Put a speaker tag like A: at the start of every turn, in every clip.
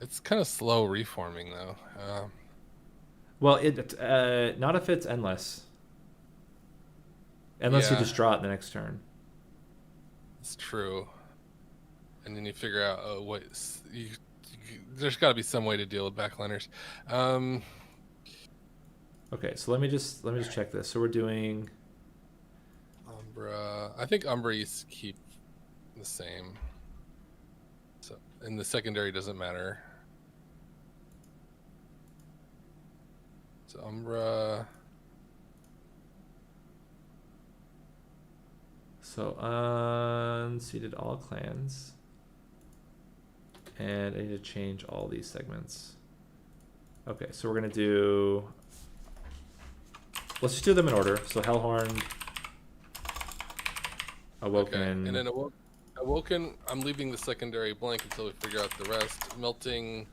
A: It's kind of slow reforming though.
B: Well, not if it's endless. Unless you
A: Yeah,
B: just draw it the next turn.
A: it's true. And then you figure out there's got to be some way to deal with backliners. Um,
B: Okay, so let me just check this. So we're doing
A: Umbra. I think Umbra used to keep the same. So, and the secondary doesn't matter. So Umbra.
B: unseeded all clans, and I need to change all these segments. Okay, so we're gonna do. Let's just do them in order. So Hellhorn,
A: Okay, and
B: Awoken.
A: then Awoken. I'm leaving the secondary blank until we figure out the rest. Melting.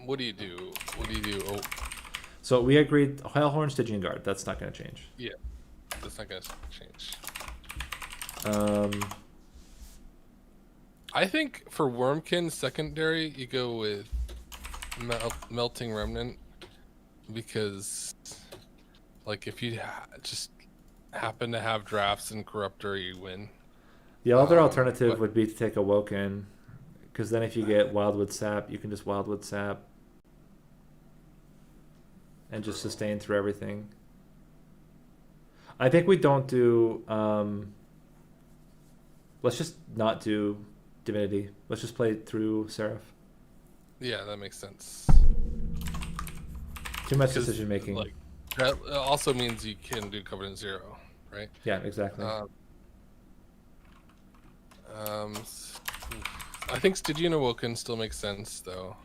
A: What do you do? What do you do? Oh,
B: So we agreed Hellhorn, Stygian Guard. That's not gonna change.
A: yeah, that's not gonna change.
B: Um,
A: I think for Wormkin secondary, you go with Melting Remnant because, like, if you just happen to have drafts in Corruptor, you win.
B: the other alternative
A: But
B: would be to take Awoken, because then if you get Wildwood Sap, you can just Wildwood Sap and just sustain through everything. I think we don't do. Let's just not do Divinity. Let's just play through Seraph.
A: yeah, that makes sense.
B: Too much
A: Because
B: decision making.
A: like that also means you can do Covenant Zero, right?
B: Yeah, exactly.
A: Um, um, I think Stygian Awoken still makes sense though.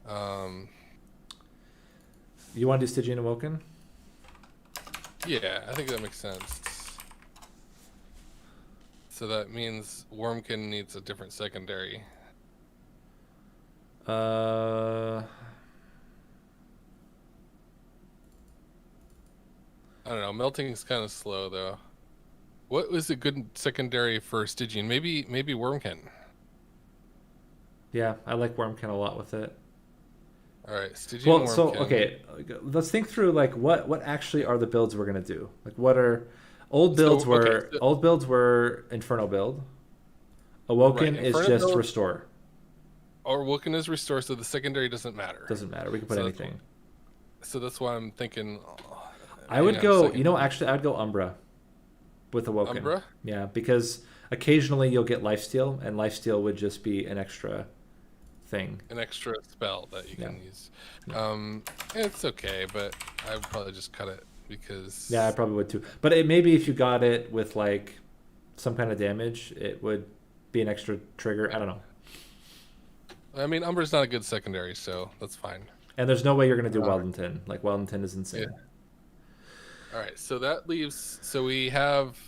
A: Um,
B: You want to do Stygian Awoken?
A: yeah, I think that makes sense. So that means Wormkin needs a different secondary.
B: Uh,
A: I don't know. Melting's kind of slow though. What was a good secondary for Stygian? Maybe Wormkin.
B: yeah, I like Wormkin a lot with it.
A: All right, Stygian
B: Well, so
A: Wormkin.
B: okay, let's think through like what actually are the builds we're gonna do. Like what are old builds
A: So okay,
B: were old builds were Inferno build.
A: right,
B: Awoken is
A: Inferno
B: just
A: build
B: restore.
A: or Woken is restore, so the secondary doesn't matter.
B: Doesn't matter. We can put
A: So
B: anything.
A: that's why I'm thinking.
B: I
A: Hang
B: would
A: on a
B: go. You
A: second.
B: know, actually, I'd go Umbra with Awoken.
A: Umbra.
B: Yeah, because occasionally you'll get lifesteal, and lifesteal would just be an extra thing.
A: An extra spell that you
B: Yeah,
A: can use.
B: yeah,
A: It's okay, but I would probably just cut it
B: yeah. I
A: because
B: probably would too. But maybe if you got it with like some kind of damage, it would be an extra trigger. I don't know.
A: I mean Umbra's not a good secondary, so that's fine.
B: And there's no way you're gonna do
A: Uh,
B: Weldonton. Like Weldonton is
A: yeah.
B: insane.
A: All right, so that leaves. So we have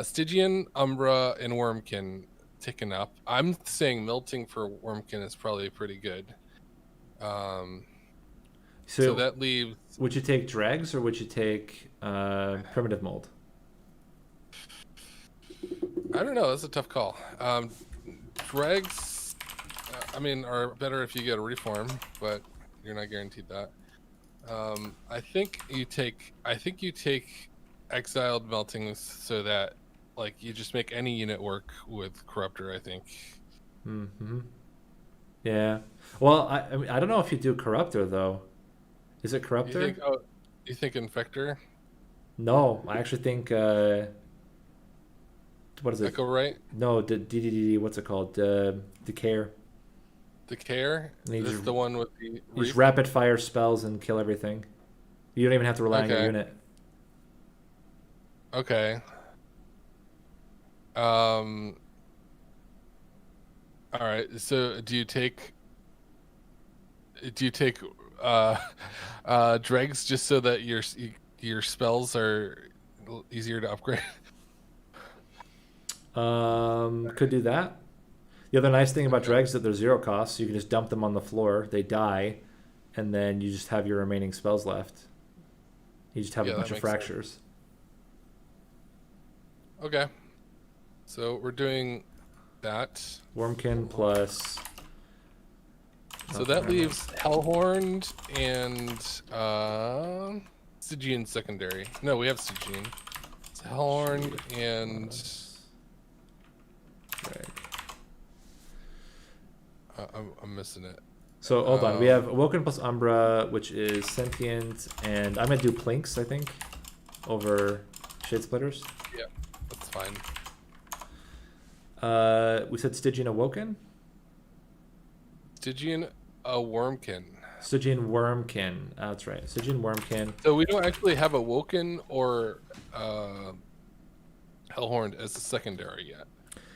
A: Stygian, Umbra, and Wormkin ticking up. I'm saying Melting for Wormkin is probably pretty good. Um, so
B: So
A: that leaves.
B: would you take Dregs or would you take Primitive Mold?
A: I don't know. That's a tough call. Dregs, I mean, are better if you get a reform, but you're not guaranteed that. I think you take. I think you take exiled meltings so that like you just make any unit work with corruptor. I think.
B: Mm-hmm. Yeah. Well, I mean, I don't know if you do Corruptor though. Is it
A: You
B: Corruptor?
A: think? Oh, you think infector?
B: No, I actually think what is it?
A: Echo right?
B: No, the DDD. What's it called? Decayer.
A: The care.
B: And you
A: This
B: just
A: is the one with the
B: you just
A: reef.
B: rapid fire spells and kill everything. You don't even have to rely on your
A: Okay.
B: unit.
A: Okay. Um. All right. So do you take uh dregs just so that your spells are easier to upgrade?
B: Could do that. The other nice thing about
A: Okay.
B: dregs is that they're zero cost, so you can just dump them on the floor. They die, and then you just have your remaining spells left. You just have a
A: Yeah, that
B: bunch of
A: makes sense.
B: fractures.
A: Okay. So we're doing that.
B: Wormkin plus.
A: So that leaves Hellhorned and Stygian secondary. No, we have Stygian. It's Hellhorned and I'm missing it.
B: So hold on, we have Awoken plus Umbra, which is sentient, and I'm gonna do Plinks, I think, over Shade Splitters.
A: Yeah, that's fine.
B: We said Stygian Awoken?
A: Stygian Wormkin.
B: Stygian Wormkin. That's right. Stygian Wormkin.
A: So we don't actually have Awoken or Hellhorned as a secondary yet.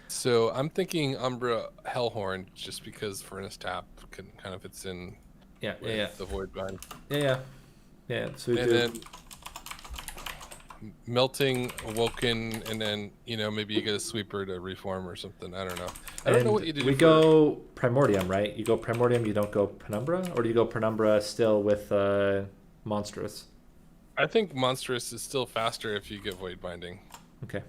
A: So I'm thinking Umbra Hellhorned just because Furnace Tap kind of fits in with the Voidbind.
B: Yeah. So we
A: then Melting Awoken, and then maybe you get a Sweeper to reform or something. I don't know. I don't know what you do.
B: We go Primordium, right? You go Primordium, you don't go Penumbra, or do you go Penumbra still with Monstrous?
A: I think Monstrous is still faster if you get Void Binding.
B: Okay.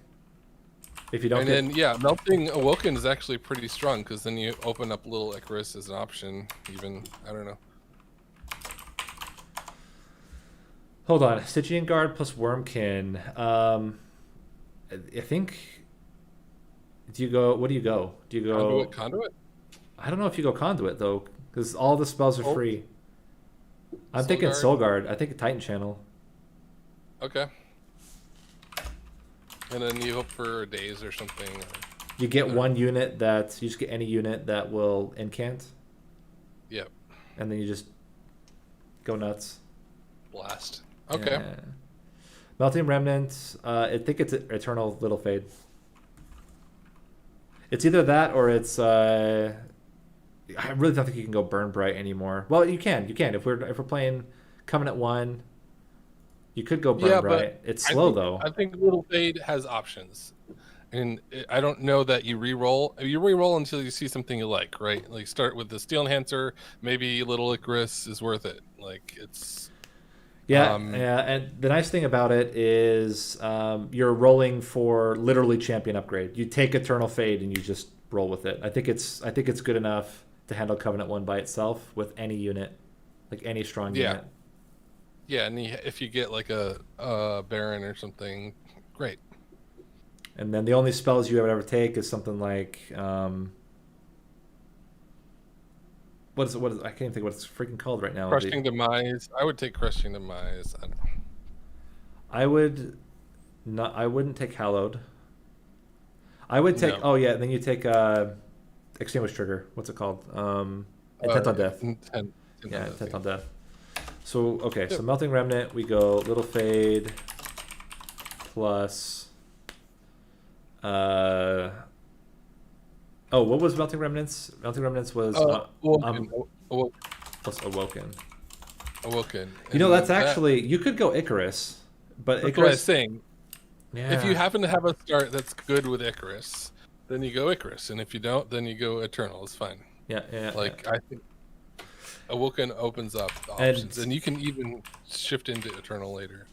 B: If you don't,
A: then Melting Awoken is actually pretty strong because then you open up Little Icarus as an option. Even I don't know.
B: Hold on, Stygian Guard plus Wormkin. I think. Do you go? What do you go? Do you go
A: Conduit?
B: I don't know if you go Conduit though, because all the spells are free. I'm thinking Soul Guard. I think Titan Channel.
A: Okay. And then you hope for days or something.
B: You get one unit that you just get any unit that will incant.
A: Yep.
B: And then you just go nuts.
A: Blast. Okay.
B: Melting Remnant. I think it's Eternal Little Fade. It's either that or it's. I really don't think you can go Burn Bright anymore. Well, you can. If we're playing Covenant 1. You could go Burn Bright. It's slow though.
A: I think Little Fade has options, and I don't know that you re-roll. You re-roll until you see something you like, right? Like start with the Steel Enhancer. Maybe Little Icarus is worth it. Like it's.
B: Yeah. And the nice thing about it is you're rolling for literally champion upgrade. You take Eternal Fade and you just roll with it. I think it's good enough to handle Covenant 1 by itself with any unit, like any strong unit.
A: Yeah, and if you get like a Baron or something, great.
B: And then the only spells you would ever take is something like what is I can't even think what it's freaking called right now.
A: Crushing Demise. I would take Crushing Demise. I don't know.
B: I wouldn't take Hallowed. I would take. No. Oh yeah, then you take Extinguish Trigger. What's it called? Intent on Death. Intent on Death. So okay, so Melting Remnant, we go Little Fade plus what was Melting Remnants? Melting Remnants was plus Awoken. You know, that's actually you could go Icarus, but
A: that's
B: Icarus,
A: what I was saying. Yeah. If you happen to have a start that's good with Icarus, then you go Icarus, and if you don't, then you go Eternal. It's fine.
B: Yeah.
A: I think Awoken opens up the options, and you can even shift into Eternal later.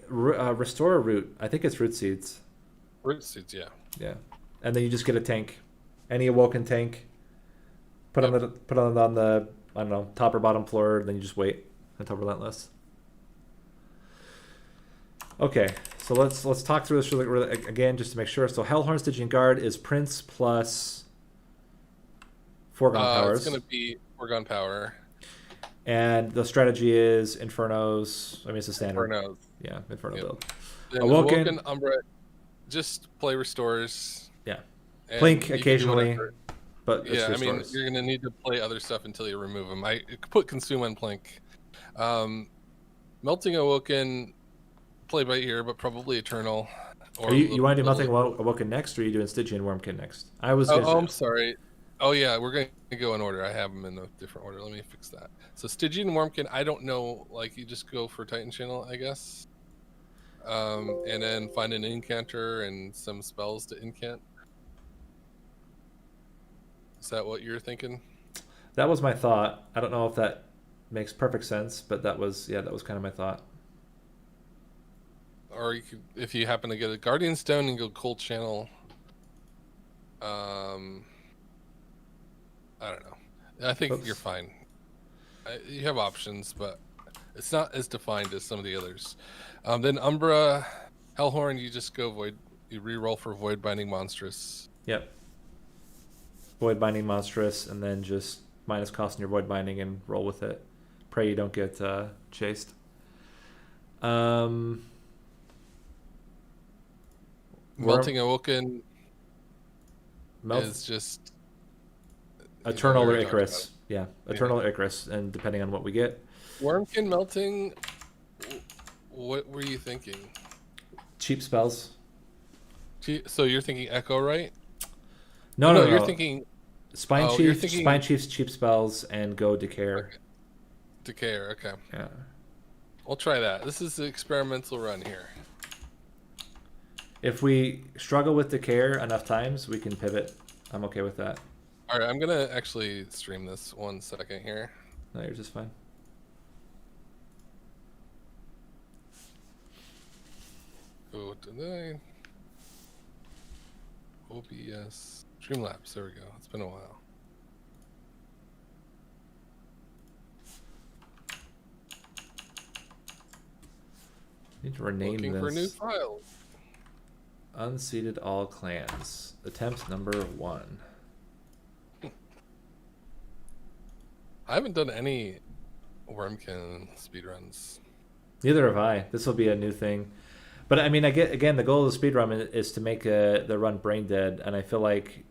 B: Restore a root. I think it's Root Seeds.
A: Root Seeds, yeah.
B: Yeah, and then you just get a tank, any Awoken tank. Put on the I don't know, top or bottom floor. Then you just wait until Relentless. Okay, so let's talk through this really again just to make sure. So Hellhorn Stygian Guard is Prince plus Foregone Powers.
A: It's going to be Foregone Power.
B: And the strategy is Infernos. I mean, it's a standard.
A: Infernos.
B: Yeah, Inferno build.
A: Then Awoken, Umbra, just play Restores.
B: Yeah. Blink occasionally, but
A: yeah, I mean, you're going to need to play other stuff until you remove them. I put Consume on Blink. Melting Awoken, play by ear, but probably Eternal.
B: Or you want to do Melting Awoken next, or are you doing Stygian Wormkin next?
A: I'm sorry. Oh yeah, we're going to go in order. I have them in a different order. Let me fix that. So Stygian Wormkin, I don't know. Like you just go for Titan Channel, I guess, and then find an incanter and some spells to incant. Is that what you're thinking?
B: That was my thought. I don't know if that makes perfect sense, but that was kind of my thought.
A: Or you could, if you happen to get a Guardian Stone and go Cold Channel. I think
B: Oops.
A: you're fine. You have options, but it's not as defined as some of the others. Then Umbra, Hellhorn, you just go Void. You re-roll for Void Binding Monstrous.
B: Yep. Void Binding Monstrous, and then just minus cost on your Void Binding and roll with it. Pray you don't get chased.
A: Melting Awoken is just
B: Eternal or Icarus. Yeah, Eternal or Icarus, and depending on what we get.
A: Wormkin Melting, what were you thinking?
B: Cheap spells.
A: So you're thinking Echo, right?
B: No.
A: You're thinking
B: Spine Chief, Spine Chief's cheap spells, and go Decayer.
A: Okay. Decayer, okay.
B: Yeah.
A: We'll try that. This is the experimental run here.
B: If we struggle with Decayer enough times, we can pivot. I'm okay with that.
A: All right, I'm gonna actually stream this 1 second here.
B: No, you're just fine.
A: Oh, did I? OBS Streamlabs. There we go. It's been a while.
B: Need to rename
A: Looking
B: this.
A: for new files.
B: Unseeded all clans. Attempt number 1.
A: I haven't done any Wormkin speedruns.
B: Neither have I. This will be a new thing. But I mean, again, the goal of the speedrun is to make the run brain dead, and I feel like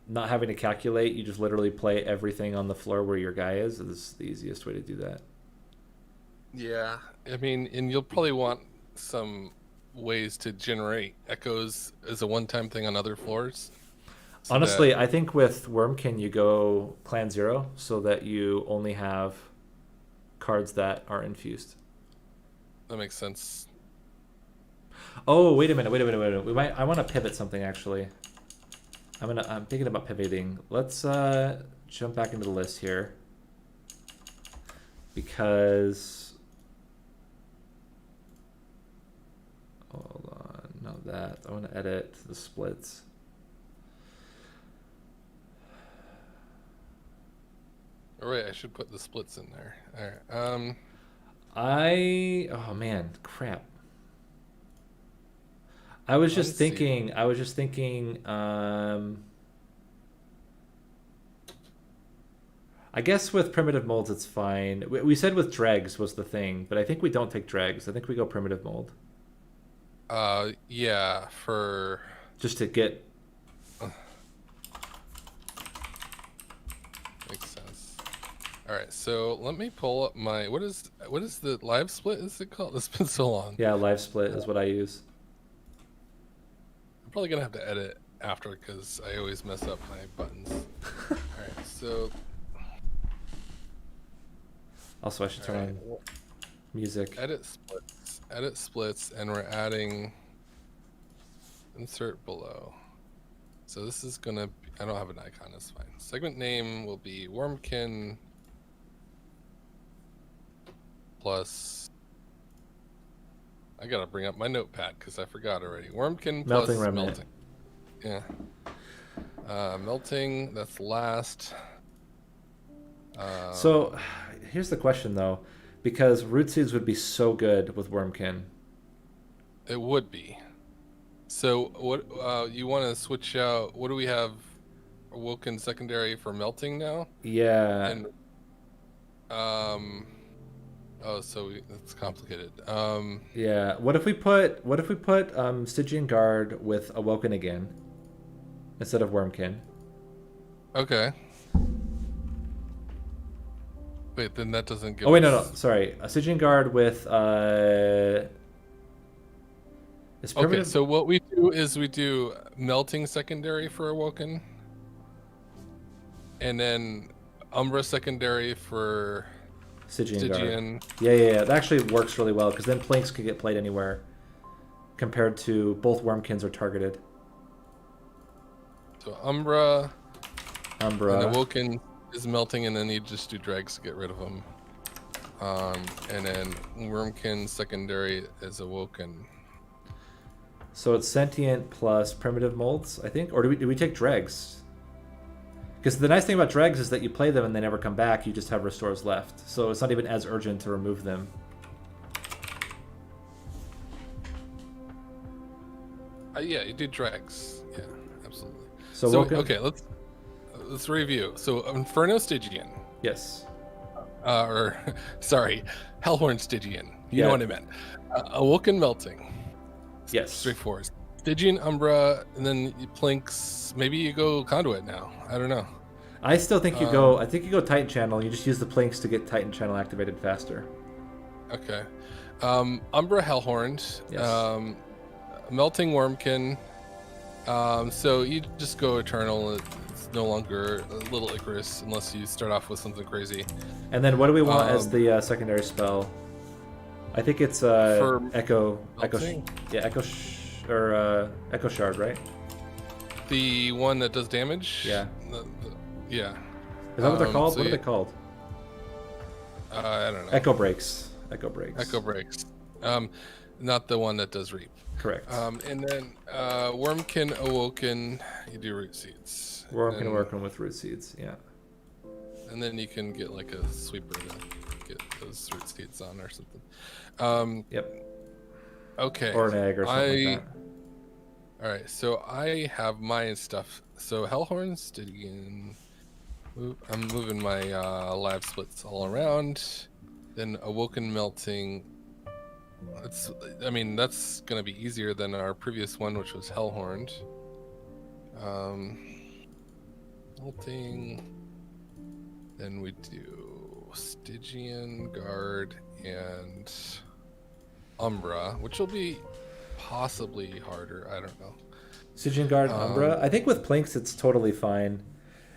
B: not having to calculate, you just literally play everything on the floor where your guy is the easiest way to do that.
A: Yeah, I mean, and you'll probably want some ways to generate echoes as a one-time thing on other floors.
B: So honestly, I think with Wormkin you go Clan 0 so that you only have cards that are infused.
A: That makes sense.
B: Oh, wait a minute. I want to pivot something actually. I'm thinking about pivoting. Let's jump back into the list here. Because hold on, not that. I want to edit the splits.
A: All right, I should put the splits in there. All right.
B: Oh man, crap. I was just thinking. I guess with primitive molds it's fine. We said with dregs was the thing, but I think we don't take dregs. I think we go primitive mold.
A: Yeah, for
B: just to get.
A: Makes sense. All right, so let me pull up my what is the live split? Is it called? It's been so long.
B: Yeah, live split is what I use.
A: I'm probably gonna have to edit after because I always mess up my buttons. All right, so.
B: Also, I should turn on music.
A: Edit splits, and we're adding insert below. So this is gonna be, I don't have an icon, that's fine. Segment name will be Wormkin plus, I gotta bring up my notepad because I forgot already. Wormkin plus
B: melting remnant.
A: Yeah. Melting, that's last.
B: So here's the question though, because root seeds would be so good with Wormkin.
A: It would be. So what you want to switch out? What do we have? Awoken secondary for melting now?
B: Yeah.
A: And so it's complicated.
B: Yeah. What if we put Stygian Guard with Awoken again instead of Wormkin?
A: Okay. Wait, then that doesn't give.
B: Oh wait, no. Sorry, a Stygian Guard with
A: Okay, so what we do is we do melting secondary for Awoken, and then Umbra secondary for Stygian.
B: Yeah. That actually works really well because then Planks can get played anywhere, compared to both Wormkins are targeted.
A: So Umbra,
B: and
A: Awoken is melting, and then you just do dregs to get rid of them. And then Wormkin secondary is Awoken.
B: So it's sentient plus primitive molds, I think, or do we take dregs? Because the nice thing about dregs is that you play them and they never come back. You just have restores left, so it's not even as urgent to remove them.
A: Yeah, you do dregs. Yeah, absolutely.
B: So
A: okay, let's review. So Inferno Stygian.
B: Yes.
A: Or sorry, Hellhorn Stygian. You know what I meant. Awoken Melting.
B: Yes.
A: Straightforward. Stygian Umbra, and then Plinks. Maybe you go Conduit now. I don't know.
B: I still think you go. I think you go Titan Channel. You just use the Plinks to get Titan Channel activated faster.
A: Okay. Umbra Hellhorned.
B: Yes.
A: Melting Wormkin. So you just go Eternal. It's no longer a little Icarus unless you start off with something crazy.
B: And then what do we want as the secondary spell? I think it's Echo Shard, right?
A: The one that does damage?
B: Yeah.
A: Yeah.
B: Is that what they're called? What are they called?
A: I don't know.
B: Echo Breaks.
A: Not the one that does Reap.
B: Correct.
A: And then Wormkin Awoken, you do Root Seeds.
B: Wormkin Awoken with Root Seeds, yeah.
A: And then you can get like a sweeper to get those Root Seeds on or something.
B: Yep.
A: Okay.
B: Or an egg or something like that.
A: Alright, so I have my stuff. So Hellhorn Stygian. I'm moving my live splits all around. Then Awoken Melting. That's gonna be easier than our previous one, which was Hellhorned. Melting. Then we do Stygian, Guard, and Umbra, which will be possibly harder. I don't know.
B: Stygian, Guard, Umbra. I think with Plinks it's totally fine.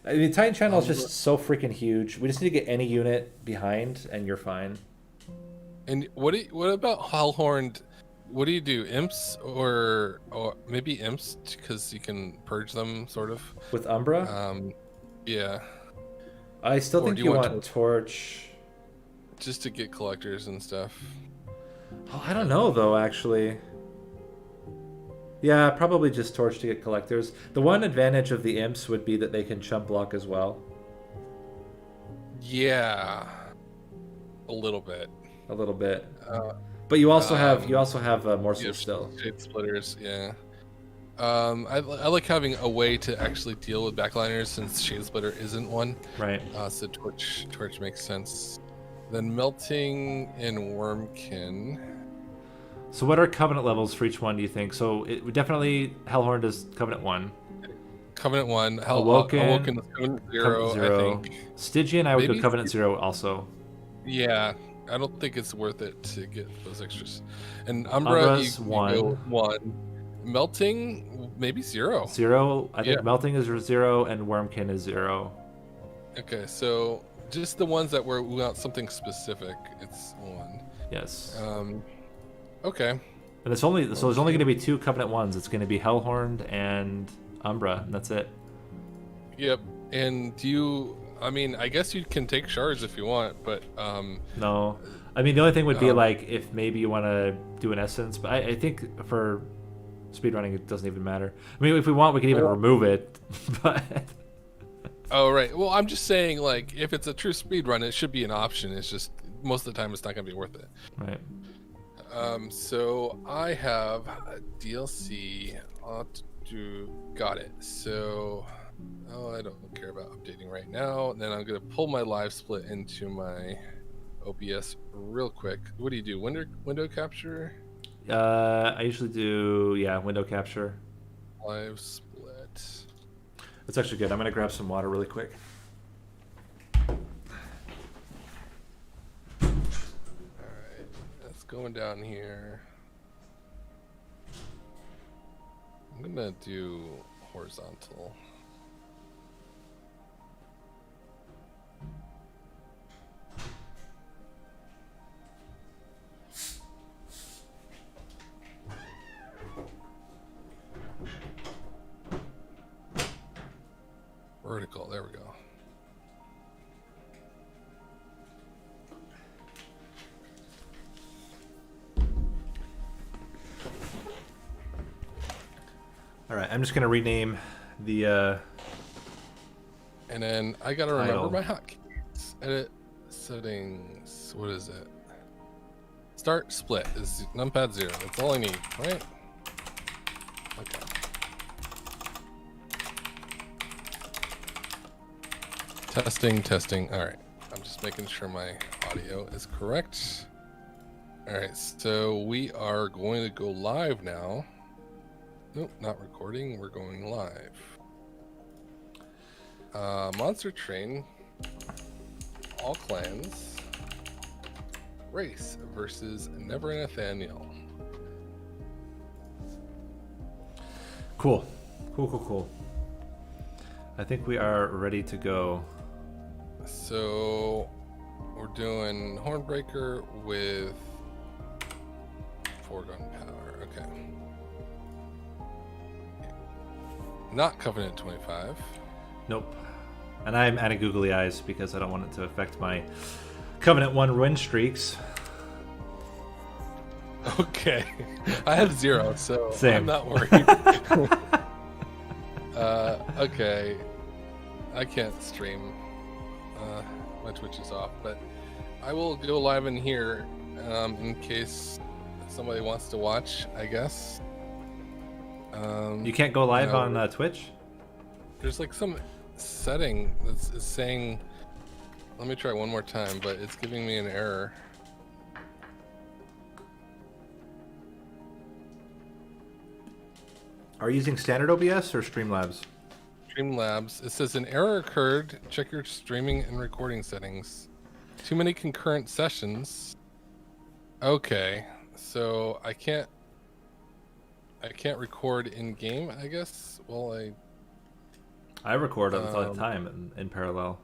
B: I mean, Titan Channel is just so freaking huge. We just need to get any unit behind, and you're fine.
A: And what about Hellhorned? What do you do? Imps or maybe Imps because you can purge them sort of
B: with Umbra.
A: Yeah.
B: I still think you want Torch
A: just to get collectors and stuff.
B: Oh, I don't know though, actually. Yeah, probably just Torch to get collectors. The one advantage of the Imps would be that they can chump block as well.
A: Yeah, a little bit.
B: But you also have morsels still.
A: Shade splitters, yeah. I like having a way to actually deal with backliners since Shade Splitter isn't one.
B: Right.
A: So Torch makes sense. Then Melting and Wormkin.
B: So what are Covenant levels for each one, do you think? So it definitely Hellhorn is Covenant 1.
A: Covenant 1.
B: Awoken
A: is Covenant 0, I think.
B: Stygian, I would go Covenant 0 also.
A: Yeah, I don't think it's worth it to get those extras. And Umbra, you go 1. Melting, maybe 0.
B: 0? I think Melting is 0 and Wormkin is 0.
A: Okay, so just the ones that we want something specific, it's 1.
B: Yes.
A: Okay.
B: And there's only going to be 2 Covenant 1s. It's going to be Hellhorned and Umbra, and that's it.
A: Yep. And I guess you can take shards if you want, but
B: no. I mean, the only thing would be like if maybe you want to do an essence, but I think for speedrunning it doesn't even matter. I mean, if we want, we can even remove it, but.
A: Oh right. Well, I'm just saying, like, if it's a true speedrun, it should be an option. It's just most of the time it's not going to be worth it.
B: Right.
A: So I have a DLC. Got it. So, I don't care about updating right now. And then I'm gonna pull my live split into my OBS real quick. What do you do? Window capture?
B: I usually do window capture.
A: Live split.
B: That's actually good. I'm gonna grab some water really quick.
A: Going down here. I'm gonna do horizontal. Vertical, there we go.
B: All right, I'm just going to rename the
A: And then I gotta remember my hotkeys. Edit settings. What is it? Start split is numpad 0. That's all I need, right? Okay. Testing. All right. I'm just making sure my audio is correct. All right. So we are going to go live now. Nope, not recording. We're going live. Monster Train. All clans. Race versus Never Nathaniel.
B: Cool. I think we are ready to go.
A: So we're doing Hornbreaker with 4 gunpowder. Okay. Not Covenant 25.
B: Nope. And I'm adding googly eyes because I don't want it to affect my Covenant 1 win streaks.
A: Okay. I have 0, so
B: Same.
A: I'm not worried. Okay. I can't stream. My Twitch is off, but I will go live in here in case somebody wants to watch, I guess.
B: You can't go live on Twitch?
A: There's like some setting that's saying, let me try one more time, but it's giving me an error.
B: Are you using standard OBS or Streamlabs?
A: Streamlabs. It says an error occurred. Check your streaming and recording settings. Too many concurrent sessions. Okay, so I can't record in game, I guess. Well,
B: I record all the time in parallel.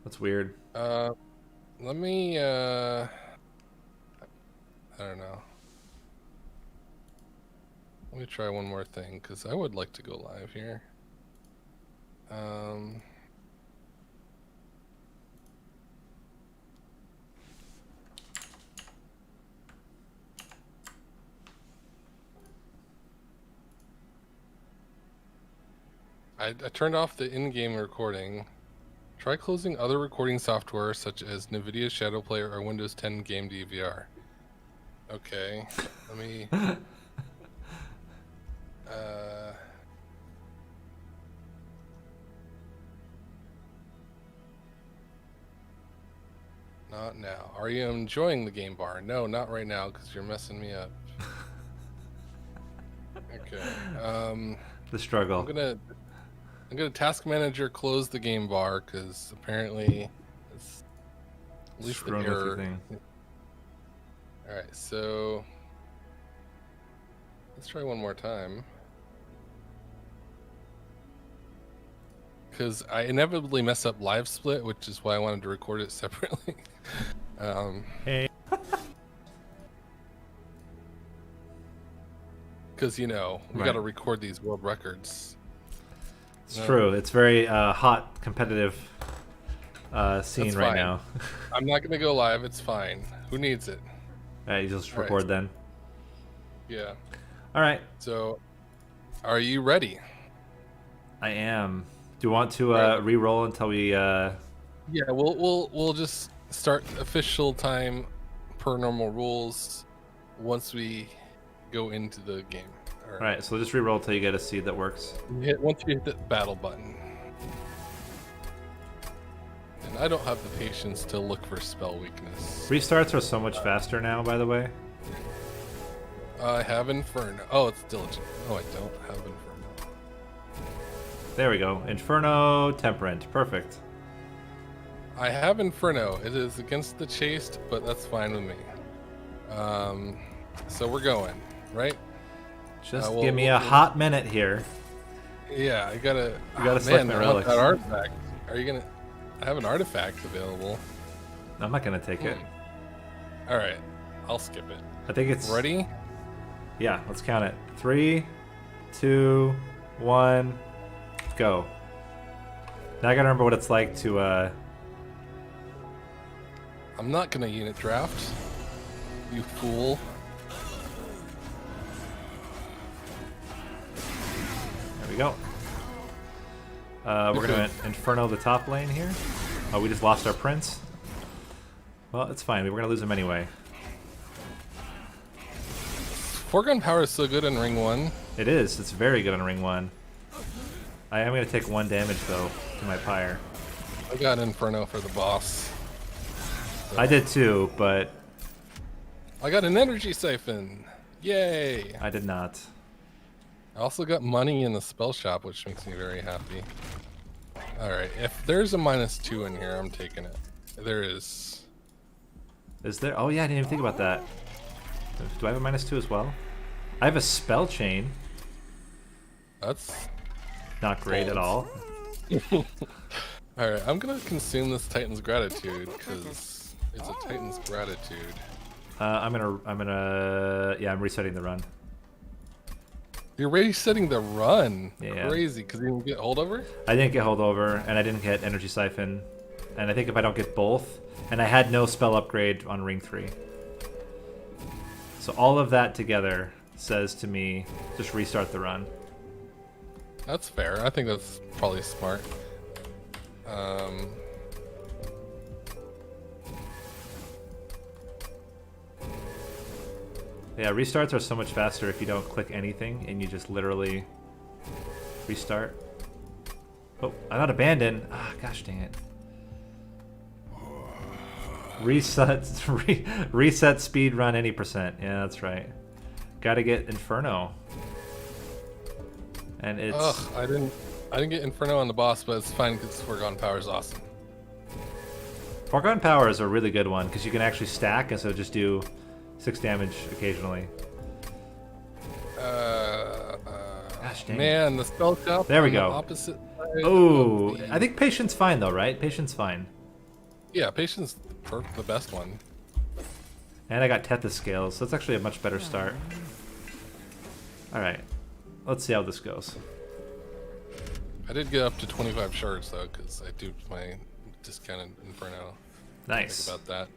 B: That's weird.
A: Let me I don't know. Let me try one more thing because I would like to go live here. I turned off the in-game recording. Try closing other recording software such as NVIDIA Shadow Player or Windows 10 Game DVR. Okay, let me... Not now. Are you enjoying the game bar? No, not right now because you're messing me up. Okay.
B: The struggle.
A: I'm gonna task manager close the game bar because apparently it's at least the error. All right, so let's try one more time because I inevitably mess up live split, which is why I wanted to record it separately.
B: Hey.
A: Because we got to record these world records.
B: It's true. It's very hot, competitive scene right now.
A: I'm not gonna go live. It's fine. Who needs it?
B: You just record then.
A: Yeah.
B: All right.
A: So, are you ready?
B: I am. Do you want to re-roll until we?
A: Yeah, we'll just start official time per normal rules once we go into the game.
B: All right, so just re-roll until you get a seed that works.
A: Once you hit the battle button. And I don't have the patience to look for spell weakness.
B: Restarts are so much faster now, by the way.
A: I have Inferno. Oh, it's Diligent. Oh, I don't have Inferno.
B: There we go. Inferno, Temperate. Perfect.
A: I have Inferno. It is against the chaste, but that's fine with me. So we're going, right?
B: Just give me a hot minute here.
A: Yeah, you gotta
B: select my relics.
A: That artifact. Are you gonna? I have an artifact available.
B: I'm not gonna take it.
A: All right, I'll skip it.
B: I think it's
A: ready.
B: Yeah, let's count it. 3, 2, 1, go. Now I gotta remember what it's like to.
A: I'm not gonna unit draft. You fool.
B: There we go. We're going to Inferno the top lane here. Oh, we just lost our Prince. Well, it's fine. We're going to lose him anyway.
A: Foregone power is so good in Ring 1.
B: It is. It's very good on Ring 1. I am going to take 1 damage, though, to my Pyre.
A: I got Inferno for the boss. So.
B: I did too, but...
A: I got an energy siphon. Yay!
B: I did not.
A: I also got money in the spell shop, which makes me very happy. Alright, if there's a -2 in here, I'm taking it. There is.
B: Is there? Oh yeah, I didn't even think about that. Do I have a -2 as well? I have a spell chain.
A: That's
B: not great at all.
A: Alright, I'm gonna consume this Titan's Gratitude, because it's a Titan's Gratitude.
B: I'm resetting the run.
A: You're resetting the run?
B: Yeah.
A: Crazy, because you didn't get holdover?
B: I didn't get holdover, and I didn't get energy siphon. And I think if I don't get both, and I had no spell upgrade on ring 3. So all of that together says to me, just restart the run.
A: That's fair. I think that's probably smart.
B: Yeah, restarts are so much faster if you don't click anything and you just literally restart. Oh, I got abandoned. Ah, gosh dang it. Reset speed run any percent. Yeah, that's right. Gotta get Inferno. And it's...
A: Ugh, I didn't get Inferno on the boss, but it's fine because Foregone Power is awesome.
B: Foregone Power is a really good one because you can actually stack and so just do 6 damage occasionally. Gosh dang
A: man, the spell shop.
B: There we go.
A: The opposite side.
B: Oh, I think Patience fine though, right? Patience fine.
A: Yeah, Patience the best one.
B: And I got Tethys Scales, so that's actually a much better start. Alright, let's see how this goes.
A: I did get up to 25 shards though, because I duped my discounted Inferno.
B: Nice.
A: Think about that.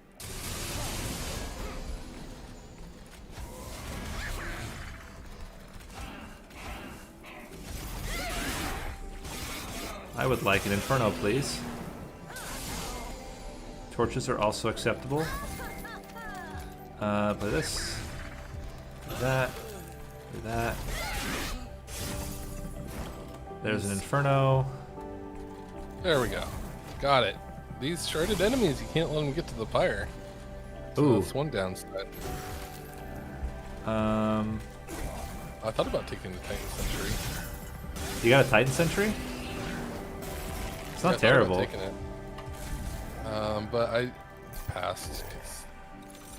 B: I would like an Inferno, please. Torches are also acceptable. Play this. Do that. Do that. There's an Inferno.
A: There we go. Got it. These sharded enemies, you can't let them get to the pyre. So
B: ooh.
A: that's one downside.
B: I
A: thought about taking the Titan Sentry.
B: You got a Titan Sentry? It's not terrible.
A: Taking it. But I passed because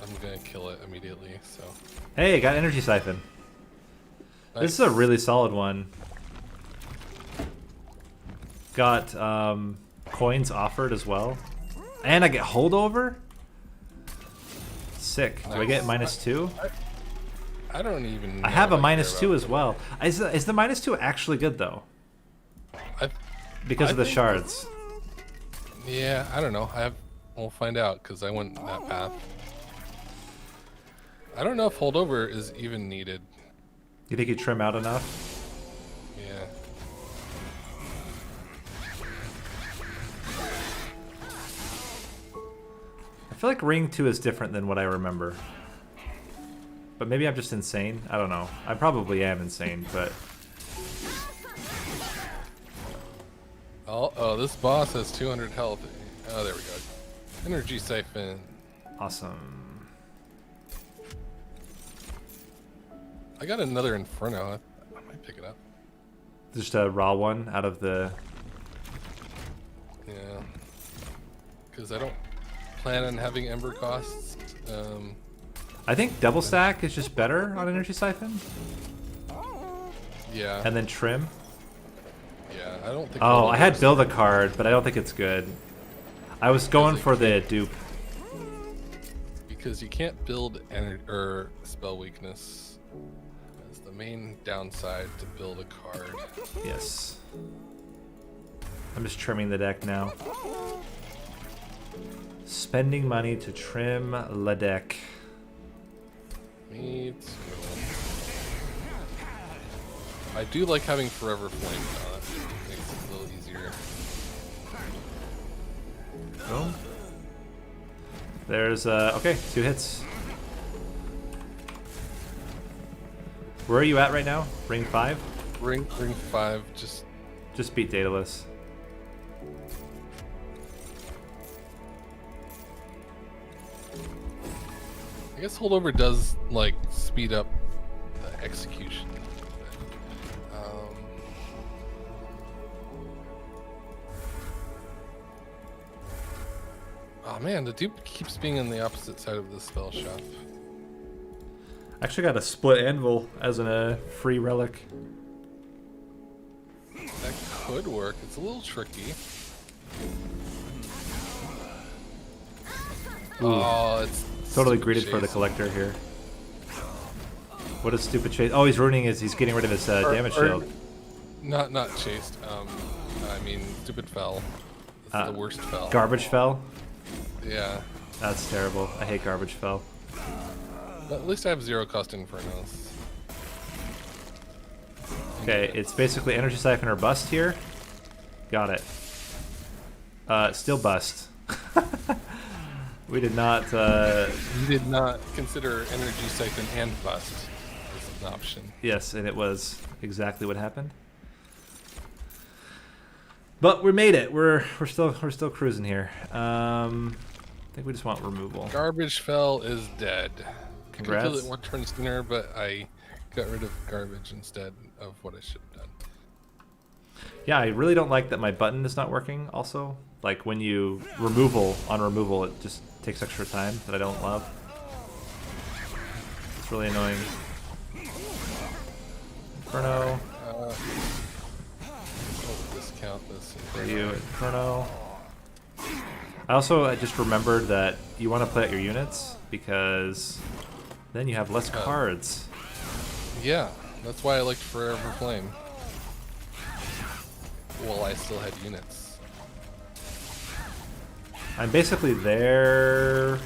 A: I'm gonna kill it immediately. So.
B: Hey, got Energy Siphon. Nice. This is a really solid one. Got coins offered as well, and I get holdover. Sick. Nice. Do I get -2?
A: I don't even know.
B: I have a -2 as well. Is the -2 actually good though? Because of the shards.
A: Yeah, I don't know. We'll find out because I went that path. I don't know if holdover is even needed.
B: You think you trim out enough?
A: Yeah.
B: I feel like Ring 2 is different than what I remember. But maybe I'm just insane. I don't know. I probably am insane, but...
A: Oh, this boss has 200 health. Oh, there we go. Energy Siphon.
B: Awesome.
A: I got another Inferno. I might pick it up.
B: Just a raw one out of the...
A: Yeah. Because I don't plan on having Ember costs.
B: I think double stack is just better on Energy Siphon.
A: Yeah.
B: And then trim.
A: Yeah, I don't think...
B: Oh, I had build a card, but I don't think it's good. I was going for the dupe.
A: Because you can't build spell weakness. That's the main downside to build a card.
B: Yes. I'm just trimming the deck now. Spending money to trim the deck.
A: Me too. I do like having Forever Flame now. That makes it a little easier.
B: Boom. There's okay, 2 hits. Where are you at right now? Ring 5?
A: Ring 5,
B: just beat Daedalus.
A: I guess holdover does like speed up the execution. Oh man, the dupe keeps being on the opposite side of the spell shop.
B: I actually got a split anvil as a free relic.
A: That could work. It's a little tricky.
B: Ooh.
A: Oh, it's
B: totally greeted for the collector here. What a stupid chase! Oh, he's ruining his. He's getting rid of his damage shield.
A: Not chased. I mean, stupid fell. It's the worst fell.
B: Garbage fell.
A: Yeah.
B: That's terrible. I hate garbage fell.
A: But at least I have 0 cost Infernos.
B: Okay, it's basically energy siphon or bust here. Got it. Still bust. We did not.
A: You did not consider energy siphon and bust as an option.
B: Yes, and it was exactly what happened. But we made it. We're still cruising here. I think we just want removal.
A: Garbage fell is dead.
B: Congrats.
A: I could kill it 1 turn sooner, but I got rid of garbage instead of what I should have done.
B: Yeah, I really don't like that my button is not working. Also, like when you removal, it just takes extra time that I don't love. It's really annoying. Inferno.
A: Discount this.
B: For you, Inferno. I just remembered that you want to play out your units because then you have less cards.
A: Yeah, that's why I liked Forever Flame. Well, I still had units.
B: I'm basically there.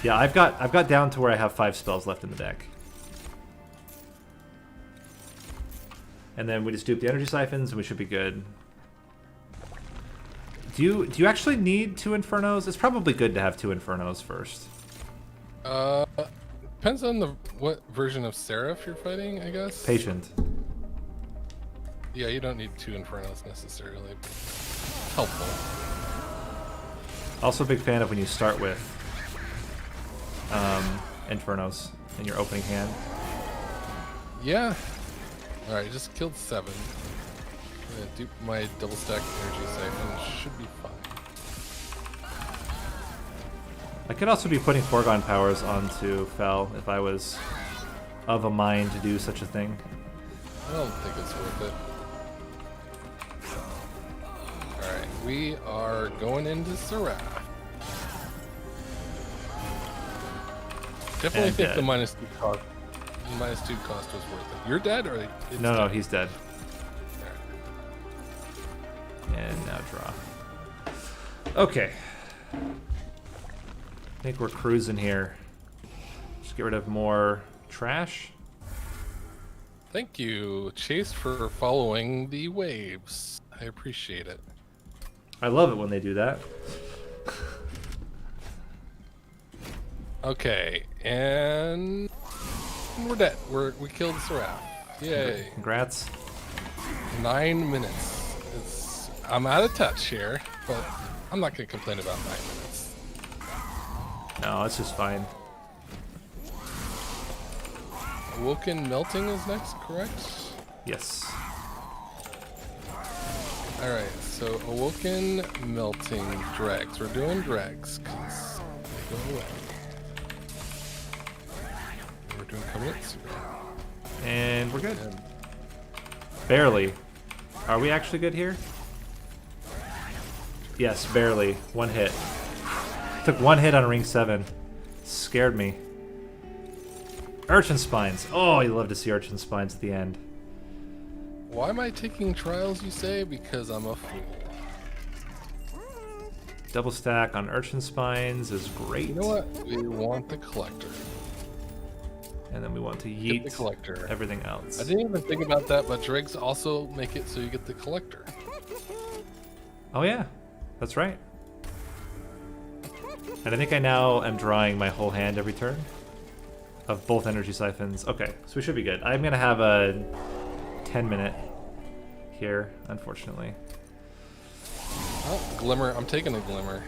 B: Yeah, I've got down to where I have 5 spells left in the deck. And then we just dupe the energy siphons and we should be good. Do you actually need 2 Infernos? It's probably good to have 2 Infernos first.
A: Depends on what version of Seraph you're fighting, I guess.
B: Patient.
A: Yeah, you don't need 2 Infernos necessarily, but helpful.
B: Also a big fan of when you start with Infernos in your opening hand.
A: Yeah. Alright, just killed 7. I'm gonna dupe my double stack energy siphon. Should be fine.
B: I could also be putting Foregone Powers onto Fel if I was of a mind to do such a thing.
A: I don't think it's worth it. Alright, we are going into Seraph. Definitely think the -2 cost. The -2 cost was worth it. You're dead, or it's
B: no,
A: dead?
B: he's dead. And now draw. Okay. I think we're cruising here. Just get rid of more trash.
A: Thank you, Chase, for following the waves. I appreciate it.
B: I love it when they do that.
A: Okay, and we're dead. We killed Seraph. Yay!
B: Congrats.
A: 9 minutes. I'm out of touch here, but I'm not gonna complain about 9 minutes.
B: No, it's just fine.
A: Awoken Melting is next, correct?
B: Yes.
A: Alright, so Awoken Melting drags. We're doing drags because they go away. We're doing covenants.
B: And we're good. Barely. Are we actually good here? Yes, barely. 1 hit. Took 1 hit on ring 7. Scared me. Urchin Spines. Oh, you love to see Urchin Spines at the end.
A: Why am I taking trials, you say? Because I'm a fool.
B: Double stack on Urchin Spines is great.
A: You know what? We want the collector.
B: And then we want to yeet
A: the collector.
B: Everything else.
A: I didn't even think about that, but dregs also make it so you get the collector.
B: Oh yeah, that's right. And I think I now am drawing my whole hand every turn of both energy siphons. Okay, so we should be good. I'm gonna have a 10-minute here, unfortunately.
A: Oh, glimmer. I'm taking a glimmer.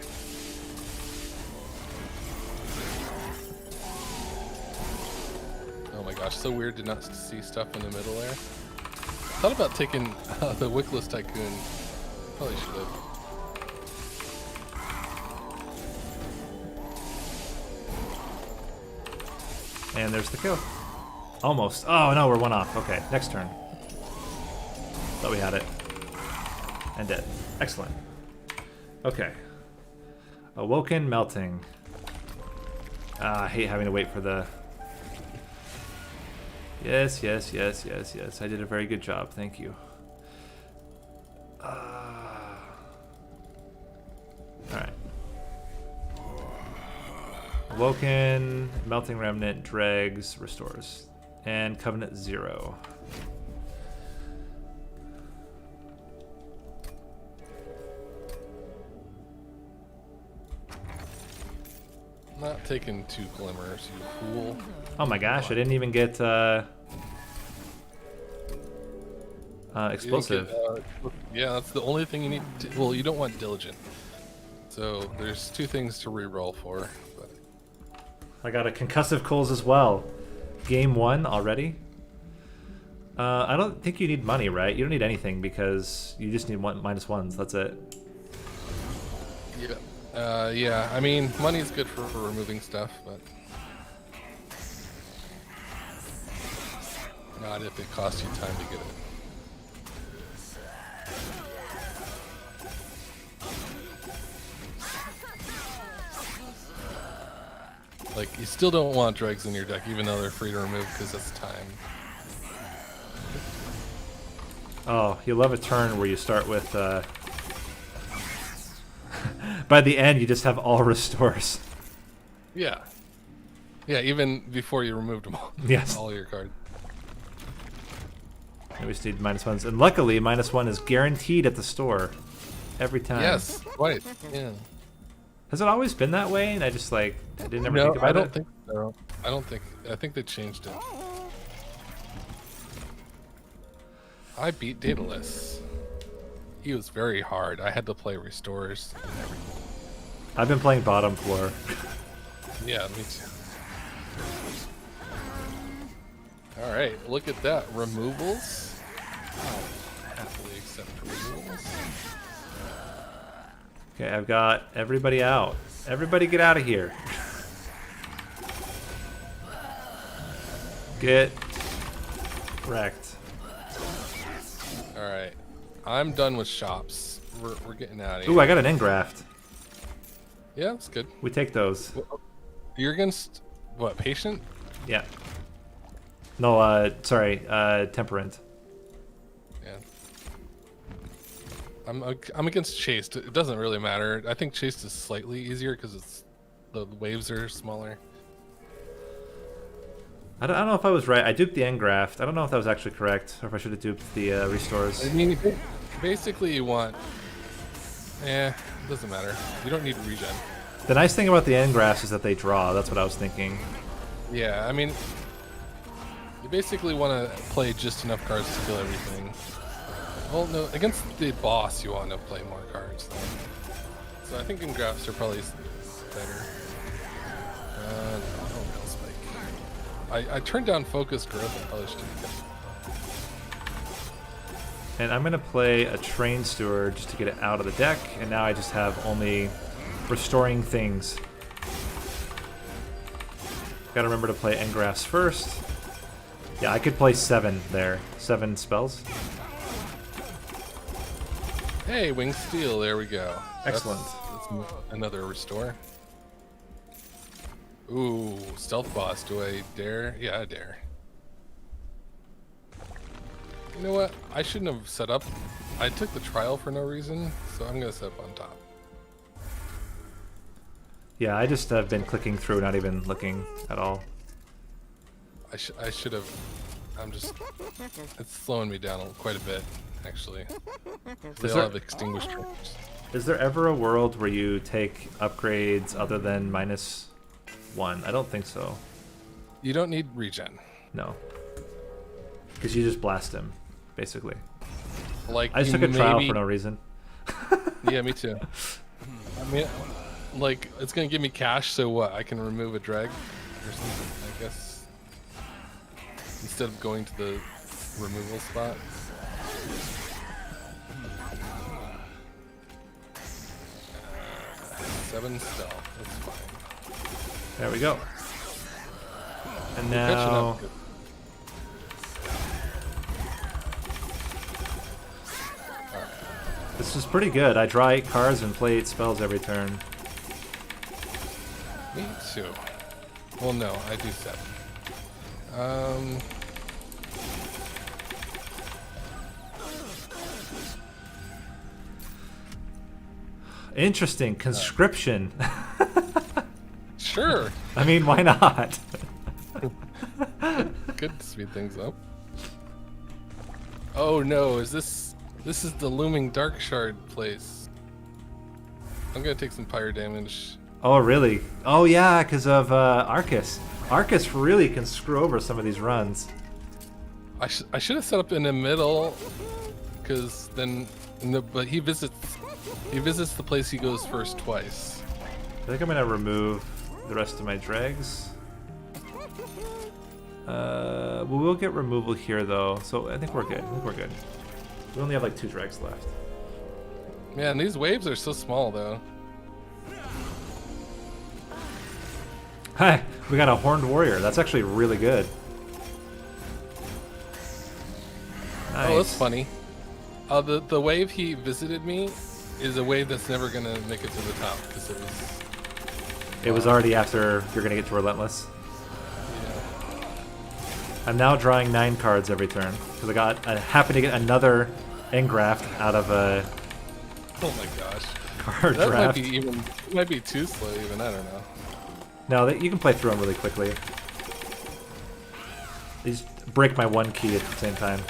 A: Oh my gosh, so weird to not see stuff in the middle there. Thought about taking the Wickless Tycoon. Probably should have.
B: And there's the kill. Almost. Oh no, we're one off. Okay, next turn. Thought we had it. And dead. Excellent. Okay. Awoken Melting. I hate having to wait for the... Yes, yes, yes, yes, yes. I did a very good job. Thank you. Alright. Awoken, Melting Remnant, Dregs, Restores. And Covenant 0.
A: Not taking 2 glimmers, you fool.
B: Oh my gosh, I didn't even get explosive.
A: Yeah, that's the only thing you need. Well, you don't want diligent. So there's 2 things to re-roll for. But.
B: I got a concussive coals as well. Game 1 already. I don't think you need money, right? You don't need anything because you just need -1s. That's it.
A: Yeah. Yeah, I mean, money is good for removing stuff, but not if it costs you time to get it. Like, you still don't want dregs in your deck, even though they're free to remove, because it's time.
B: Oh, you love a turn where you start with... By the end, you just have all restores.
A: Yeah. Yeah, even before you removed them all.
B: Yes.
A: All your cards.
B: We just need -1s. And luckily, -1 is guaranteed at the store. Every time.
A: Yes, right. Yeah.
B: Has it always been that way? And I just, like, I didn't ever
A: No,
B: think about it?
A: I don't think so. I think they changed it. I beat Daedalus. He was very hard. I had to play restores and everything.
B: I've been playing bottom floor.
A: Yeah, me too. Alright, look at that. Removals. I'll happily accept removals.
B: Okay, I've got everybody out. Everybody get out of here. Get wrecked.
A: Alright. I'm done with shops. We're getting out of here.
B: Ooh, I got an engraft.
A: Yeah, that's good.
B: We take those.
A: You're against, what, patient?
B: Yeah. No, sorry, temperament.
A: Yeah. I'm against chased. It doesn't really matter. I think chased is slightly easier because it's the waves are smaller.
B: I don't know if I was right. I duped the engraft. I don't know if that was actually correct, or if I should have duped the restores.
A: I mean, basically you want... it doesn't matter. You don't need regen.
B: The nice thing about the engrafts is that they draw. That's what I was thinking.
A: Yeah, I mean... You basically want to play just enough cards to kill everything. Well, no, against the boss you want to play more cards. So I think engrafts are probably better. I turned down focus growth. I probably should have.
B: And I'm going to play a Train Steward just to get it out of the deck, and now I just have only restoring things. Got to remember to play engrafts first. Yeah, I could play 7 there. 7 spells.
A: Hey, Wing Steel, there we go.
B: Excellent.
A: That's another restore. Ooh, stealth boss. Do I dare? Yeah, I dare. You know what? I shouldn't have set up. I took the trial for no reason, so I'm going to set up on top.
B: Yeah, I just have been clicking through, not even looking at all.
A: I should have. I'm just. It's slowing me down quite a bit, actually. They all have extinguished triggers.
B: Is there ever a world where you take upgrades other than -1? I don't think so.
A: You don't need regen.
B: No. Because you just blast him, basically.
A: Like
B: I just took a trial for no reason.
A: Yeah, me too. I mean, like, it's gonna give me cash, so what? I can remove a drag or something, I guess. Instead of going to the removal spot. 7 stealth, that's fine.
B: There we go. And
A: We're catching
B: now...
A: up.
B: This is pretty good. I draw 8 cards and play 8 spells every turn.
A: Me too. Well, no, I do 7.
B: Interesting. Conscription.
A: Sure.
B: I mean, why not?
A: Could speed things up. Oh no, is this is the looming dark shard place. I'm gonna take some pyre damage.
B: Oh, really? Oh, yeah, because of Arcus. Arcus really can screw over some of these runs.
A: I should have set up in the middle, because then, but he visits the place he goes first twice.
B: I think I'm gonna remove the rest of my dregs. Well, we'll get removal here though, so I think we're good. We only have like 2 dregs left.
A: Man, these waves are so small though.
B: Hi, we got a horned warrior. That's actually really good. Nice.
A: Oh, that's funny. The wave he visited me is a wave that's never gonna make it to the top because
B: it was already after you're gonna get to Relentless.
A: Yeah.
B: I'm now drawing 9 cards every turn because I happen to get another engraft out of a.
A: Oh my gosh.
B: Card
A: that
B: draft.
A: Might be too slow even. I don't know.
B: No, you can play through them really quickly. They just break my 1 key at the same time.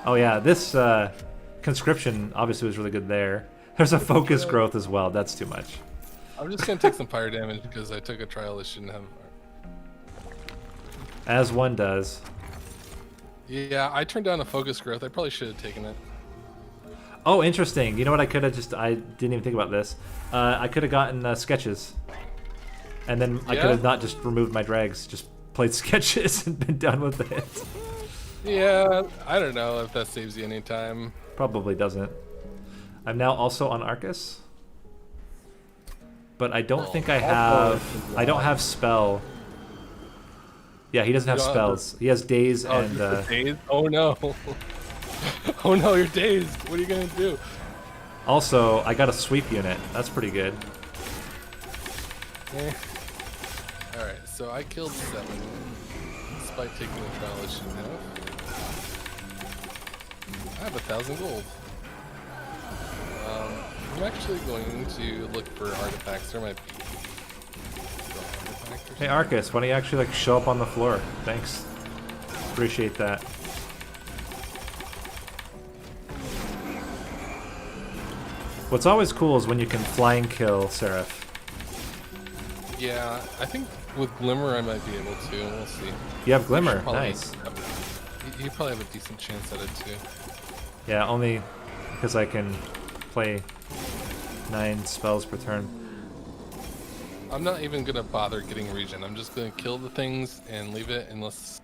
B: Oh yeah, this conscription obviously was really good there. There's a focus growth as well. That's too much.
A: I'm just gonna take some fire damage because I took a trial that shouldn't have.
B: As one does.
A: Yeah, I turned down a focus growth. I probably should have taken it.
B: Oh, interesting. You know what? I didn't even think about this. I could have gotten sketches, and then I could have not just removed my drags, just played sketches and been done with it.
A: Yeah, I don't know if that saves you any time.
B: Probably doesn't. I'm now also on Arcus, but I don't think I have. I don't have spell. Yeah, he doesn't have spells. He has daze and.
A: Daze? Oh no! Oh no, you're dazed. What are you gonna do?
B: Also, I got a sweep unit. That's pretty good.
A: All right, so I killed 7, despite taking the trial I shouldn't have. I have 1,000 gold. I'm actually going to look for artifacts. There might be.
B: Hey Arcus, why don't you actually show up on the floor? Thanks. Appreciate that. What's always cool is when you can flying kill Seraph.
A: Yeah, I think with Glimmer I might be able to. We'll see.
B: You have Glimmer, nice.
A: You probably have a decent chance at it too.
B: Yeah, only because I can play 9 spells per turn.
A: I'm not even gonna bother getting regen. I'm just gonna kill the things and leave it unless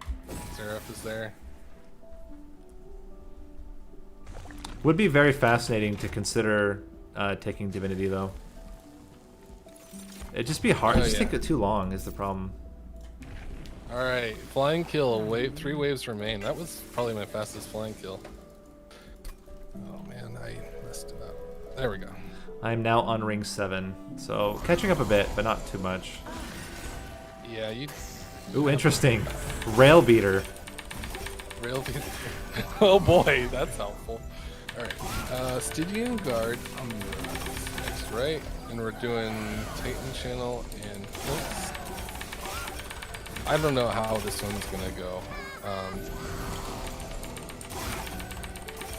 A: Seraph is there.
B: Would be very fascinating to consider taking Divinity though. It'd just be hard. It'd just take it too long is the problem.
A: All right, flying kill. 3 waves remain. That was probably my fastest flying kill. Oh man, I messed it up. There we go.
B: I'm now on ring 7, so catching up a bit, but not too much.
A: Yeah, you.
B: Ooh, interesting. Rail beater.
A: Rail beater. Oh boy, that's helpful. All right, Stygian Guard next, right? And we're doing Titan Channel and Cloaks. I don't know how this one's gonna go.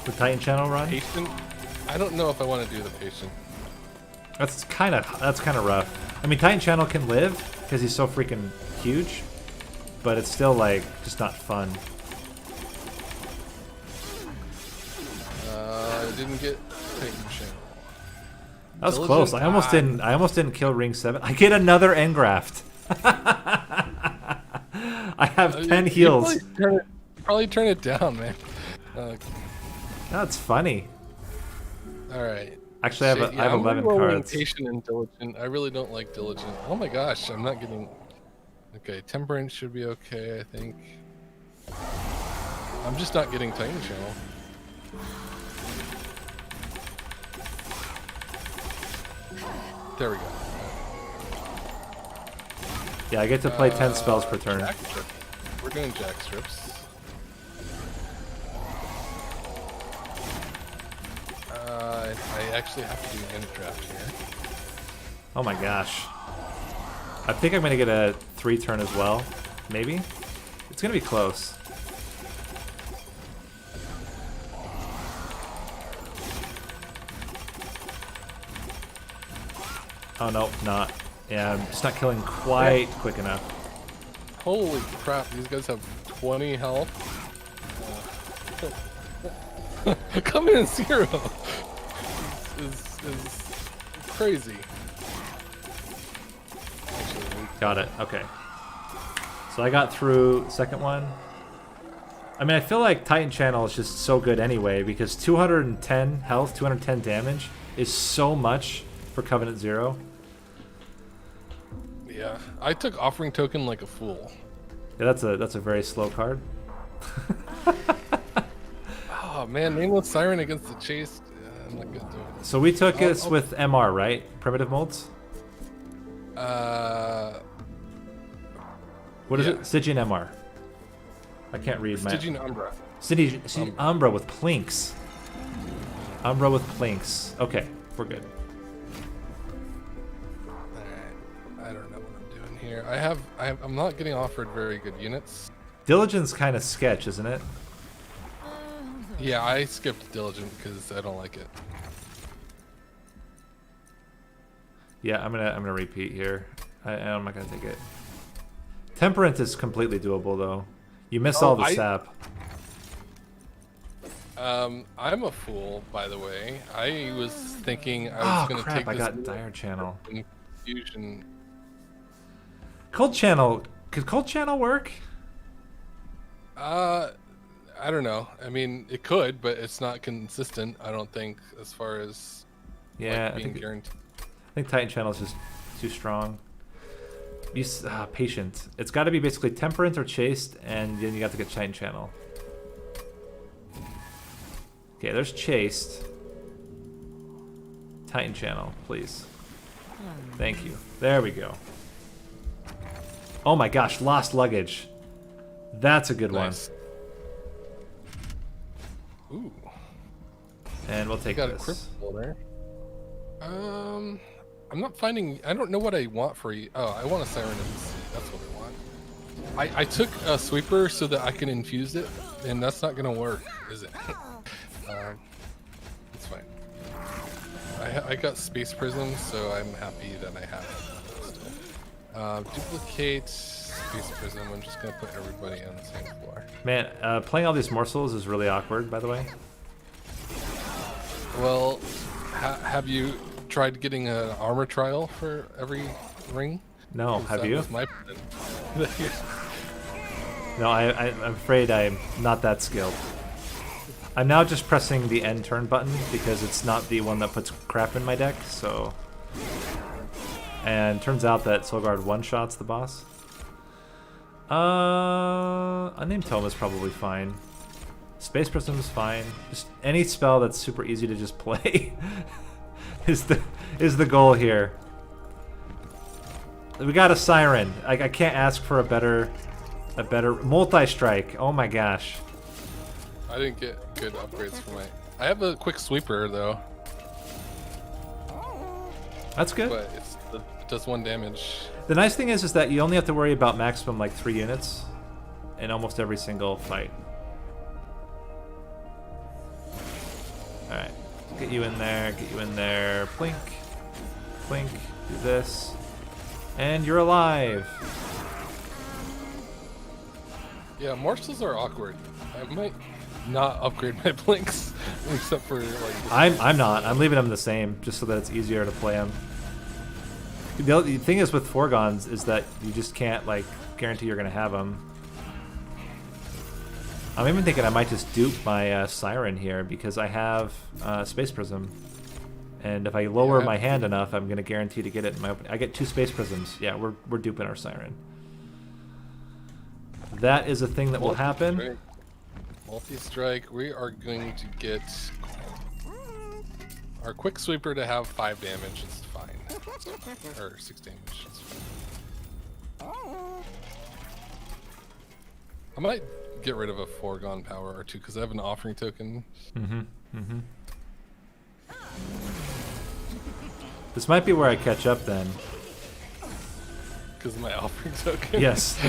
B: The Titan Channel run?
A: Patient? I don't know if I want to do the patient.
B: That's kind of rough. I mean, Titan Channel can live because he's so freaking huge, but it's still like just not fun.
A: I didn't get Titan Channel.
B: That was close. I almost didn't kill Ring 7. I get another Engraft. I have 10 heals.
A: Probably turn it down, man.
B: That's funny.
A: All right.
B: Actually, I have 11 cards.
A: Patient and diligent. I really don't like diligent. Oh my gosh, I'm not getting. Okay, temperance should be okay, I think. I'm just not getting Titan Channel. There we go.
B: Yeah, I get to play 10 spells per turn.
A: We're doing jack strips. I actually have to do an end draft here.
B: Oh my gosh. I think I'm going to get a 3-turn as well. Maybe? It's going to be close. Oh, no, not. Yeah, I'm just not killing quite quick enough.
A: Holy crap, these guys have 20 health. Coming in 0 is crazy. Actually,
B: got it, okay. So I got through second one. I mean, I feel like Titan Channel is just so good anyway, because 210 health, 210 damage is so much for Covenant 0.
A: Yeah, I took Offering Token like a fool.
B: Yeah, that's a very slow card.
A: Oh man, Nameless Siren against the Chase. I'm not gonna do it.
B: So we took this with MR, right? Primitive molds? What is it? Stygian MR. I can't read my...
A: Stygian Umbra.
B: Stygian Umbra with Plinks. Umbra with Plinks. Okay, we're good.
A: Alright, I don't know what I'm doing here. I'm not getting offered very good units.
B: Diligent's kind of sketch, isn't it?
A: Yeah, I skipped Diligent because I don't like it.
B: Yeah, I'm gonna repeat here. I'm not gonna take it. Temperance is completely doable though. You miss all the sap.
A: I'm a fool, by the way. I was thinking I was gonna take this.
B: I got Dire Channel.
A: Fusion.
B: Cold Channel. Could Cold Channel work?
A: I don't know. I mean, it could, but it's not consistent. I don't think, as far as like, being guaranteed.
B: I think Titan Channel is just too strong. Patient. It's got to be basically Temperance or Chaste, and then you got to get Titan Channel. Okay, there's Chaste. Titan Channel, please. Thank you. There we go. Oh my gosh, Lost Luggage. That's a good one.
A: Ooh.
B: And we'll take
A: this.
B: Got a
A: crystal there. I'm not finding. I don't know what I want for you. Oh, I want a Siren MC. That's what I want. I took a sweeper so that I can infuse it, and that's not gonna work, is it? It's fine. I got Space Prism, so I'm happy that I have it still. Duplicate Space Prism. I'm just gonna put everybody on the same floor.
B: Man, playing all these morsels is really awkward, by the way.
A: Well, have you tried getting an armor trial for every ring?
B: No, have you?
A: That was my
B: No, I'm afraid I'm not that skilled. I'm now just pressing the end turn button because it's not the one that puts crap in my deck, so... And turns out that Soulguard one-shots the boss. Unnamed Tome is probably fine. Space Prism is fine. Just any spell that's super easy to just play is the goal here. We got a Siren. I can't ask for a better multi-strike. Oh my gosh.
A: I didn't get good upgrades for my... I have a quick sweeper though.
B: That's good.
A: But it does 1 damage.
B: The nice thing is that you only have to worry about maximum like 3 units in almost every single fight. Alright. Get you in there, get you in there. Plink. Plink. Do this. And you're alive!
A: Yeah, morsels are awkward. I might not upgrade my blinks, except for like...
B: I'm not. I'm leaving them the same, just so that it's easier to play them. The thing is with foregons is that you just can't, like, guarantee you're going to have them. I'm even thinking I might just dupe my Siren here, because I have Space Prism. And if I lower my hand enough, I'm going to guarantee to get it in my opening. I get 2 Space Prisms. Yeah, we're duping our Siren. That is a thing that will happen.
A: Multi-strike. We are going to get our Quick Sweeper to have 5 damage. It's fine. Or 6 damage. It's fine. I might get rid of a foregone power or 2 because I have an offering token.
B: This might be where I catch up then.
A: Because of my offering token?
B: Yes.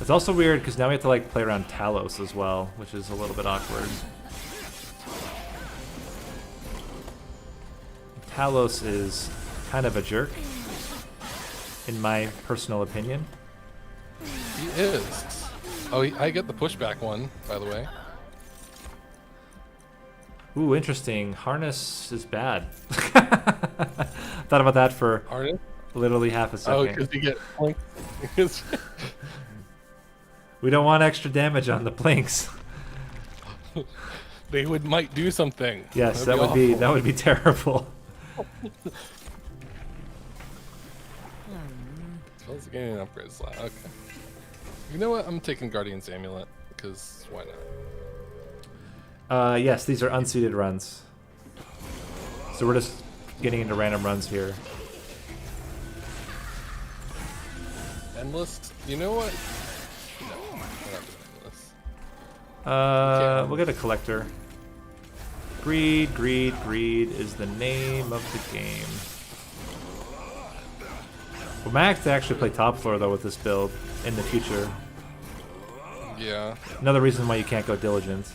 B: It's also weird because now we have to like play around Talos as well, which is a little bit awkward. Talos is kind of a jerk, in my personal opinion.
A: He is. Oh, I get the pushback one, by the way.
B: Ooh, interesting. Harness is bad. Thought about that for literally half a second.
A: Oh, because you get points.
B: We don't want extra damage on the Blinks.
A: They might do something.
B: Yes, that would be terrible.
A: Smells like getting an upgrade slot. Okay. You know what? I'm taking Guardian's Amulet because why not?
B: Yes, these are unseeded runs. So we're just getting into random runs here.
A: Endless. You know what? No, we're not doing endless.
B: We'll get a collector. Greed, greed, greed is the name of the game. We might have to actually play top floor though with this build in the future.
A: Yeah.
B: Another reason why you can't go diligent.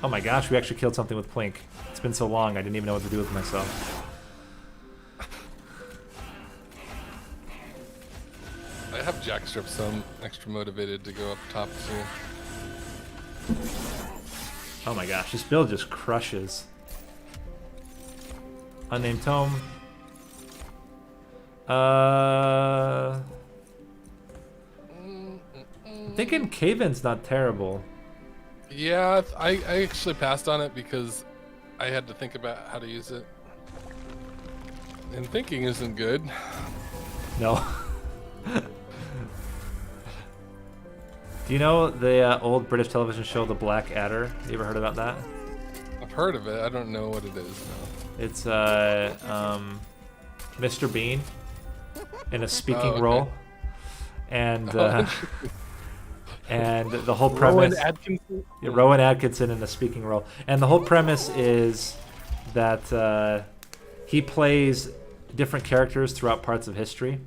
B: Oh my gosh, we actually killed something with Plink. It's been so long, I didn't even know what to do with myself.
A: I have Jackstrip, so I'm extra motivated to go up top too.
B: Oh my gosh, this build just crushes. Unnamed Tome. I'm thinking Cave-In's not terrible.
A: Yeah, I actually passed on it because I had to think about how to use it. And thinking isn't good.
B: No. Do you know the old British television show The Black Adder? You ever heard about that?
A: I've heard of it. I don't know what it is though.
B: It's Mr. Bean in a speaking role, and and the whole premise. Rowan Atkinson in a speaking role, and the whole premise is that he plays different characters throughout parts of history.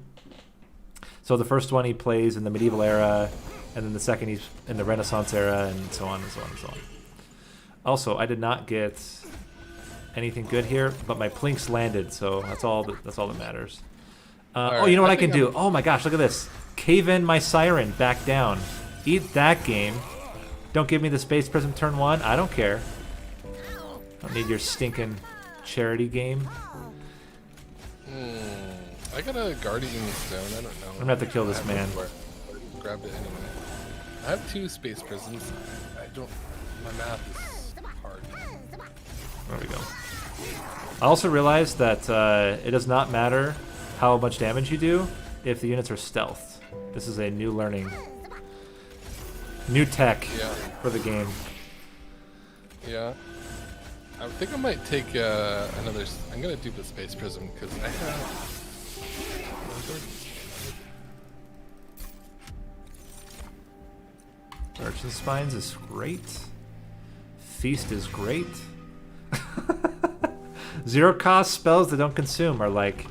B: So the first one he plays in the medieval era, and then the second he's in the Renaissance era, and so on and so on and so on. Also, I did not get anything good here, but my Plinks landed, so that's all that matters. Oh, you know what I can do? Oh my gosh, look at this. Cave in my Siren back down. Eat that game. Don't give me the Space Prism turn 1. I don't care. Don't need your stinking charity game.
A: I got a Guardian Stone. I don't know.
B: I'm gonna have to kill this man.
A: Grabbed it anyway. I have 2 Space Prisms. My math is hard.
B: There we go. I also realized that it does not matter how much damage you do if the units are stealthed. This is a new learning. New tech for the game.
A: Yeah. I think I might take another... I'm going to do the Space Prism because I have...
B: Merchant Spines is great. Feast is great. Zero cost spells that don't consume are like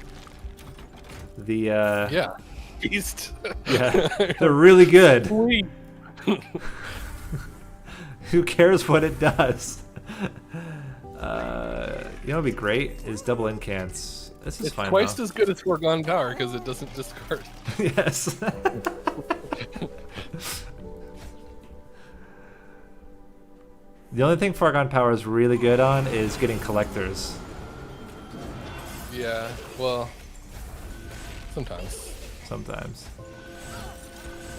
B: the
A: yeah, Feast.
B: Yeah, they're really good.
A: Sweet.
B: Who cares what it does? You know what'd be great is double incants. This is
A: it's
B: fine.
A: It's twice as good as Foregone Power because it doesn't discard.
B: Yes. The only thing Foregone Power is really good on is getting collectors.
A: Yeah, well, sometimes.
B: Sometimes.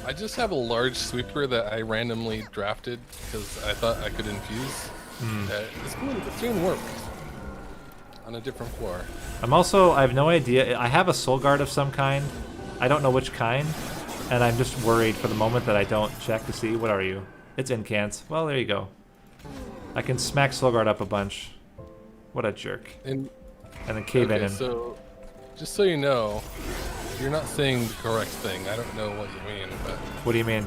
A: I just have a large sweeper that I randomly drafted because I thought I could infuse. It's doing work on a different floor.
B: I have no idea. I have a Soul Guard of some kind. I don't know which kind, and I'm just worried for the moment that I don't check to see. What are you? It's incants. Well, there you go. I can smack Soul Guard up a bunch. What a jerk. And then cave in him.
A: So, just so you know, you're not saying the correct thing. I don't know what you mean, but...
B: What do you mean?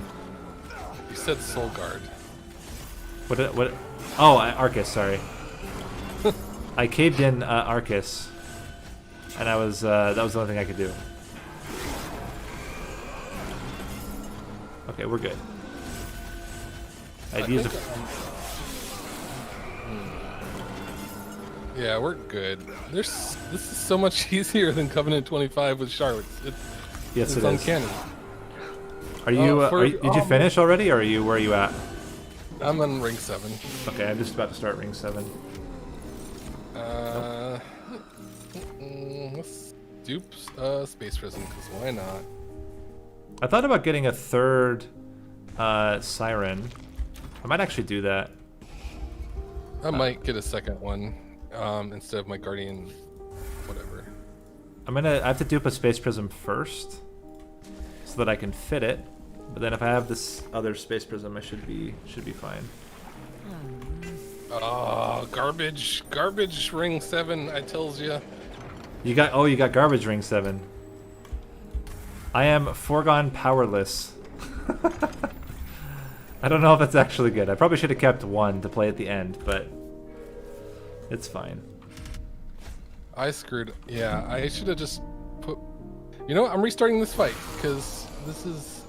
A: You said Soul Guard.
B: What? Oh, Arcus, sorry. I caved in Arcus, and that was the only thing I could do. Okay, we're good.
A: Yeah, we're good. This is so much easier than Covenant 25 with Shards.
B: Yes,
A: it's uncanny.
B: Are you? Did you finish already, or where are you at?
A: I'm on ring 7.
B: Okay, I'm just about to start ring 7.
A: Let's dupe Space Prison, because why not?
B: I thought about getting a third Siren. I might actually do that.
A: I might get a second one instead of my Guardian, whatever.
B: I have to dupe a Space Prism first, so that I can fit it. But then if I have this other Space Prism, I should be fine.
A: Oh, garbage ring 7, I tells you.
B: You got garbage ring 7. I am Foregone Powerless. I don't know if that's actually good. I probably should have kept 1 to play at the end, but it's fine.
A: I screwed. Yeah, I should have just put... You know what? I'm restarting this fight, because this is...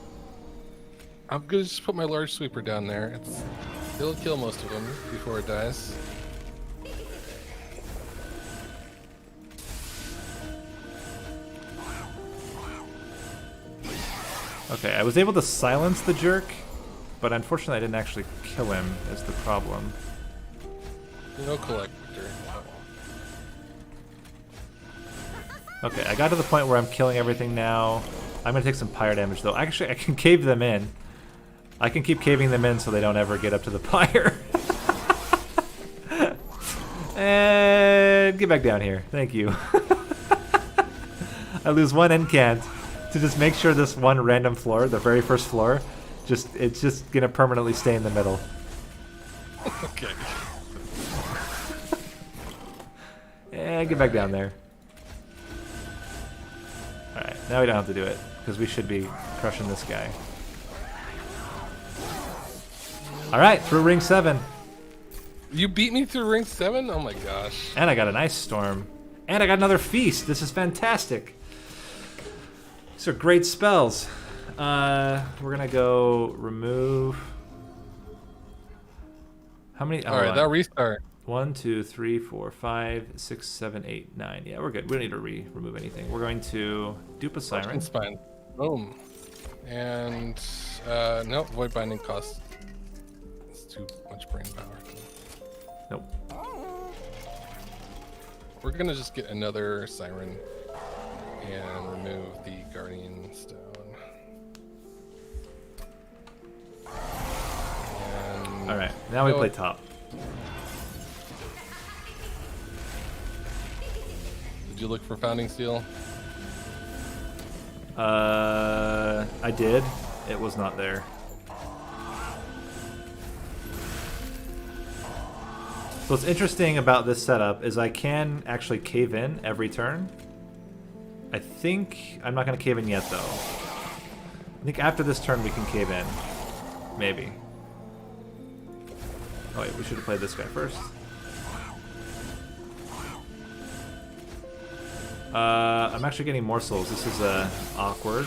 A: I'm going to just put my large sweeper down there. It'll kill most of them before it dies.
B: Okay, I was able to silence the jerk, but unfortunately I didn't actually kill him, is the problem.
A: No collector.
B: Okay, I got to the point where I'm killing everything now. I'm going to take some pyre damage, though. Actually, I can cave them in. I can keep caving them in so they don't ever get up to the pyre. And get back down here. Thank you. I lose 1 incant to just make sure this one random floor, the very first floor, it's just going to permanently stay in the middle.
A: Okay.
B: And get back down there. Alright, now we don't have to do it, because we should be crushing this guy. Alright, through ring 7.
A: You beat me through ring 7? Oh my gosh.
B: And I got an Ice Storm. And I got another Feast. This is fantastic. These are great spells. We're going to go remove... How many?
A: Alright, that restart.
B: 1, 2, 3, 4, 5, 6, 7, 8, 9. Yeah, we're good. We don't need to remove anything. We're going to dupe a Siren.
A: Spine. Boom. And no, Void Binding costs. It's too much brain power.
B: Nope.
A: We're gonna just get another Siren and remove the Guardian Stone.
B: All right, now we play top.
A: Did you look for Founding Steel?
B: I did. It was not there. So what's interesting about this setup is I can actually cave in every turn. I think I'm not going to cave in yet, though. I think after this turn we can cave in. Maybe. Oh wait, we should have played this guy first. I'm actually getting morsels. This is awkward.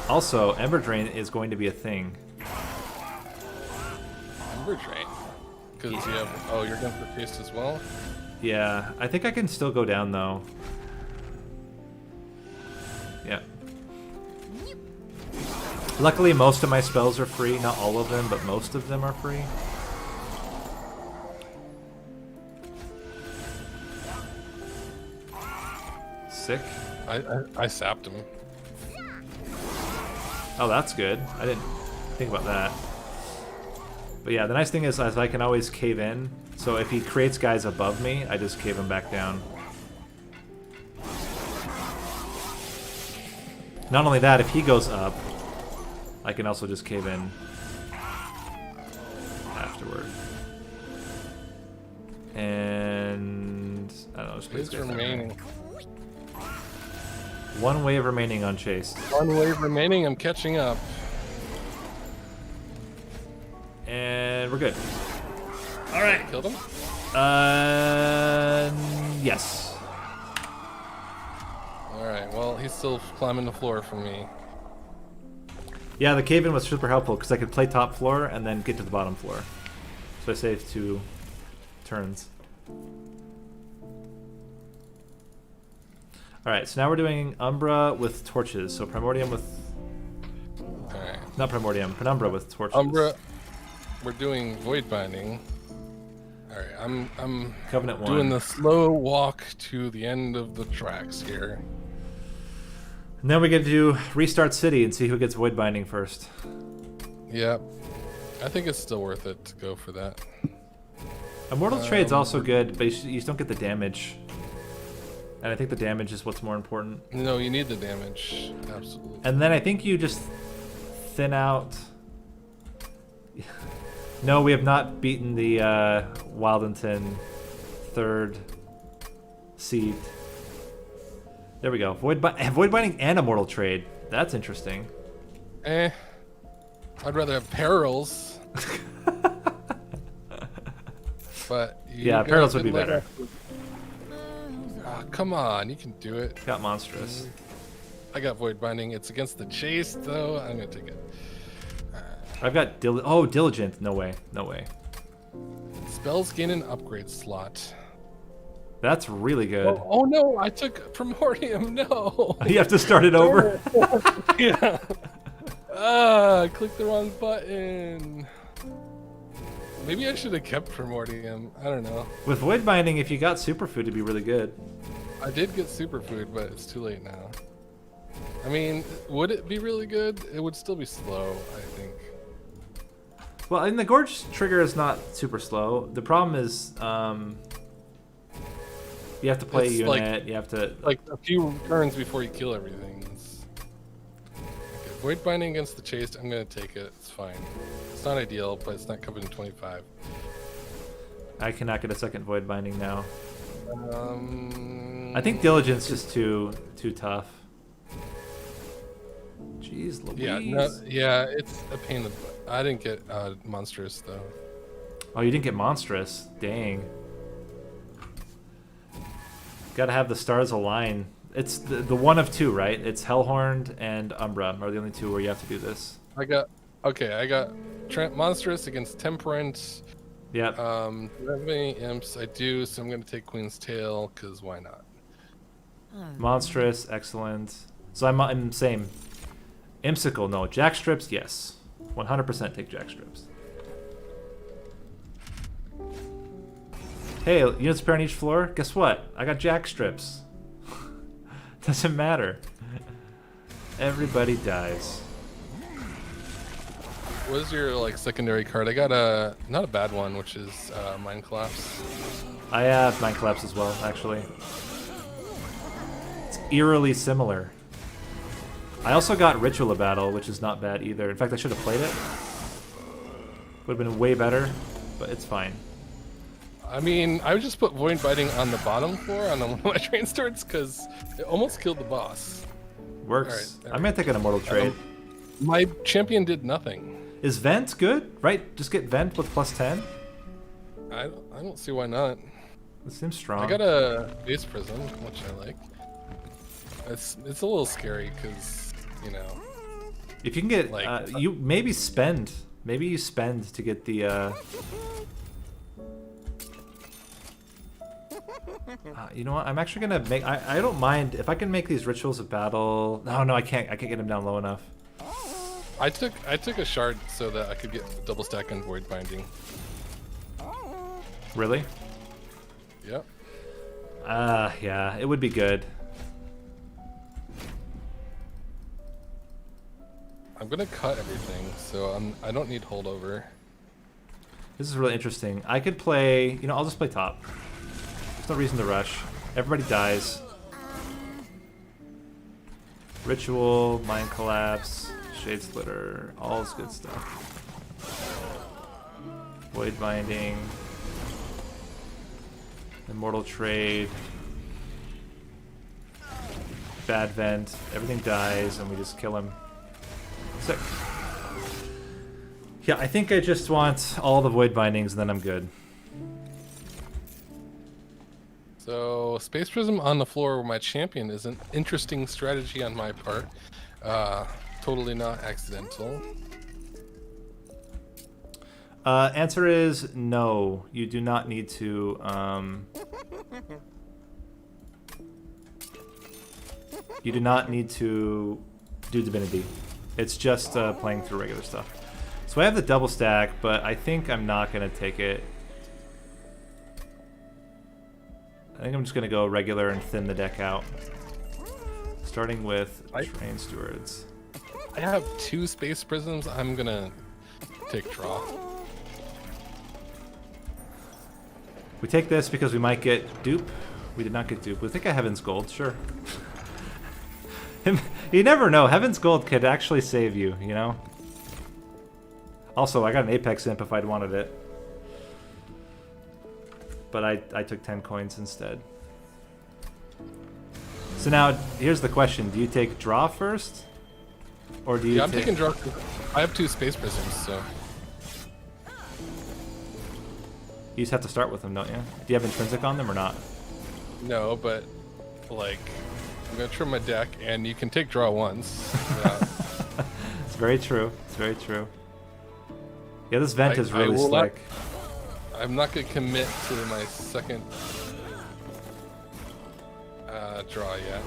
B: Also, Ember Drain is going to be a thing.
A: Ember Drain? Because you have... Oh, you're going for paste as well?
B: Yeah, I think I can still go down, though. Yeah. Luckily, most of my spells are free. Not all of them, but most of them are free. Sick.
A: I sapped him.
B: Oh, that's good. I didn't think about that. But yeah, the nice thing is I can always cave in. So if he creates guys above me, I just cave him back down. Not only that, if he goes up, I can also just cave in afterward. And I don't know, just place
A: remaining.
B: One wave remaining unchased.
A: One wave remaining, I'm catching up.
B: And we're good. Alright.
A: Killed him?
B: Yes.
A: Alright, well, he's still climbing the floor for me.
B: Yeah, the cave-in was super helpful because I could play top floor and then get to the bottom floor. So I saved 2 turns. Alright, so now we're doing Umbra with torches. So Primordium with...
A: Alright.
B: Not Primordium, Penumbra with torches.
A: Umbra, we're doing Void Binding. Alright, I'm
B: Covenant 1.
A: doing the slow walk to the end of the tracks here.
B: And then we get to do Restart City and see who gets Void Binding first.
A: Yep. I think it's still worth it to go for that.
B: Immortal Trade's also good, but you just don't get the damage. And I think the damage is what's more important.
A: No, you need the damage. Absolutely.
B: And then I think you just thin out... No, we have not beaten the Wildington 3rd seed. There we go. Void Binding and Immortal Trade. That's interesting.
A: I'd rather have Perils. But
B: yeah, Perils would be better.
A: Oh, come on, you can do it.
B: Got Monstrous.
A: I got Void Binding. It's against the Chase, though. I'm gonna take it.
B: I've got Diligent. No way. No way.
A: Spells gain an upgrade slot.
B: That's really good.
A: Oh no, I took Primordium. No.
B: You have to start it over.
A: Yeah. I clicked the wrong button. Maybe I should have kept Primordium. I don't know.
B: With Void Binding, if you got Superfood, it'd be really good.
A: I did get Superfood, but it's too late now. I mean, would it be really good? It would still be slow, I think.
B: Well, and the Gorge trigger is not super slow. The problem is, you have to play
A: It's
B: unit. You have to
A: like a few turns before you kill everything. Okay, Void Binding against the Chased. I'm gonna take it. It's fine. It's not ideal, but it's not covered in 25.
B: I cannot get a second Void Binding now. I think Diligence is too tough. Jeez Louise.
A: Yeah, it's a pain in the butt. I didn't get Monstrous, though.
B: Oh, you didn't get Monstrous? Dang. Gotta have the stars align. It's the one of 2, right? It's Hellhorned and Umbra are the only 2 where you have to do this.
A: I got Monstrous against Temperance.
B: Yep.
A: Do I have any imps? I do, so I'm gonna take Queen's Tail, because why not?
B: Monstrous, excellent. So I'm same. Imsicle, no. Jackstrips, yes. 100% take Jackstrips. Hey, units pair on each floor? Guess what? I got Jackstrips. Doesn't matter. Everybody dies.
A: What is your secondary card? I got not a bad one, which is Mind Collapse.
B: I have Mind Collapse as well, actually. It's eerily similar. I also got Ritual of Battle, which is not bad either. In fact, I should have played it. Would have been way better, but it's fine.
A: I mean, I would just put Void Binding on the bottom floor on one of my train starts because it almost killed the boss.
B: Works. I'm gonna take an Immortal Trade.
A: My champion did nothing.
B: Is Vent good? Right? Just get Vent with +10?
A: I don't see why not.
B: It seems strong.
A: I got a base prism, which I like. It's a little scary because, you know.
B: If you can get,
A: like,
B: you maybe spend. Maybe you spend to get the. You know what? I'm actually gonna make. I don't mind if I can make these rituals of battle. No, I can't. I can't get him down low enough.
A: I took a shard so that I could get double stack and void binding.
B: Really?
A: Yep.
B: Yeah, it would be good.
A: I'm gonna cut everything, so I don't need holdover.
B: This is really interesting. I could play. You know, I'll just play top. There's no reason to rush. Everybody dies. Ritual, Mind Collapse, Shade Splitter, all this good stuff. Void Binding, Immortal Trade, Bad Vent, everything dies and we just kill him. Sick. Yeah, I think I just want all the Void Bindings and then I'm good.
A: So, Space Prism on the floor where my champion is an interesting strategy on my part. Totally not accidental.
B: Answer is no. You do not need to. You do not need to do Divinity. It's just playing through regular stuff. So I have the double stack, but I think I'm not going to take it. I think I'm just going to go regular and thin the deck out. Starting with Train Stewards.
A: I have 2 Space Prisms. I'm going to take draw.
B: We take this because we might get dupe. We did not get dupe. We think I Heaven's Gold, sure. You never know. Heaven's Gold could actually save you, you know? Also, I got an Apex Imp if I'd wanted it. But I took 10 coins instead. So now, here's the question. Do you take draw first? Or do you
A: I'm taking draw. I have 2 Space Prisms, so...
B: You just have to start with them, don't you? Do you have intrinsic on them or not?
A: No, but, like, I'm going to trim my deck, and you can take draw once.
B: It's very true. It's very true. Yeah, this Vent is really slick.
A: I'm not going to commit to my second draw yet.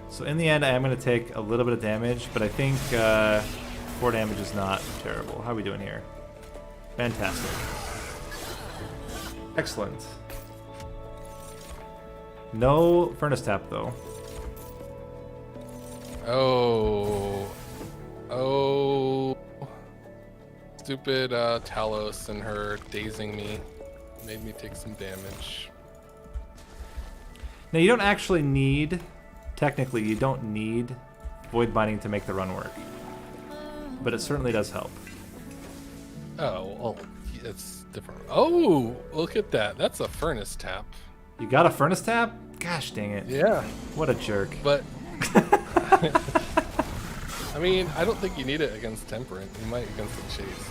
B: So in the end, I am going to take a little bit of damage, but I think 4 damage is not terrible. How are we doing here? Fantastic. Excellent. No Furnace Tap, though.
A: Oh. Stupid Talos and her dazing me made me take some damage.
B: Now, you don't actually need... Technically, you don't need Void Binding to make the run work. But it certainly does help.
A: Oh, well, it's different. Oh, look at that. That's a Furnace Tap.
B: You got a Furnace Tap? Gosh dang it.
A: Yeah.
B: What a jerk.
A: But... I mean, I don't think you need it against Temperate. You might against the Chase.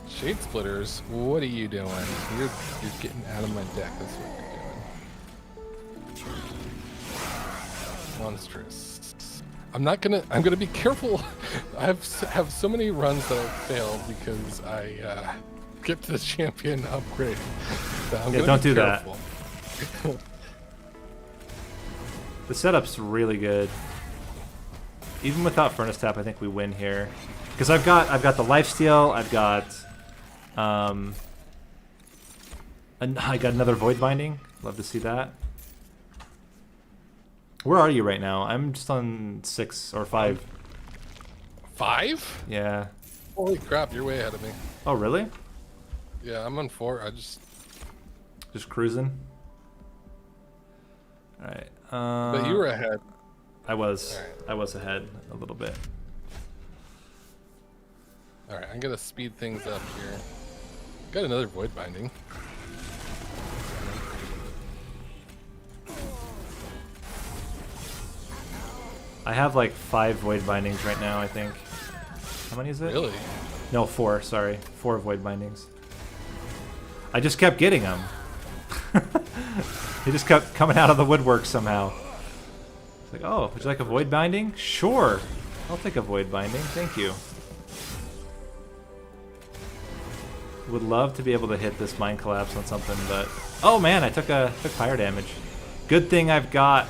A: Shade Splitters, what are you doing? You're getting out of my deck. That's what you're doing. Monstrous. I'm gonna be careful. I have so many runs that I've failed because I get to the champion upgrade. So I'm
B: don't do careful. That. The setup's really good. Even without Furnace Tap, I think we win here. Because I've got the lifesteal, I've got I got another Void Binding. Love to see that. Where are you right now? I'm just on 6 or 5.
A: 5?
B: Yeah.
A: Holy crap, you're way ahead of me.
B: Oh, really?
A: Yeah, I'm on 4. Just
B: cruising. All right.
A: But you were ahead.
B: I was.
A: Right.
B: I was ahead a little bit.
A: All right, I'm gonna speed things up here. Got another Void Binding.
B: I have like 5 void bindings right now, I think. How many is it?
A: Really?
B: No, 4, sorry. 4 void bindings. I just kept getting them. He just kept coming out of the woodwork somehow. It's like, oh, would you like a void binding? Sure. I'll take a void binding, thank you. Would love to be able to hit this Mind Collapse on something, but... Oh man, I took fire damage. Good thing I've got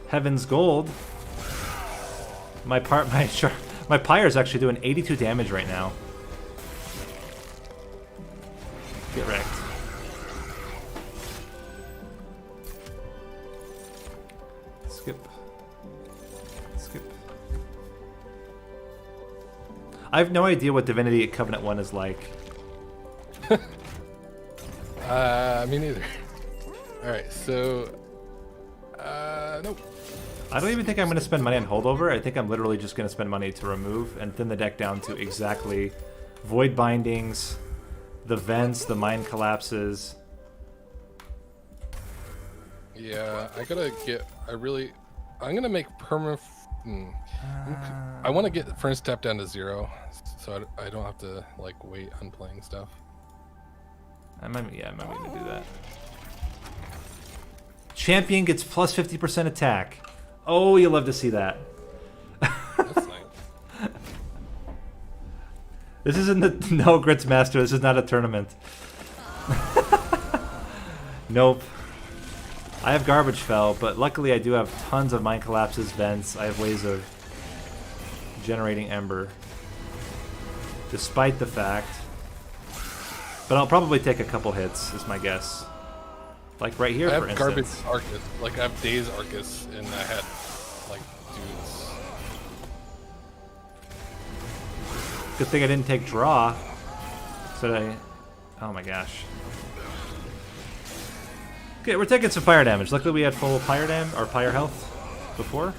B: Heaven's Gold. My pyre is actually doing 82 damage right now. Get wrecked. Skip. Skip. I have no idea what Divinity at Covenant 1 is like.
A: Me neither. Alright, so... nope.
B: I don't even think I'm going to spend money on holdover. I think I'm literally just going to spend money to remove and thin the deck down to exactly Void Bindings, the Vents, the Mind Collapses.
A: Yeah, I gotta get... I'm gonna make perma... I want to get Furnace Tap down to 0, so I don't have to, like, wait on playing stuff.
B: I might be going to do that. Champion gets plus 50% attack. Oh, you'll love to see that.
A: That's nice.
B: This isn't the No Grits Master. This is not a tournament. Nope. I have Garbage Fell, but luckily I do have tons of Mind Collapses, Vents. I have ways of generating Ember. Despite the fact. But I'll probably take a couple hits, is my guess. Like right here, for instance. I have
A: Garbage Arcus. Like, I have Daze Arcus, and I had, like, dudes.
B: Good thing I didn't take Draw. So I... Oh my gosh. Okay, we're taking some fire damage. Luckily we had full fire damage, or fire health, before.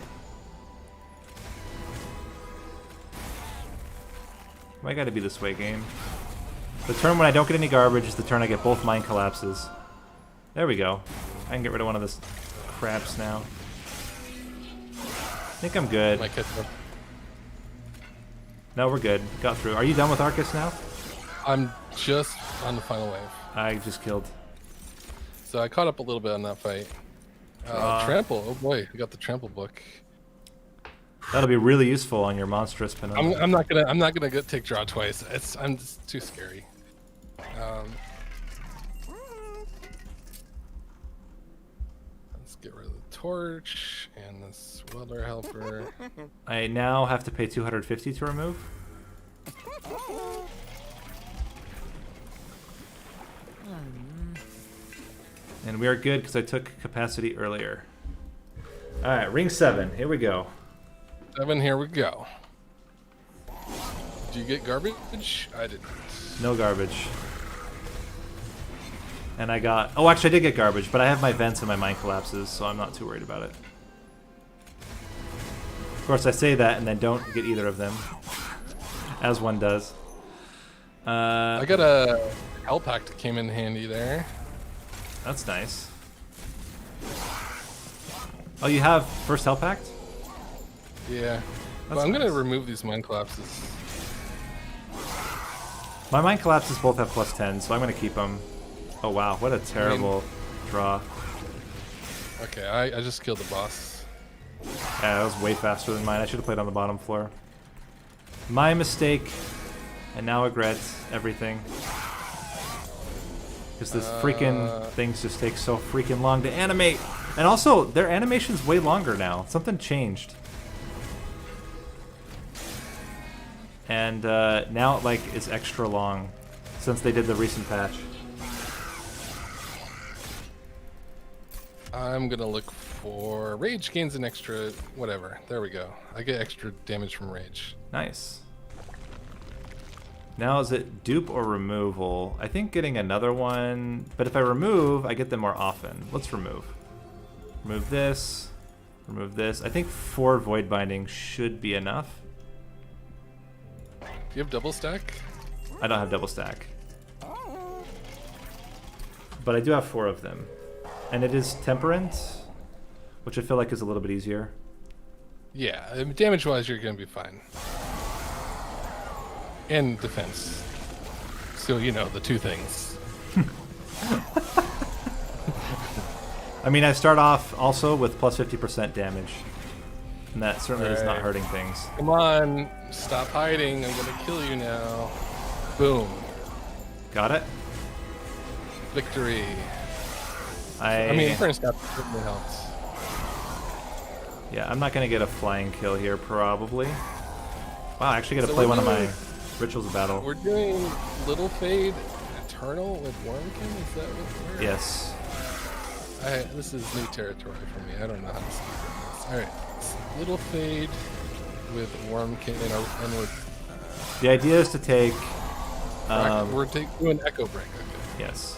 B: Might gotta be this way, game. The turn when I don't get any garbage is the turn I get both Mind Collapses. There we go. I can get rid of one of this craps now. I think I'm good. No, we're good. Got through. Are you done with Arcus now?
A: I'm just on the final wave.
B: I just killed.
A: So I caught up a little bit on that fight. Trample. Oh boy, we got the Trample book.
B: That'll be really useful on your monstrous penalty.
A: I'm not gonna take draw twice. It's too scary. Let's get rid of the torch and this welder helper.
B: I now have to pay 250 to remove. And we are good because I took capacity earlier. Alright, ring 7. Here we go.
A: 7, here we go. Do you get garbage? I didn't.
B: No garbage. And I got... Oh, actually I did get garbage, but I have my Vents and my Mind Collapses, so I'm not too worried about it. Of course, I say that and then don't get either of them. As one does.
A: I got a Hell Pact came in handy there.
B: That's nice. Oh, you have first Hell Pact?
A: Yeah. Well, I'm going to remove these Mind Collapses.
B: My Mind Collapses both have plus 10, so I'm going to keep them. Oh, wow. What a terrible draw.
A: Okay, I just killed the boss.
B: Yeah, that was way faster than mine. I should have played on the bottom floor. My mistake. And now regret everything. Because this freaking things just take so freaking long to animate. And also, their animation's way longer now. Something changed. And now it, like, is extra long since they did the recent patch.
A: I'm gonna look for Rage gains an extra whatever. There we go. I get extra damage from Rage.
B: Nice. Now is it dupe or removal? I think getting another one, but if I remove, I get them more often. Let's remove. Remove this. Remove this. I think 4 Void Binding should be enough.
A: Do you have double stack?
B: I don't have double stack. But I do have 4 of them. And it is Temperance, which I feel like is a little bit easier.
A: Yeah, damage-wise, you're gonna be fine. And defense. So you know the two things.
B: I mean, I start off also with plus 50% damage, and that certainly is not hurting things.
A: Come on, stop hiding! I'm gonna kill you now. Boom.
B: Got it.
A: Victory.
B: I
A: mean, Furnace Cap certainly helps.
B: Yeah, I'm not gonna get a flying kill here, probably. Wow, I actually get to play one of my Rituals of Battle.
A: We're doing Little Fade Eternal with Wormkin? Is that what we're...
B: Yes.
A: This is new territory for me. I don't know how to speak this. Alright. Little Fade with Wormkin and we're...
B: The idea is to take...
A: we're doing Echo Break, okay.
B: Yes.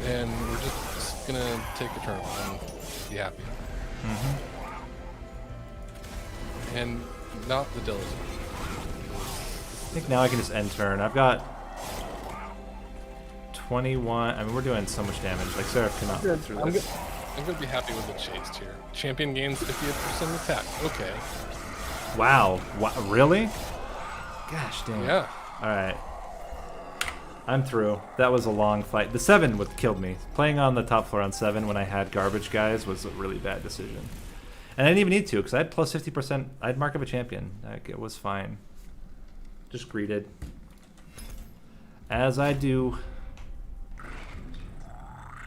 A: And we're just gonna take Eternal and be happy.
B: Mm-hmm.
A: And not the Diligent.
B: I think now I can just end turn. I've got 21. I mean, we're doing so much damage. Like, Seraph cannot get through this.
A: I'm going to be happy with the chase here. Champion gains 50% attack. Okay.
B: Wow. Really? Gosh dang.
A: Yeah.
B: Alright. I'm through. That was a long fight. The 7 killed me. Playing on the top floor on 7 when I had garbage guys was a really bad decision. And I didn't even need to, because I had plus 50%. I had Mark of a Champion. Like, it was fine. Just greeted. As I do.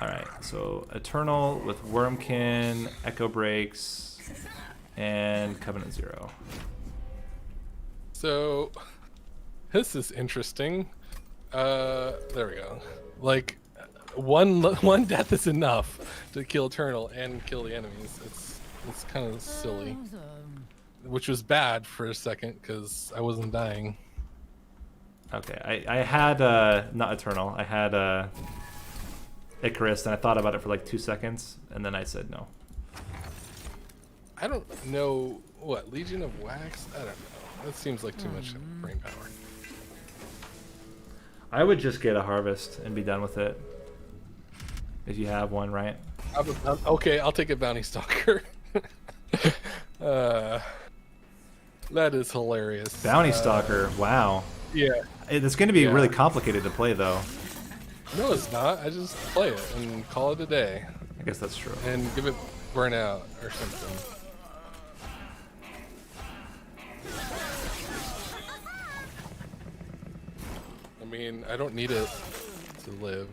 B: Alright, so Eternal with Wormkin, Echo Breaks, and Covenant Zero.
A: So, this is interesting. There we go. Like, one death is enough to kill Eternal and kill the enemies. It's kind of silly. Which was bad for a second, because I wasn't dying.
B: Okay, I had, not Eternal, I had, Icarus, and I thought about it for like 2 seconds, and then I said no.
A: I don't know, what, Legion of Wax? I don't know. That seems like too much brain power.
B: I would just get a Harvest and be done with it. If you have one, right?
A: Okay, I'll take a Bounty Stalker. That is hilarious.
B: Bounty Stalker, wow.
A: Yeah.
B: It's going to be really complicated to play, though.
A: No, it's not. I just play it and call it a day.
B: I guess that's true.
A: And give it burnout or something. I mean, I don't need it to live.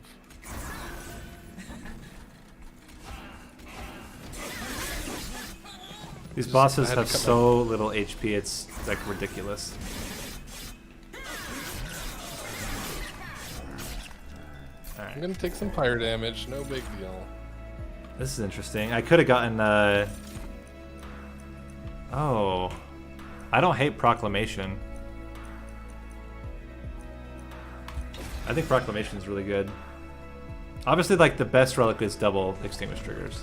B: These bosses have so little HP, it's like ridiculous. All right.
A: I'm gonna take some fire damage, no big deal.
B: This is interesting. I could have gotten, oh. I don't hate Proclamation. I think Proclamation is really good. Obviously, like, the best relic is double Extinguish Triggers.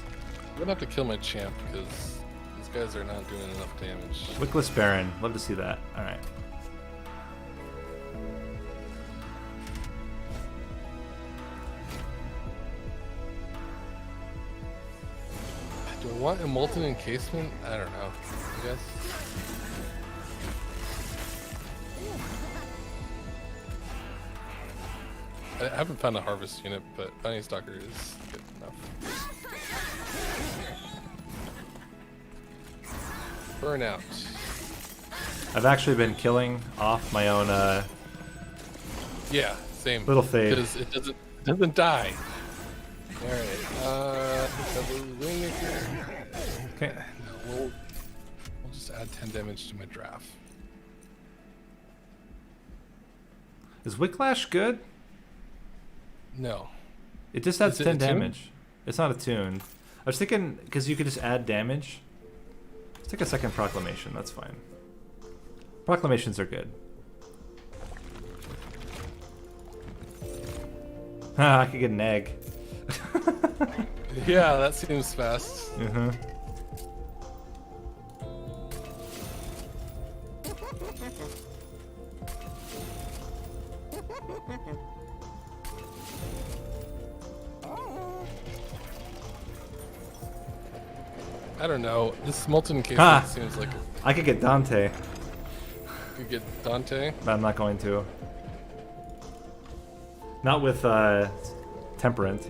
A: I'm gonna have to kill my champ, because these guys are not doing enough damage.
B: Wickless Baron. Love to see that. Alright.
A: Do I want a Molten Encasement? I don't know. I guess. I haven't found a Harvest unit, but Bounty Stalker is good enough. Burnout.
B: I've actually been killing off my own,
A: Yeah, same.
B: Little Fade.
A: Because it doesn't die. Alright,
B: Okay.
A: No, we'll just add 10 damage to my draft.
B: Is Wicklash good?
A: No.
B: It just adds
A: Is it
B: 10
A: a tune?
B: damage. It's not attuned. I was thinking, because you could just add damage. Let's take a second Proclamation, that's fine. Proclamations are good. Ah, I could get an egg.
A: Yeah, that seems fast.
B: Mm-hmm.
A: I don't know. This molten encasement seems like
B: I could get Dante.
A: You get Dante,
B: but I'm not going to. Not with Temperant.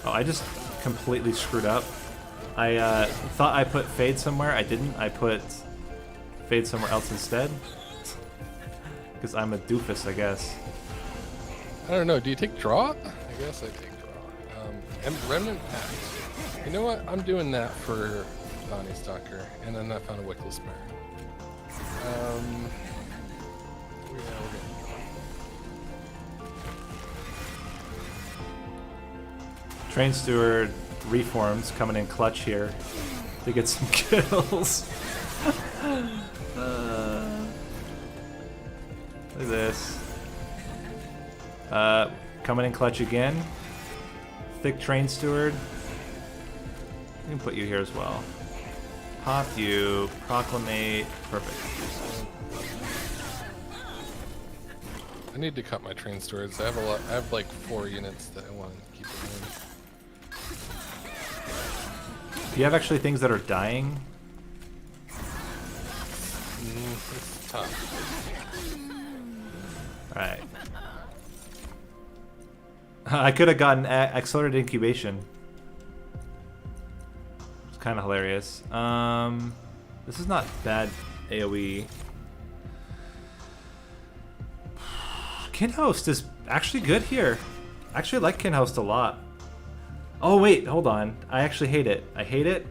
B: Oh, I just completely screwed up. I thought I put Fade somewhere. I didn't. I put Fade somewhere else instead. Because I'm a doofus, I guess.
A: I don't know. Do you take draw? I guess I take draw. And Remnant Pact. You know what? I'm doing that for Donnie Stalker. And then I found a Wickless Mare. Yeah, we're good.
B: Train Steward reforms coming in clutch here to get some kills. Look at this. Coming in clutch again. Thick Train Steward. We can put you here as well. Pop you. Proclamate. Perfect.
A: I need to cut my train stewards. I have a lot. I have like 4 units that I want to keep going.
B: Do you have actually things that are dying?
A: It's tough.
B: Alright. I could have gotten accelerated incubation. It's kind of hilarious. This is not bad AoE. Kinhost is actually good here. I actually like Kinhost a lot. Oh wait, hold on. I actually hate it. I hate it.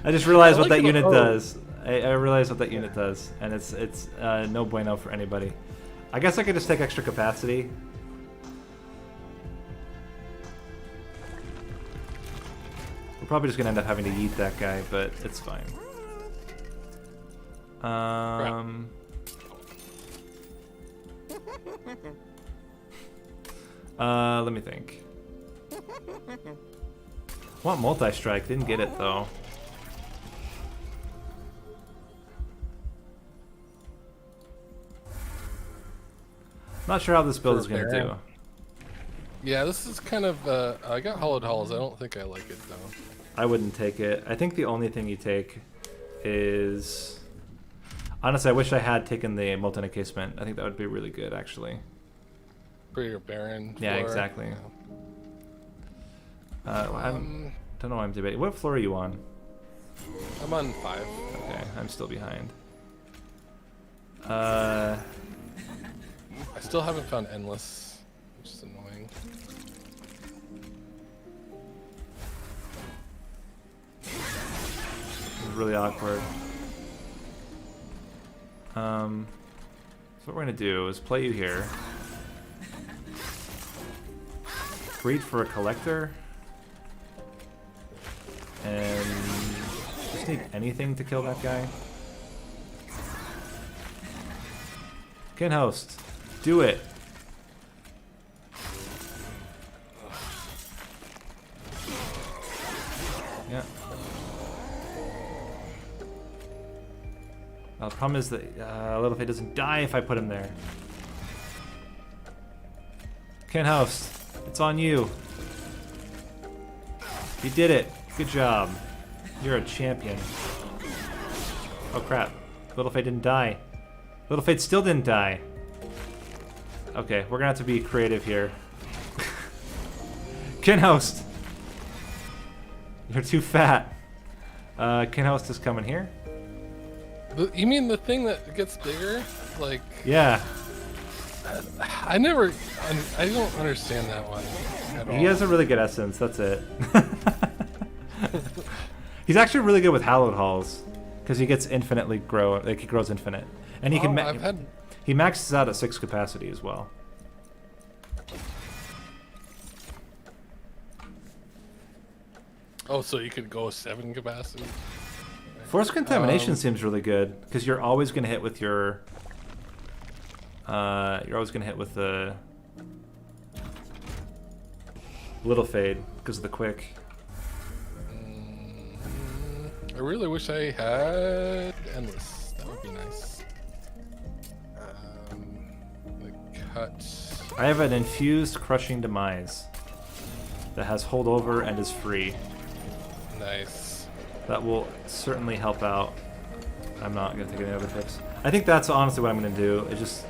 B: I just realized what that unit does. I realized what that unit does, and it's no bueno for anybody. I guess I could just take extra capacity. We're probably just gonna end up having to yeet that guy, but it's fine. Let me think. Want multi-strike, didn't get it though. Not sure how this build is gonna do.
A: Yeah, this is kind of. I got hollowed halls. I don't think I like it though.
B: I wouldn't take it. I think the only thing you take is. Honestly, I wish I had taken the molten encasement. I think that would be really good, actually.
A: For your Baron.
B: Yeah,
A: floor.
B: exactly. I don't know why I'm debating. What floor are you on?
A: I'm on 5.
B: Okay, I'm still behind.
A: I still haven't found Endless, which is annoying.
B: It's really awkward. So what we're gonna do is play you here. Breed for a collector. And just need anything to kill that guy. Kinhost, do it. Yeah. Well, the problem is that Littlefate doesn't die if I put him there. Kinhost, it's on you. You did it. Good job. You're a champion. Oh crap. Littlefate didn't die. Littlefate still didn't die. Okay, we're gonna have to be creative here. Kinhost! You're too fat. Kinhost is coming here.
A: You mean the thing that gets bigger? Like...
B: Yeah.
A: I don't understand that one at all.
B: He has a really good essence, that's it. He's actually really good with hallowed halls because he gets infinitely like he grows infinite, and he can. He maxes out at 6 capacity as well.
A: Oh, so you could go 7 capacity.
B: Force contamination seems really good because you're always going to hit with your. You're always going to hit with the little fade because of the quick.
A: I really wish I had Endless. That would be nice. Cut.
B: I have an infused Crushing Demise that has holdover and is free.
A: Nice.
B: That will certainly help out. I'm not going to take any other picks. I think that's honestly what I'm going to do, is just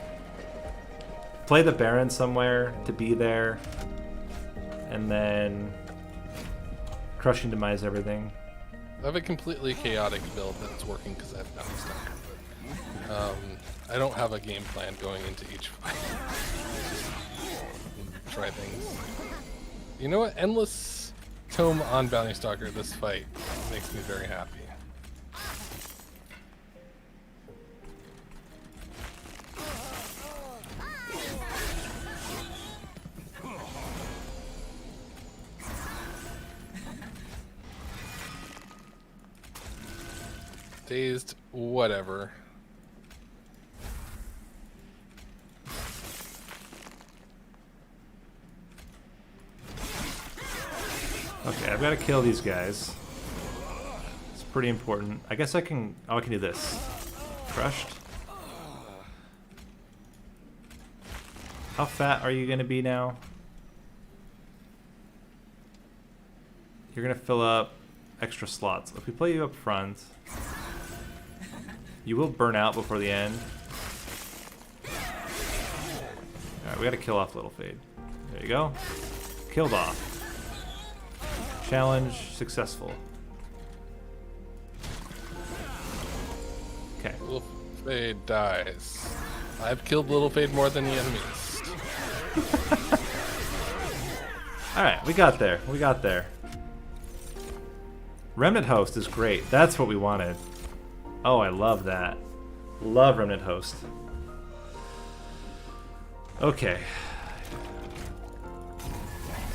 B: play the Baron somewhere to be there, and then Crushing Demise everything.
A: I have a completely chaotic build that's working because I have bounty stock. I don't have a game plan going into each fight. Try things. You know what? Endless Tome on Bounty Stalker this fight makes me very happy. Dazed, whatever.
B: Okay, I've got to kill these guys. It's pretty important. I guess I can... Oh, I can do this. Crushed. How fat are you going to be now? You're going to fill up extra slots. If we play you up front, you will burn out before the end. Alright, we got to kill off Little Fade. There you go. Killed off. Challenge successful. Okay.
A: Little Fade dies. I've killed Little Fade more than the enemies.
B: Alright, we got there. We got there. Remnant Host is great. That's what we wanted. Oh, I love that. Love Remnant Host. Okay.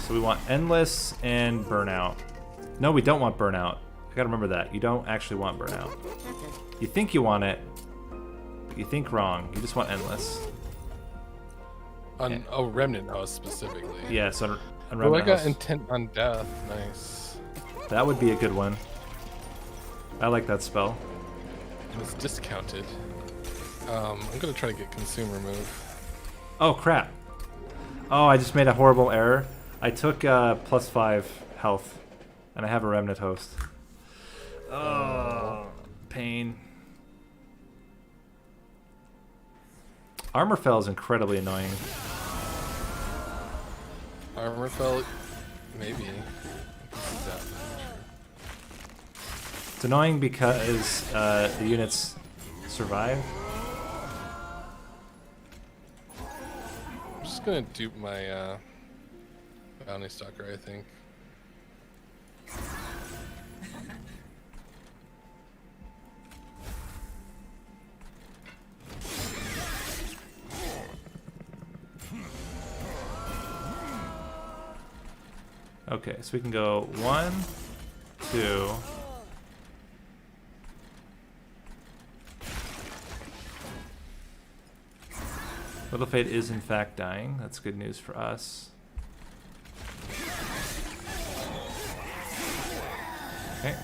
B: So we want Endless and Burnout. No, we don't want Burnout. I gotta remember that. You don't actually want Burnout. You think you want it, but you think wrong. You just want Endless.
A: On Remnant House specifically.
B: Yes, on Remnant
A: Oh, I got
B: House.
A: Intent on Death. Nice.
B: That would be a good one. I like that spell.
A: It was discounted. I'm gonna try to get Consumer Move.
B: Oh, crap. Oh, I just made a horrible error. I took +5 health, and I have a Remnant Host. Oh, pain. Armorfell is incredibly annoying.
A: Armorfell, maybe.
B: It's annoying because the units survive.
A: I'm just gonna dupe my Bounty Stalker, I think.
B: Okay, so we can go 1, 2. Little Fade is in fact dying. That's good news for us. Okay.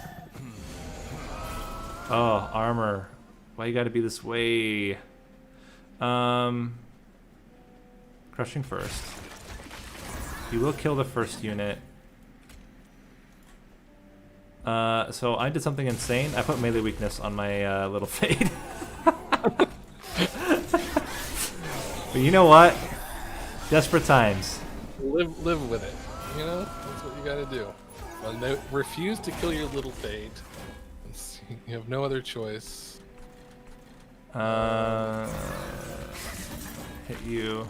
B: Oh, armor. Why you gotta be this way? Crushing first. You will kill the first unit. So I did something insane. I put melee weakness on my Little Fade. But you know what? Desperate times.
A: Live with it. You know, that's what you gotta do. When they refuse to kill your Little Fade, you have no other choice.
B: Hit you.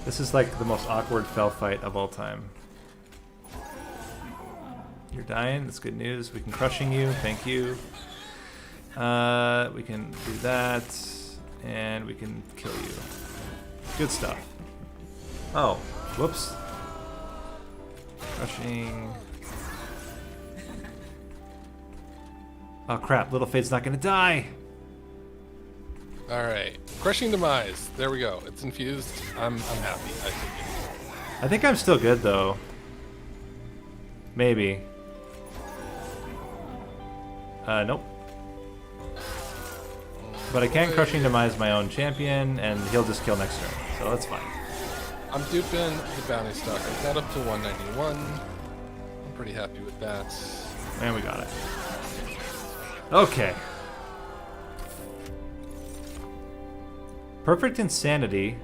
B: This is like the most awkward fell fight of all time. You're dying. That's good news. We can crushing you. Thank you. We can do that, and we can kill you. Good stuff. Oh, whoops. Crushing. Oh crap! Little Fade's not gonna die.
A: All right, Crushing Demise. There we go. It's infused. I'm happy.
B: I think I'm still good though. Maybe. Nope. But I can Crushing Demise my own champion, and he'll just kill next turn, so that's fine.
A: I'm duping the Bounty Stalker. Got up to 191. I'm pretty happy with that.
B: And we got it. Okay. Perfect Insanity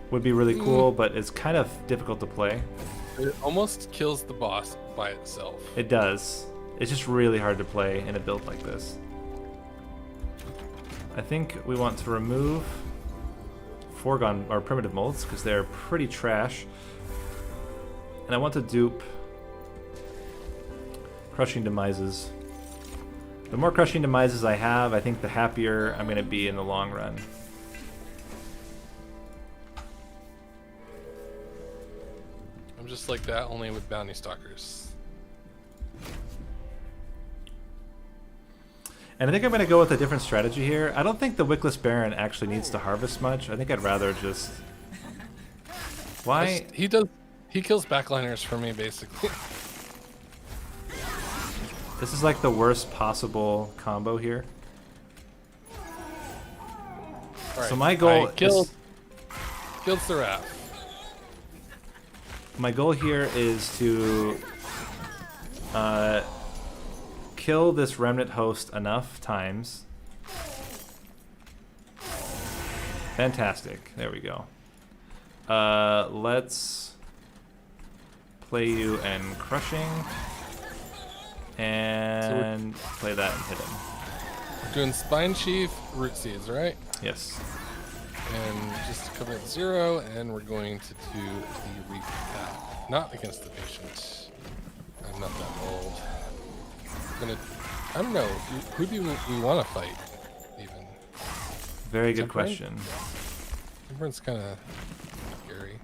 B: would be really cool, but it's kind of difficult to play.
A: It almost kills the boss by itself.
B: It does. It's just really hard to play in a build like this. I think we want to remove foregone or primitive molds because they're pretty trash. And I want to dupe Crushing Demises. The more Crushing Demises I have, I think the happier I'm going to be in the long run.
A: I'm just like that, only with Bounty Stalkers.
B: And I think I'm going to go with a different strategy here. I don't think the Wickless Baron actually needs to harvest much. I think I'd rather just... Why?
A: He kills backliners for me, basically.
B: This is like the worst possible combo here.
A: Right.
B: So my goal
A: kills Seraph.
B: My goal here is to kill this remnant host enough times. Fantastic. There we go. Let's play you and Crushing. And so play that and hit him.
A: We're doing Spine Chief, Root Seeds, right?
B: Yes.
A: And just cover at 0, and we're going to do the Reap Path. Not against the patient. I'm not that old. I don't know. Who do we want to fight, even?
B: Very good question.
A: Everyone's kind of scary.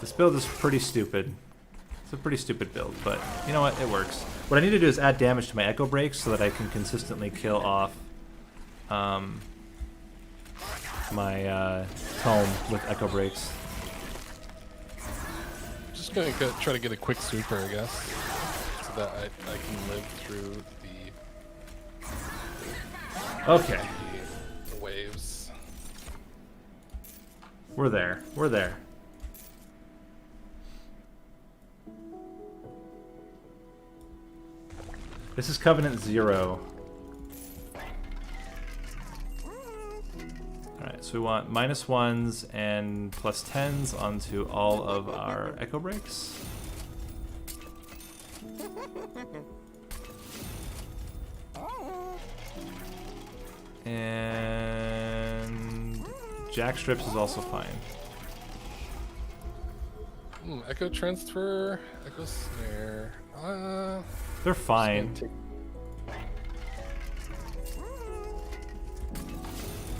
B: This build is pretty stupid. It's a pretty stupid build, but you know what? It works. What I need to do is add damage to my Echo Breaks so that I can consistently kill off my Tome with Echo Breaks.
A: Just going to try to get a quick sweeper, I guess, so that I can live through the waves.
B: We're there. We're there. This is Covenant 0. Alright, so we want -1s and +10s onto all of our Echo Breaks. And Jack Strips is also fine.
A: Echo Transfer, Echo Snare.
B: They're fine.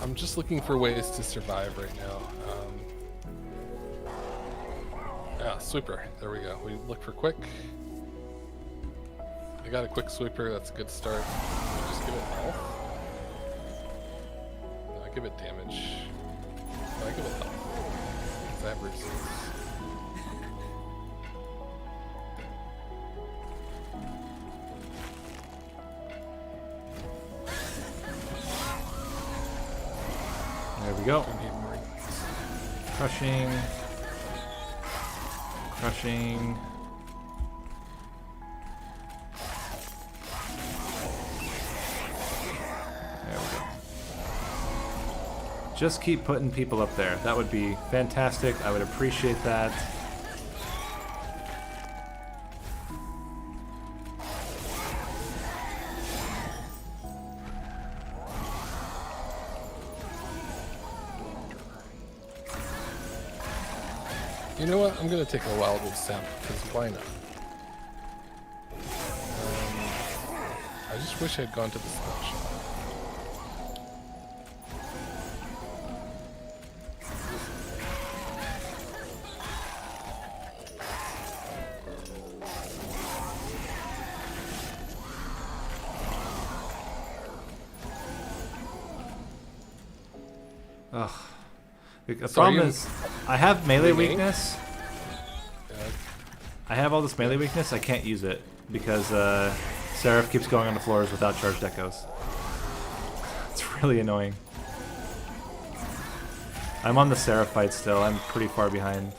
A: I'm just looking for ways to survive right now. Yeah, sweeper. There we go. We look for quick. I got a quick sweeper. That's a good start. Just give it health. No, I give it damage. No, I give it health. Because I have resistance.
B: There we go. Crushing. Crushing. There we go. Just keep putting people up there. That would be fantastic. I would appreciate that.
A: You know what? I'm gonna take a Wildwood Sap, because why not? I just wish I'd gone to the spell shop.
B: Ugh. The problem is, I have melee
A: Rename?
B: weakness.
A: Yeah.
B: I have all this melee weakness. I can't use it because Seraph keeps going on the floors without charged echoes. It's really annoying. I'm on the Seraph fight still. I'm pretty far behind.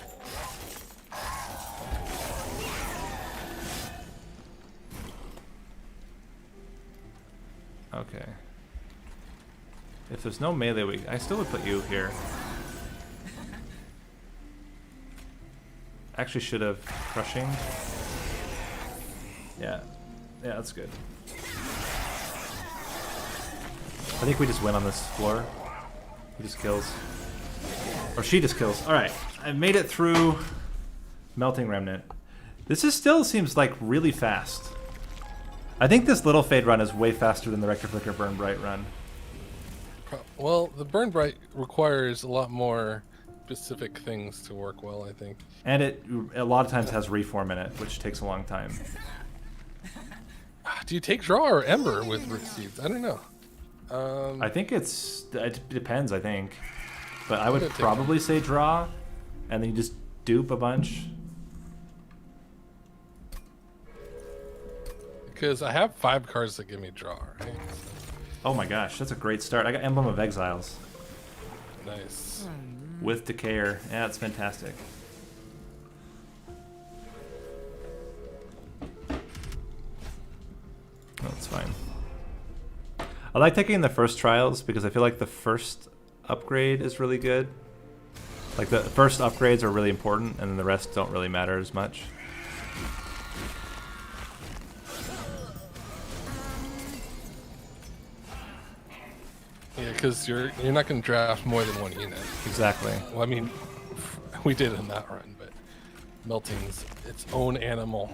B: Okay. If there's no melee weak, I still would put you here. Actually should have crushing. Yeah. Yeah, that's good. I think we just win on this floor. He just kills. Or she just kills. Alright. I made it through Melting Remnant. This is still seems like really fast. I think this Little Fade run is way faster than the Rector Flicker Burn Bright run.
A: Well, the Burn Bright requires a lot more specific things to work well, I think.
B: And it a lot of times has Reform in it, which takes a long time.
A: Do you take Draw or Ember with Root Seeds? I don't know.
B: I think it depends, I think. But I would probably say Draw, and then you just dupe a bunch.
A: Because I have 5 cards that give me Draw, right?
B: Oh my gosh, that's a great start. I got Emblem of Exiles.
A: Nice.
B: With Decayer. Yeah, it's fantastic. Oh, that's fine. I like taking the first trials because I feel like the first upgrade is really good. Like the first upgrades are really important and then the rest don't really matter as much.
A: Yeah, because you're not going to draft more than 1 unit.
B: Exactly.
A: Well, I mean, we did in that run, but Melting's its own animal.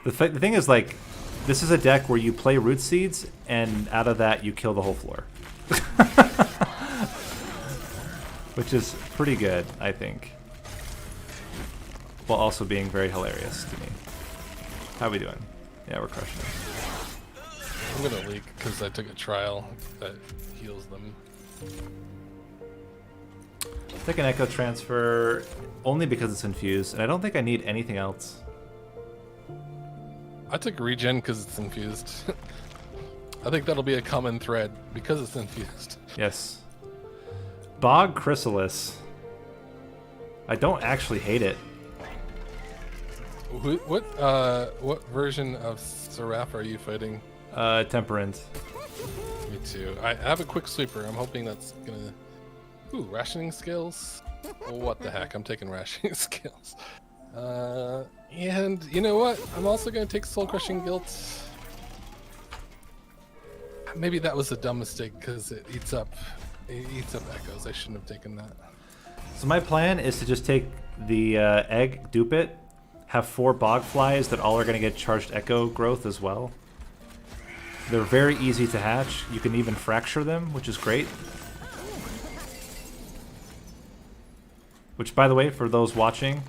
B: The thing is, like, this is a deck where you play Root Seeds, and out of that you kill the whole floor. Which is pretty good, I think. While also being very hilarious to me. How are we doing? Yeah, we're crushing it.
A: I'm gonna leak because I took a trial that heals them.
B: Take an Echo Transfer only because it's infused, and I don't think I need anything else.
A: I took regen because it's infused. I think that'll be a common thread because it's infused.
B: Yes. Bog Chrysalis. I don't actually hate it.
A: What version of Seraph are you fighting?
B: Temperance.
A: Me too. I have a quick sweeper. I'm hoping that's gonna... Ooh, rationing skills? Well, what the heck? I'm taking rationing skills. And you know what? I'm also gonna take Soul Crushing Guilt. Maybe that was a dumb mistake because it eats up echoes. I shouldn't have taken that.
B: So my plan is to just take the egg, dupe it, have 4 bog flies that all are gonna get charged echo growth as well. They're very easy to hatch. You can even fracture them, which is great. Which, by the way, for those watching,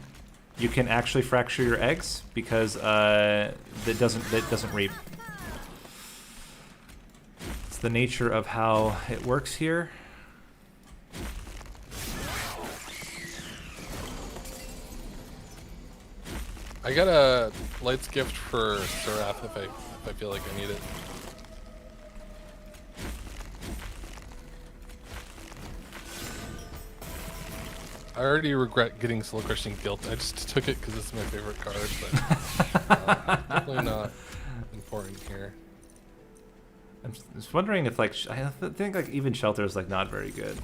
B: you can actually fracture your eggs because that doesn't reap. It's the nature of how it works here.
A: I got a Light's Gift for Seraph if I feel like I need it. I already regret getting Soul Crushing Guilt. I just took it because it's my favorite card, but definitely not important here.
B: I'm just wondering if, like, I think like even Shelter is like not very good.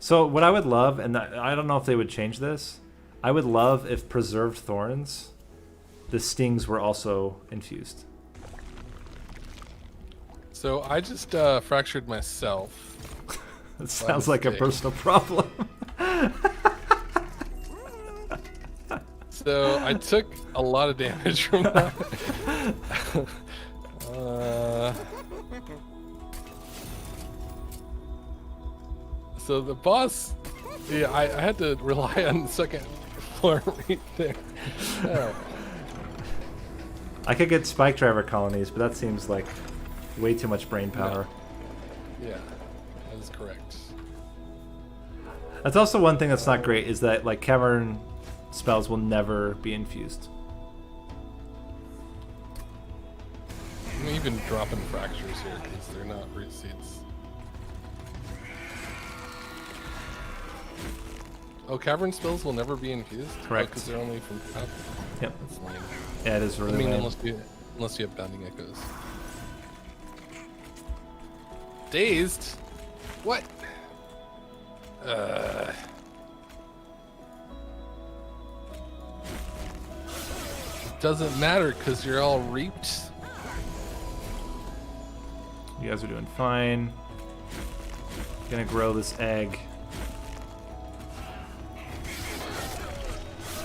B: So what I would love, and I don't know if they would change this, I would love if Preserved Thorns, the stings were also infused.
A: So I just fractured myself.
B: That sounds like a personal problem.
A: So I took a lot of damage from that. So the boss, yeah, I had to rely on the second floor right there. Oh.
B: I could get Spike Driver colonies, but that seems like way too much brain power.
A: No. Yeah, that is correct.
B: That's also one thing that's not great is that like cavern spells will never be infused.
A: I'm even dropping fractures here because they're not root seeds. Oh, cavern spells will never be infused?
B: Correct.
A: Because they're only from top?
B: Yep.
A: That's lame.
B: Yeah, it is really lame.
A: Unless you have bounding echoes. Dazed? What? It doesn't matter because you're all reaped.
B: You guys are doing fine. Gonna grow this egg.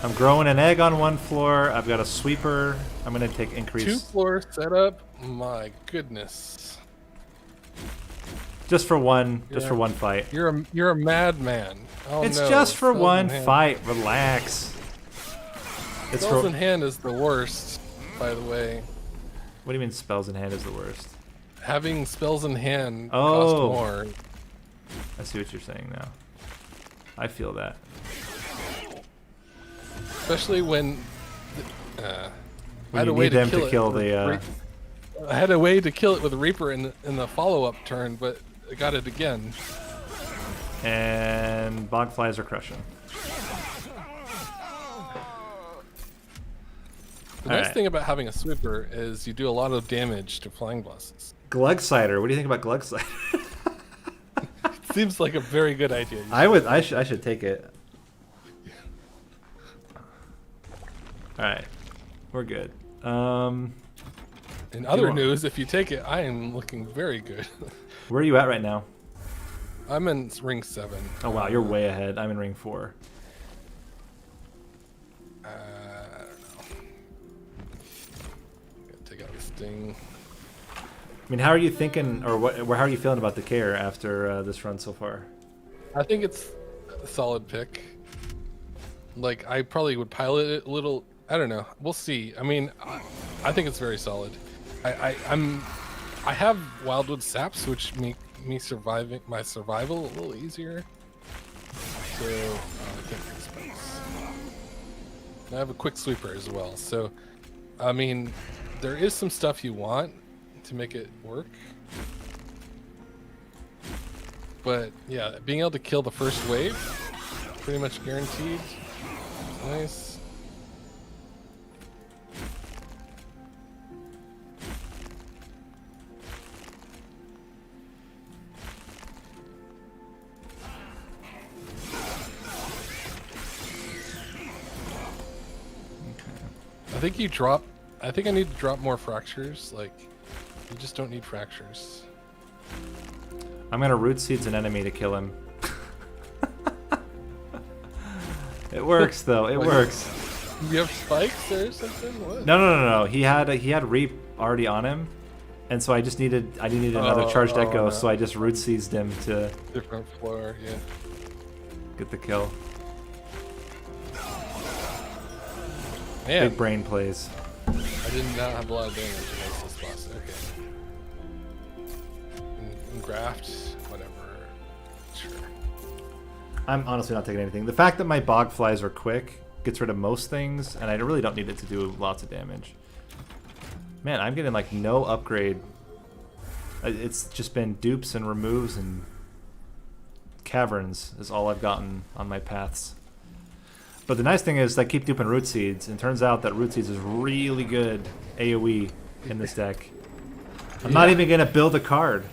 B: I'm growing an egg on one floor. I've got a sweeper. I'm gonna take increase.
A: 2-floor setup. My goodness.
B: Just for one. Yeah. Just for one fight.
A: You're a madman. Oh,
B: it's just for one fight. Relax.
A: Spells in hand is the worst, by the way.
B: What do you mean spells in hand is the worst?
A: Having spells in hand cost more.
B: I see what you're saying now. I feel that.
A: Especially when
B: I had a way to kill the.
A: I had a way to kill it with a Reaper in the follow-up turn, but I got it again.
B: And bogflies are crushing.
A: The nice thing about having a sweeper is you do a lot of damage to flying bosses.
B: Glug cider. What do you think about glug cider?
A: Seems like a very good idea.
B: I should take it. All right, we're good.
A: In other news, if you take it, I am looking very good.
B: Where are you at right now?
A: I'm in ring 7.
B: Oh wow, you're way ahead. I'm in ring 4.
A: I don't know. Gotta take out this thing.
B: I mean, how are you thinking, or how are you feeling about the care after this run so far?
A: I think it's a solid pick. Like, I probably would pilot it a little. I don't know. We'll see. I mean, I think it's very solid. I have Wildwood Saps, which make me my survival a little easier. So I can't take spells. I have a quick sweeper as well. So, I mean, there is some stuff you want to make it work. But yeah, being able to kill the first wave, pretty much guaranteed. Nice. I think I need to drop more fractures. Like, you just don't need fractures.
B: I'm gonna root seeds an enemy to kill him. It works though. It works.
A: You have spikes or something? What?
B: No. He had reap already on him, and so I needed another charged echo. No. So I just root seized him to
A: different floor. Yeah.
B: Get the kill.
A: Man.
B: Big brain plays.
A: I did not have a lot of damage against this boss. Okay. And graft, whatever. Sure.
B: I'm honestly not taking anything. The fact that my bogflies are quick gets rid of most things, and I really don't need it to do lots of damage. Man, I'm getting like no upgrade. It's just been dupes and removes and caverns is all I've gotten on my paths. But the nice thing is I keep duping root seeds, and it turns out that root seeds is really good AoE in this deck. I'm not even gonna build a card.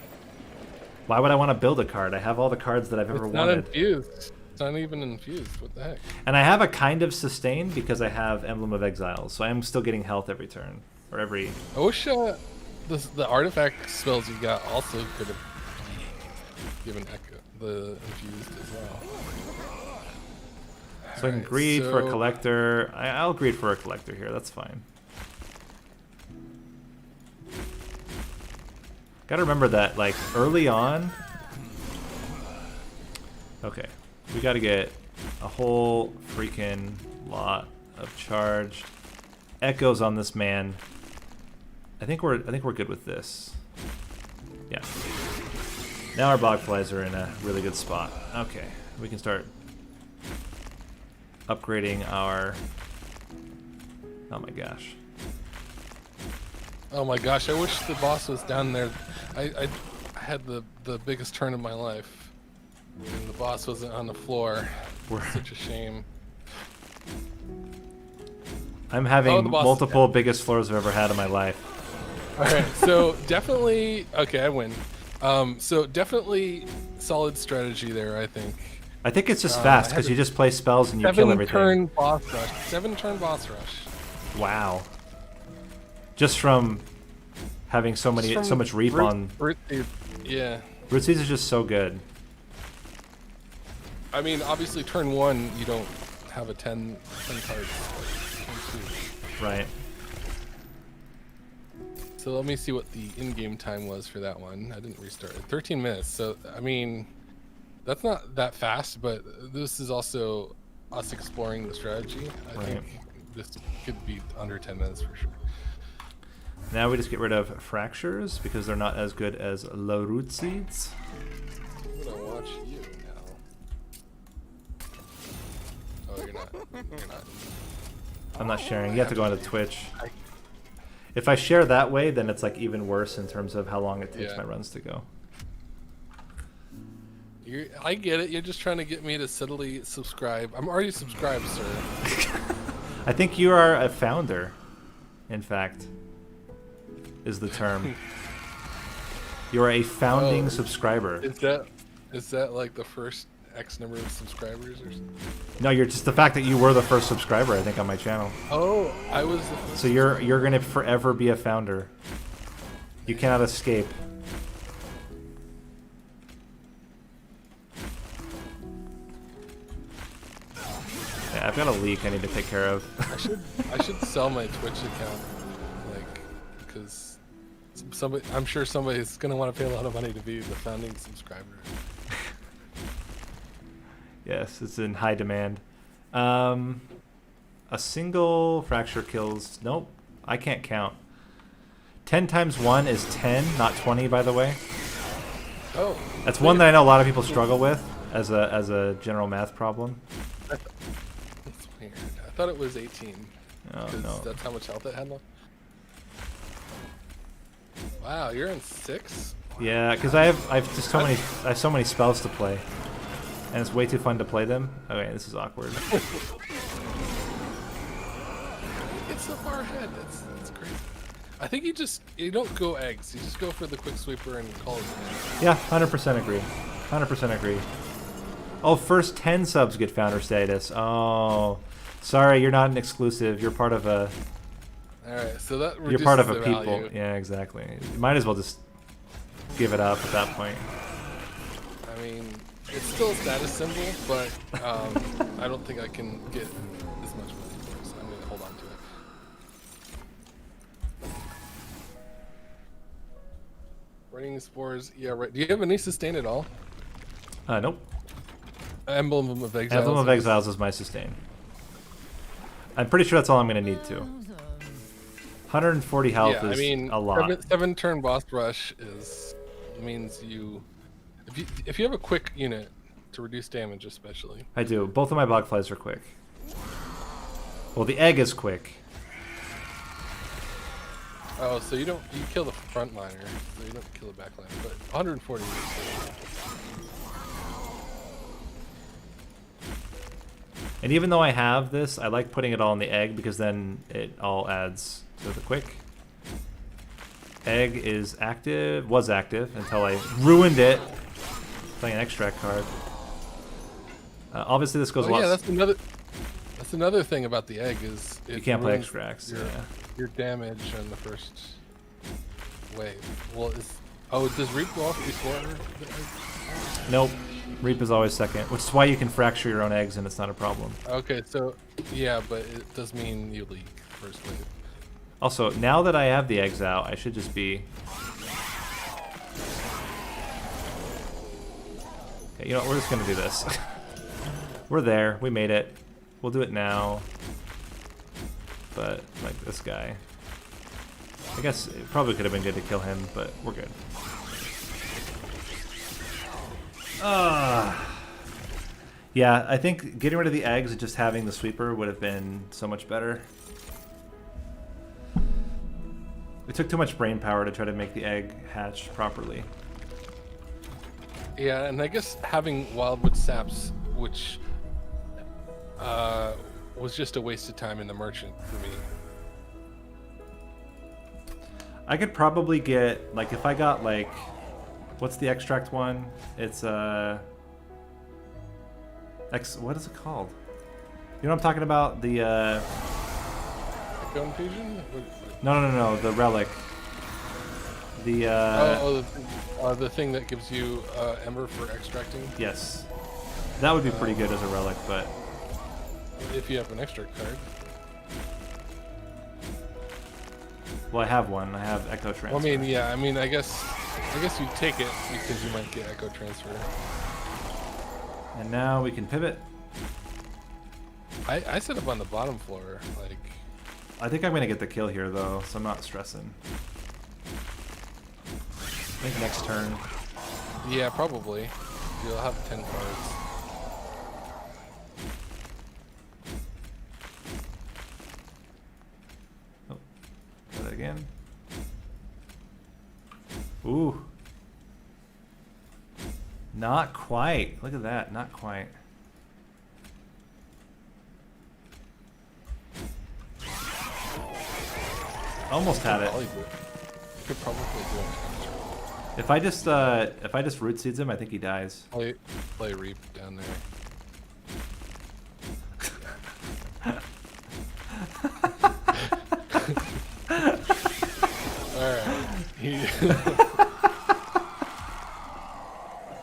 B: Why would I want to build a card? I have all the cards that I've ever wanted.
A: It's not infused. It's not even infused. What the heck?
B: And I have a kind of sustain because I have Emblem of Exile, so I am still getting health every turn or every.
A: I wish the artifact spells you got also could have given echo the infused as well.
B: So I can greed for a collector. I'll greed for a collector here. That's fine. Gotta remember that, like, early on... Okay. We gotta get a whole freaking lot of charge. Echoes on this man. I think we're good with this. Yeah. Now our bogflies are in a really good spot. Okay. We can start upgrading our... Oh my gosh.
A: Oh my gosh, I wish the boss was down there. I had the biggest turn of my life. And the boss wasn't on the floor. Such a shame.
B: I'm having multiple biggest floors I've ever had in my life.
A: Alright, so definitely... Okay, I win. So definitely solid strategy there, I think.
B: I think it's just fast, because you just play spells and you kill everything.
A: 7-turn boss rush. 7-turn boss rush.
B: Wow. Just from having so much reap on...
A: Yeah.
B: Root Seeds is just so good.
A: I mean, obviously turn 1, you don't have a 10 cards.
B: Right.
A: So let me see what the in-game time was for that one. I didn't restart it. 13 minutes. So, I mean, that's not that fast, but this is also us exploring the strategy. I think this could be under 10 minutes for sure.
B: Now we just get rid of fractures because they're not as good as low root seeds.
A: I'm gonna watch you now. Oh, you're not. You're not.
B: I'm not sharing. You have to go onto Twitch. If I share that way, then it's like even worse in terms of how long it takes my runs to go.
A: I get it. You're just trying to get me to subtly subscribe. I'm already subscribed, sir.
B: I think you are a founder, in fact, is the term. You are a founding subscriber.
A: Is that like the first X number of subscribers or something?
B: No, you're just the fact that you were the first subscriber, I think, on my channel.
A: Oh, I was the first.
B: So you're gonna forever be a founder. You cannot escape. Yeah, I've got a leak I need to take care of.
A: I should sell my Twitch account, like, because I'm sure somebody's gonna want to pay a lot of money to be the founding subscriber.
B: Yes, it's in high demand. A single fracture kills... Nope, I can't count. 10 times 1 is 10, not 20, by the way.
A: Oh.
B: That's one that I know a lot of people struggle with as a general math problem.
A: That's weird. I thought it was 18.
B: Oh, no.
A: That's how much health it had left. Wow, you're in 6?
B: Yeah, because I have so many spells to play. And it's way too fun to play them. Okay, this is awkward.
A: It's so far ahead. It's crazy. I think you don't go eggs. You just go for the quick sweeper and call it.
B: Yeah, 100% agree. 100% agree. Oh, first 10 subs get founder status. Oh, sorry, you're not an exclusive. You're part of a.
A: All right, so that reduces
B: you're part of a
A: the
B: people.
A: value.
B: Yeah, exactly. You might as well just give it up at that point.
A: I mean, it's still a status symbol, but I don't think I can get as much money for it, so I'm going to hold on to it. Raining spores, yeah, right. Do you have any sustain at all?
B: Nope.
A: Emblem of Exiles.
B: Emblem of Exiles is my sustain. I'm pretty sure that's all I'm going to need to. 140 health is a lot.
A: 7 turn boss rush means you... If you have a quick unit to reduce damage, especially.
B: I do. Both of my bogflies are quick. Well, the egg is quick.
A: Oh, so you kill the frontliner, so you don't kill the backliner, but 140 is good.
B: And even though I have this, I like putting it all in the egg because then it all adds to the quick. Egg is active, was active until I ruined it playing an extract card. Obviously, this goes a lot.
A: Yeah, that's another thing about the egg is
B: you can't play extracts.
A: Your damage on the first wave. Well, does Reap go off before the egg?
B: Nope. Reap is always second, which is why you can fracture your own eggs and it's not a problem.
A: Okay, so yeah, but it does mean you leak first wave.
B: Also, now that I have the eggs out, I should just be... Okay, you know what, we're just gonna do this. We're there, we made it. We'll do it now. But, like, this guy. I guess it probably could have been good to kill him, but we're good. Yeah, I think getting rid of the eggs and just having the sweeper would have been so much better. It took too much brain power to try to make the egg hatch properly.
A: Yeah, and I guess having wildwood saps, which was just a waste of time in the merchant for me.
B: I could probably get, like, if I got, like, what's the extract one? It's, what is it called? You know what I'm talking about? The,
A: Echo infusion?
B: No, the relic. The,
A: the thing that gives you ember for extracting?
B: Yes. That would be pretty good as a relic, but...
A: If you have an extract card.
B: Well, I have one. I have Echo Transfer.
A: Well, I mean, yeah. I mean, I guess you take it because you might get Echo Transfer.
B: And now we can pivot.
A: I set up on the bottom floor. Like,
B: I think I'm gonna get the kill here though, so I'm not stressing. I think next turn.
A: Yeah, probably. You'll have 10 cards.
B: Try that again. Ooh. Not quite. Look at that. Not quite. Almost had it.
A: You could probably do it.
B: If I just root seeds him, I think he dies.
A: Play Reap down there. Alright.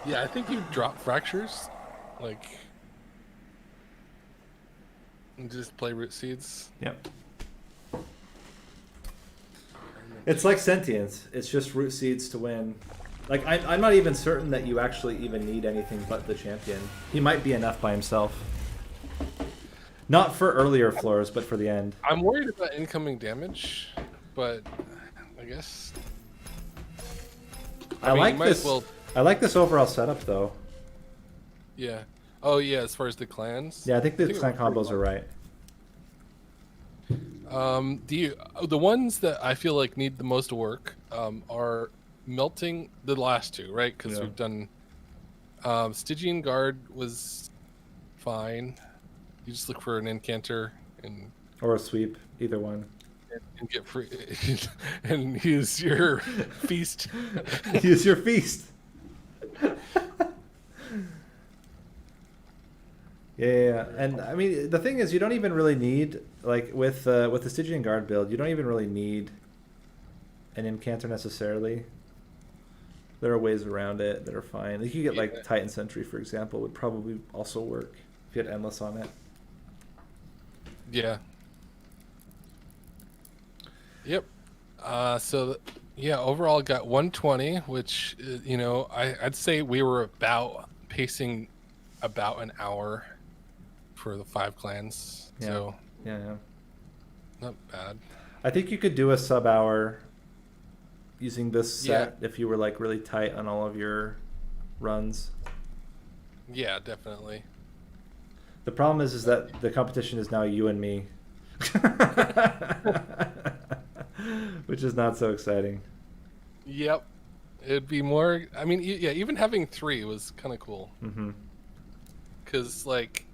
A: Yeah, I think you drop fractures. Like, and just play root seeds.
B: Yep. It's like Sentience. It's just root seeds to win. Like, I'm not even certain that you actually even need anything but the champion. He might be enough by himself. Not for earlier floors, but for the end.
A: I'm worried about incoming damage, but I guess...
B: I like this. Well... I like this overall setup, though.
A: Yeah. Oh, yeah, as far as the clans?
B: Yeah, I think the clan combos are right.
A: The ones that I feel like need the most work are melting the last two, right? Because we've done Stygian Guard was fine. You just look for an incanter and
B: or a sweep, either one,
A: and get free and use your feast.
B: Use your feast. Yeah, and I mean the thing is, you don't even really need, like with the Stygian Guard build, you don't even really need an incanter necessarily. There are ways around it that are fine. Like you get like Titan Sentry, for example, would probably also work if you had Endless on it.
A: Yeah. Yep. So yeah, overall got 120, which you know I'd say we were about pacing about an hour for the 5 clans.
B: Yeah.
A: So
B: yeah,
A: not bad.
B: I think you could do a sub-hour using this set if you were like really tight on all of your runs.
A: Yeah, definitely.
B: The problem is that the competition is now you and me. Which is not so exciting.
A: Yep. It'd be more, I mean, yeah, even having 3 was kind of cool.
B: Mm-hmm.
A: Because, like,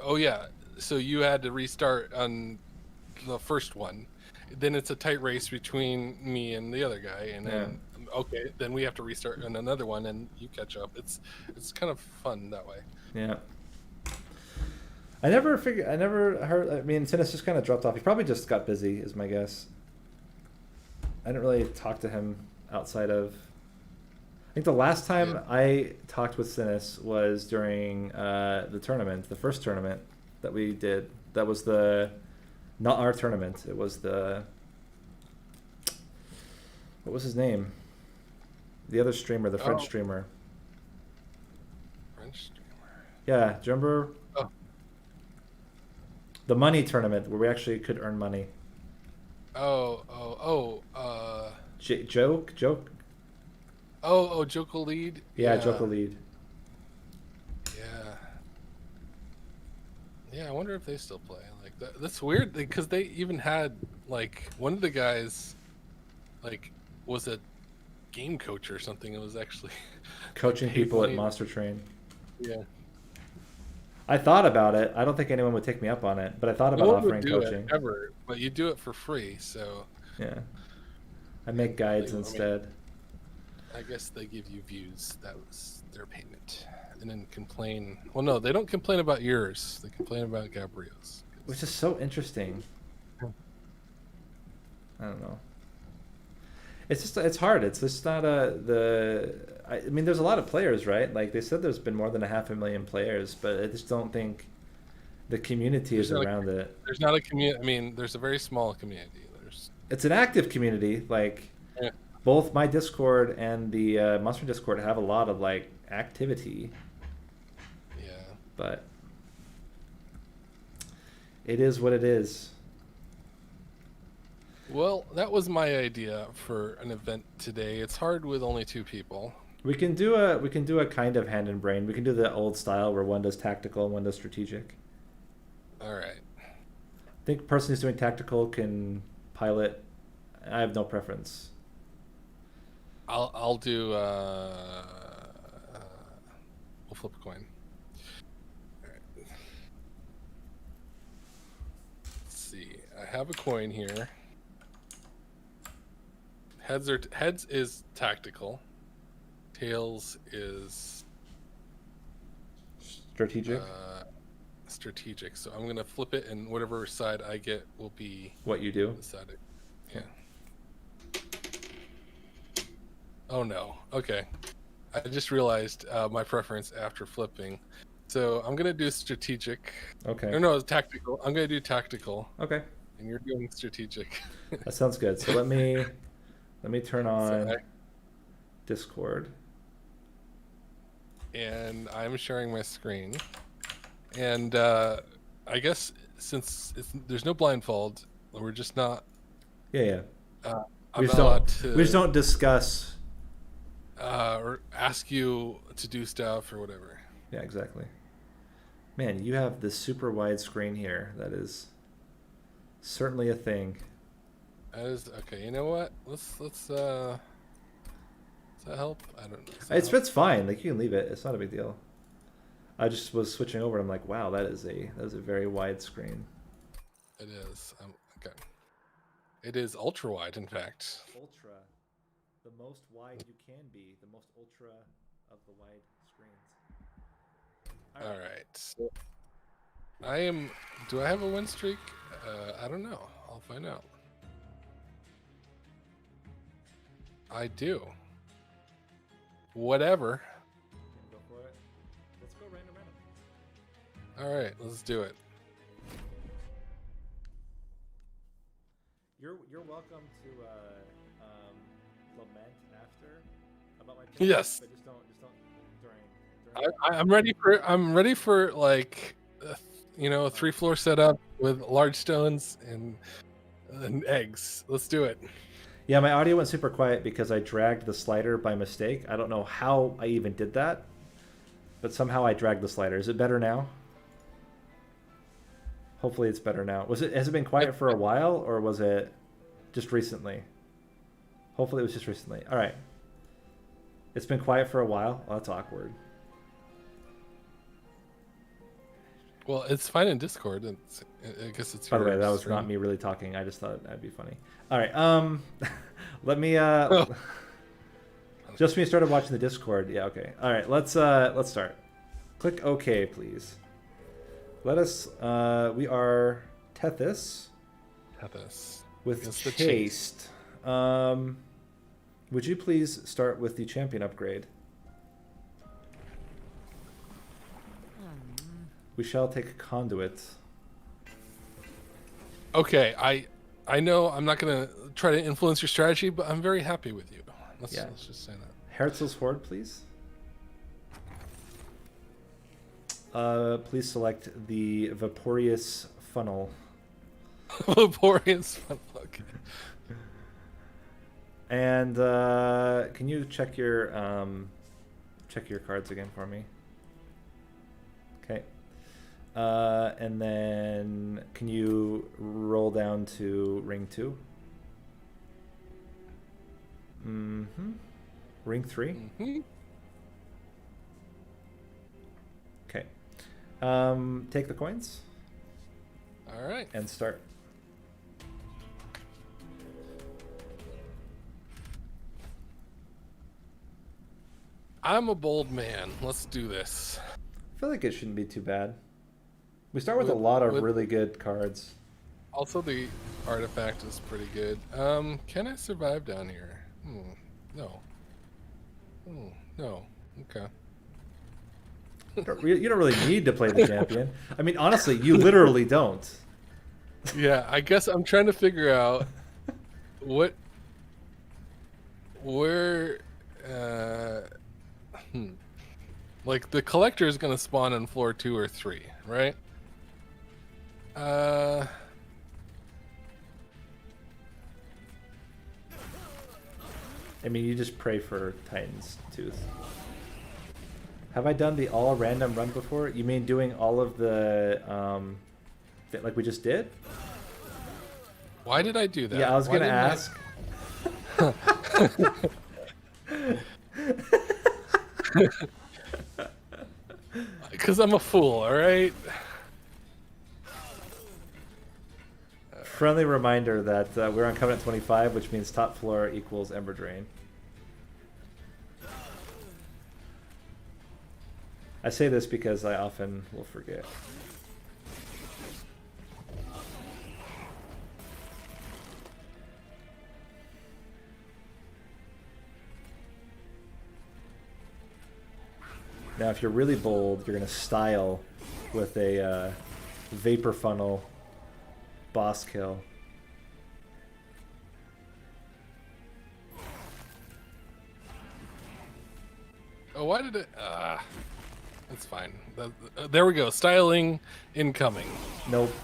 A: oh yeah, so you had to restart on the first one. Then it's a tight race between me and the other guy, and then okay, then we have to restart on another one, and you catch up. It's kind of fun that way.
B: Yeah. I never heard. I mean, Tennis just kind of dropped off. He probably just got busy, is my guess. I didn't really talk to him outside of. I think the last time I talked with Sinus was during the tournament, the first tournament that we did. That was not our tournament. It was what was his name? The other streamer, the French streamer.
A: French streamer.
B: Yeah, do you remember?
A: Oh.
B: The money tournament where we actually could earn money. Joke.
A: Joke lead.
B: Yeah, Joke lead.
A: Yeah. Yeah, I wonder if they still play. Like that's weird because they even had like one of the guys, like, was a game coach or something. It was actually
B: Coaching
A: paid
B: people at
A: money.
B: Monster Train.
A: Yeah.
B: I thought about it. I don't think anyone would take me up on it, but I thought
A: No
B: about
A: one would
B: offering
A: do it
B: coaching.
A: ever, but you do it for free. So
B: Yeah. I make guides instead.
A: I guess they give you views. That was their payment. And then complain. Well, no, they don't complain about yours. They complain about Gabriel's.
B: Which is so interesting. I don't know. It's hard. It's just not I mean, there's a lot of players, right? Like they said, there's been more than 500,000 players, but I just don't think the community is around it.
A: There's not a community. I mean, there's a very small community.
B: It's an active community. Like both my Discord and the Monster Discord have a lot of like activity.
A: Yeah.
B: But it is what it is.
A: Well, that was my idea for an event today. It's hard with only 2 people.
B: We can do a kind of hand and brain. We can do the old style where one does tactical and one does strategic.
A: All right.
B: I think the person who's doing tactical can pilot. I have no preference.
A: I'll do. We'll flip a coin. All right. Let's see. I have a coin here. Heads is tactical. Tails is
B: strategic.
A: Strategic. So I'm gonna flip it, and whatever side I get will be
B: what you do.
A: Decided. Yeah. Oh no. Okay. I just realized my preference after flipping. So I'm gonna do strategic.
B: Okay.
A: Or no, it's tactical. I'm gonna do tactical.
B: Okay.
A: And you're doing strategic.
B: That sounds good. So let me turn on Discord.
A: And I'm sharing my screen. And I guess since there's no blindfold, we're just not.
B: Yeah.
A: We just
B: don't discuss.
A: Or ask you to do stuff or whatever.
B: Yeah, exactly. Man, you have this super wide screen here. That is certainly a thing.
A: That is okay. You know what? Let's does that help? I don't know.
B: It's fine. Like you can leave it. It's not a big deal. I just was switching over and I'm like, wow, that is a very wide screen.
A: It is. Okay. It is ultra wide, in fact.
B: Ultra. The most wide you can be. The most ultra of the wide screens.
A: All right. So do I have a win streak? I don't know. I'll find out. I do. Whatever.
B: Go for it. Let's go random.
A: All right, let's do it.
B: You're welcome to lament after about my picks,
A: yes.
B: But just don't during
A: I'm ready for like 3-floor setup with large stones and eggs. Let's do it.
B: Yeah, my audio went super quiet because I dragged the slider by mistake. I don't know how I even did that, but somehow I dragged the slider. Is it better now? Hopefully it's better now. Has it been quiet for a while, or was it just recently? Hopefully it was just recently. All right. It's been quiet for a while. Oh, that's awkward.
A: Well, it's fine in Discord. I guess it's.
B: By the way, that was not me really talking. I just thought that'd be funny. All right. Let me. Just when you started watching the Discord. Yeah. Okay. All right. Let's start. Click OK, please. Let us. We are Tethys. With Chaste. Would you please start with the champion upgrade? We shall take Conduit.
A: Okay, I know I'm not going to try to influence your strategy, but I'm very happy with you. Let's just say that.
B: Herzl's Horde, please. Please select the Vaporeous Funnel.
A: Vaporeous Funnel, okay.
B: And can you check your cards again for me? Okay. And then can you roll down to ring 2? Ring 3? Okay. Take the coins.
A: All right.
B: And start.
A: I'm a bold man. Let's do this.
B: I feel like it shouldn't be too bad. We start with a lot of really good cards.
A: Also, the artifact is pretty good. Can I survive down here? No. No. Okay.
B: You don't really need to play the champion. I mean, honestly, you literally don't.
A: Yeah, I guess I'm trying to figure out where, like the collector is going to spawn on floor 2 or 3, right? I
B: mean, you just pray for Titan's Tooth. Have I done the all random run before? You mean doing all of the, like we just did?
A: Why did I do that?
B: Yeah, I was going to ask.
A: Because I'm a fool, all right?
B: Friendly reminder that we're on Covenant 25, which means top floor equals Ember Drain. I say this because I often will forget. Now, if you're really bold, you're going to style with a Vapor Funnel boss kill.
A: Oh, why did it... that's fine. There we go. Styling incoming.
B: Nope.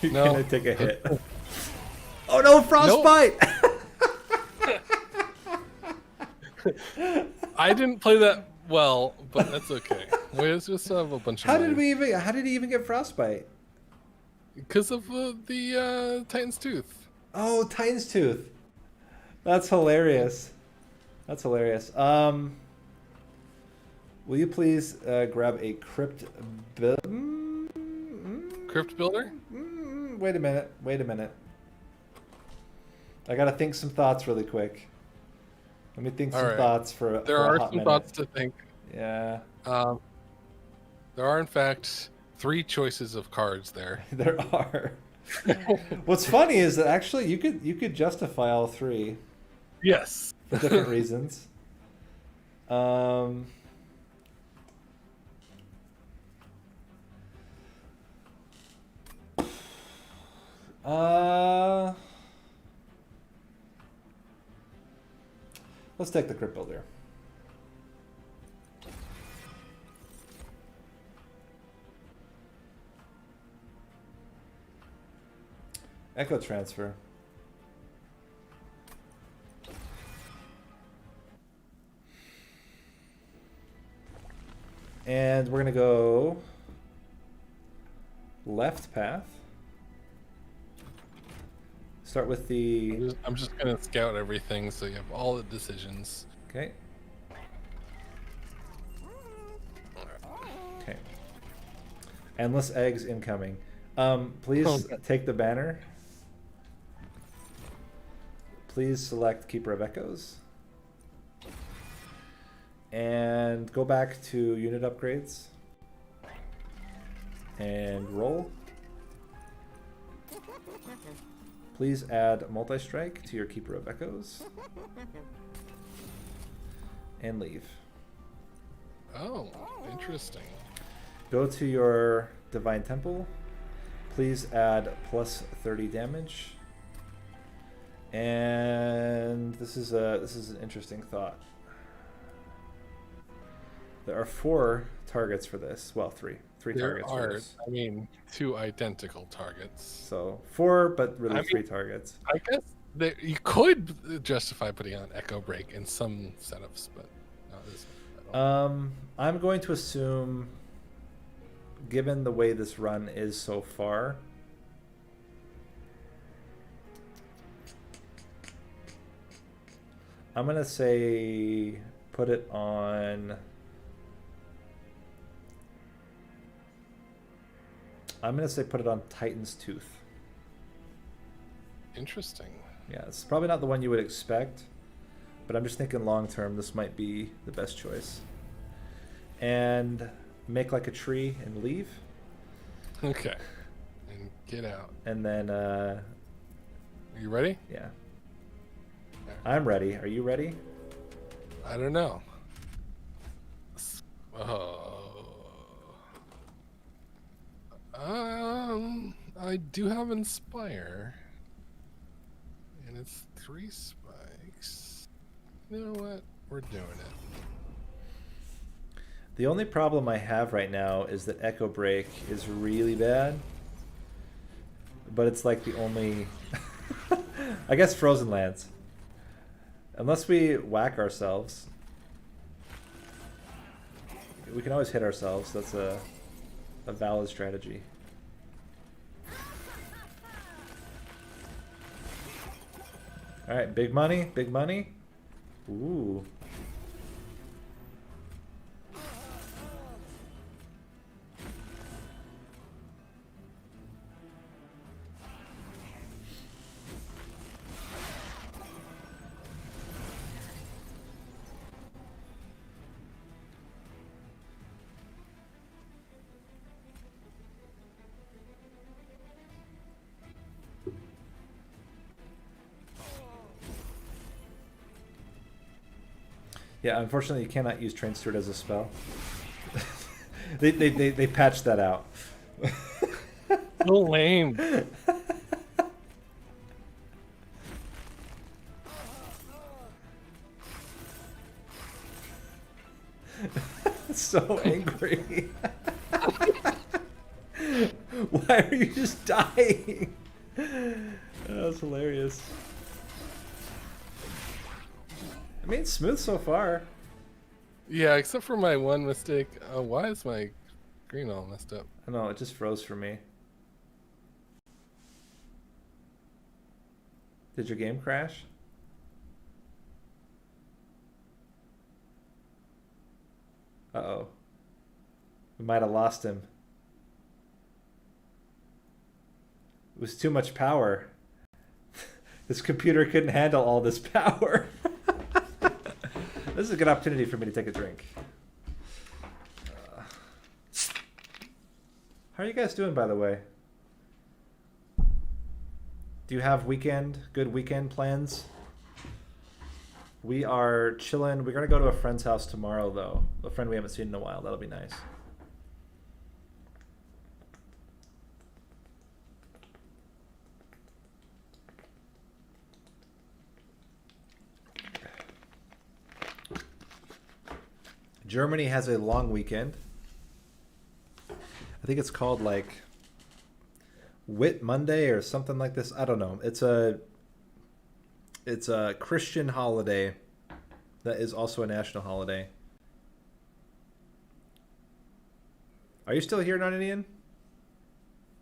B: You're
A: No.
B: going to take a hit. Oh no, Frostbite!
A: Nope. I didn't play that well, but that's okay. We just have a bunch of
B: How did he even get Frostbite?
A: Because of the Titan's Tooth.
B: Oh, Titan's Tooth. That's hilarious. That's hilarious. Will you please grab a Crypt
A: Crypt Builder?
B: Wait a minute. I gotta think some thoughts really quick. Let me think some thoughts for
A: There
B: for a
A: are
B: hot
A: some
B: minute.
A: thoughts to think.
B: Yeah.
A: There are, in fact, 3 choices of cards there.
B: There are. What's funny is that actually you could justify all 3.
A: Yes.
B: For different reasons. Let's take the Crypt Builder. Echo Transfer. And we're going to go left path. Start with the...
A: I'm just going to scout everything so you have all the decisions.
B: Okay. Okay. Endless eggs incoming. Please take the banner. Please select Keeper of Echoes. And go back to unit upgrades. And roll. Please add multi-strike to your Keeper of Echoes. And leave.
A: Oh, interesting.
B: Go to your Divine Temple. Please add plus 30 damage. And this is an interesting thought. There are 4 targets for this. Well, 3 targets for this.
A: I mean, 2 identical targets.
B: So 4, but really 3 targets.
A: I guess you could justify putting on Echo Break in some setups, but not this one.
B: I'm going to assume given the way this run is so far, I'm gonna say put it on. I'm gonna say put it on Titan's Tooth.
A: Interesting.
B: Yeah, it's probably not the one you would expect, but I'm just thinking long term this might be the best choice. And make like a tree and leave.
A: Okay. And get out.
B: And then
A: Are you ready?
B: Yeah. I'm ready. Are you ready?
A: I don't know. I do have Inspire. And it's 3 spikes. You know what? We're doing it.
B: The only problem I have right now is that Echo Break is really bad. But it's like the only... I guess Frozen Lands. Unless we whack ourselves. We can always hit ourselves. That's a valid strategy. Alright, big money, big money. Ooh. Yeah, unfortunately you cannot use Train Steward as a spell. they patched that out.
A: So lame.
B: So angry. Why are you just dying? That was hilarious. I mean, it's smooth so far.
A: Yeah, except for my one mistake. Why is my screen all messed up?
B: I know, it just froze for me. Did your game crash? Uh-oh. We might have lost him. It was too much power. This computer couldn't handle all this power. This is a good opportunity for me to take a drink. How are you guys doing, by the way? Do you have good weekend plans? We are chilling. We're going to go to a friend's house tomorrow, though. A friend we haven't seen in a while. That'll be nice. Germany has a long weekend. I think it's called like Whit Monday or something like this. I don't know. It's a Christian holiday that is also a national holiday. Are you still here, Narninian?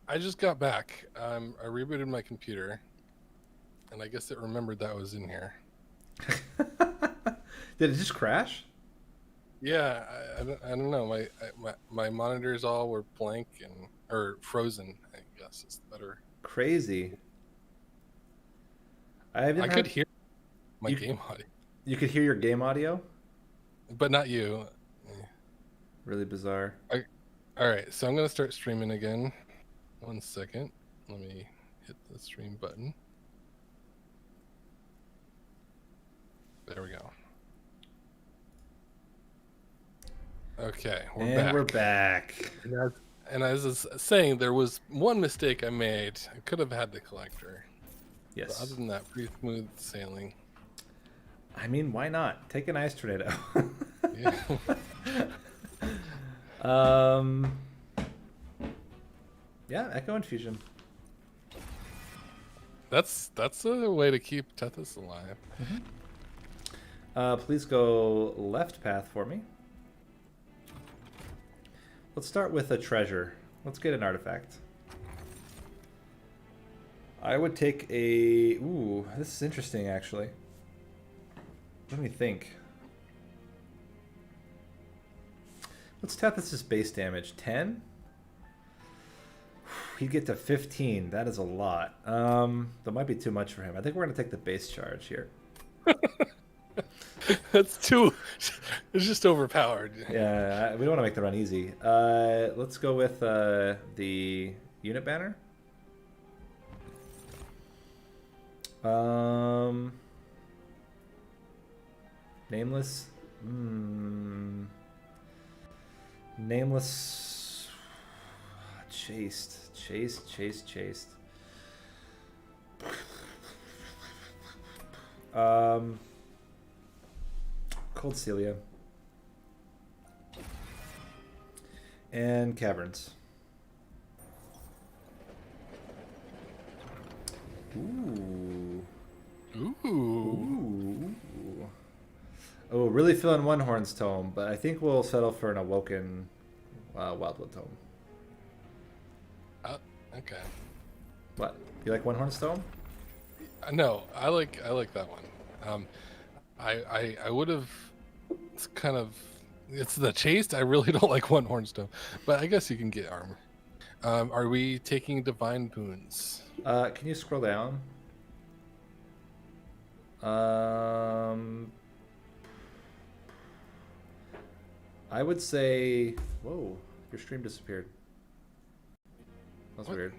A: I just got back. I rebooted my computer, and I guess it remembered that was in here.
B: Did it just crash?
A: Yeah, I don't know. My monitors all were blank or frozen. I guess is better.
B: Crazy.
A: I could hear my game audio.
B: You could hear your game audio,
A: but not you.
B: Really bizarre.
A: All right, so I'm gonna start streaming again. 1 second. Let me hit the stream button. There we go. Okay, we're back. And as I was saying, there was one mistake I made. I could have had the collector.
B: Yes.
A: But other than that, pretty smooth sailing.
B: I mean, why not? Take an ice tornado.
A: Yeah.
B: Yeah, Echo Infusion.
A: That's a way to keep Tethys alive.
B: Mm-hmm. Please go left path for me. Let's start with a treasure. Let's get an artifact. I would take a... Ooh, this is interesting, actually. Let me think. Let's tap this as base damage. 10? He'd get to 15. That is a lot. That might be too much for him. I think we're going to take the base charge here.
A: That's too... It's just overpowered.
B: Yeah, we don't want to make the run easy. Let's go with the unit banner. Nameless. Nameless. Chased. Cold Celia. And Caverns. Ooh. Oh, really feeling One Horn's Tome, but I think we'll settle for an Awoken Wildwood Tome.
A: Okay.
B: What? You like One Horn's Tome?
A: No, I like that one. I would have. It's kind of. It's the chased. I really don't like One Horn's Tome, but I guess you can get armor. Are we taking divine boons?
B: Can you scroll down? I would say... Whoa, your stream disappeared. That's weird.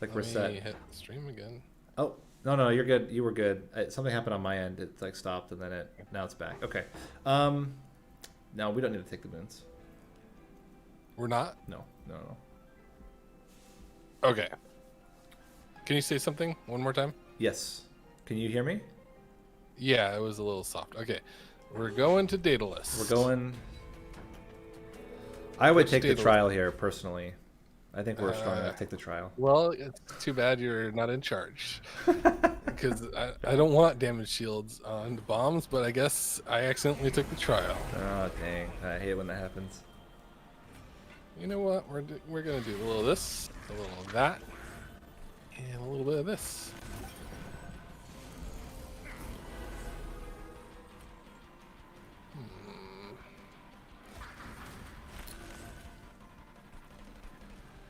B: Like reset.
A: Hit stream again.
B: Oh, no, you're good. You were good. Something happened on my end. It like stopped and then now it's back. Okay. No, we don't need to take the boons.
A: We're not?
B: No.
A: Okay. Can you say something one more time?
B: Yes. Can you hear me?
A: Yeah, it was a little soft. Okay. We're going to Daedalus.
B: We're going... I would take the trial here, personally. I think we're strong enough to take the trial.
A: Well, it's too bad you're not in charge. Because I don't want damage shields on the bombs, but I guess I accidentally took the trial.
B: Oh, dang. I hate when that happens.
A: You know what? We're going to do a little of this, a little of that, and a little bit of this.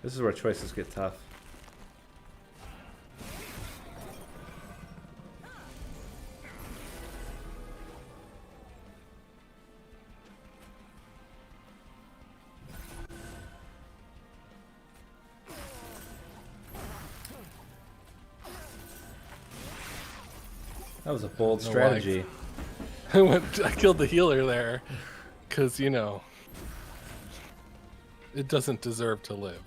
B: This is where choices get tough. That was a bold strategy.
A: I killed the healer there, because, you know, it doesn't deserve to live.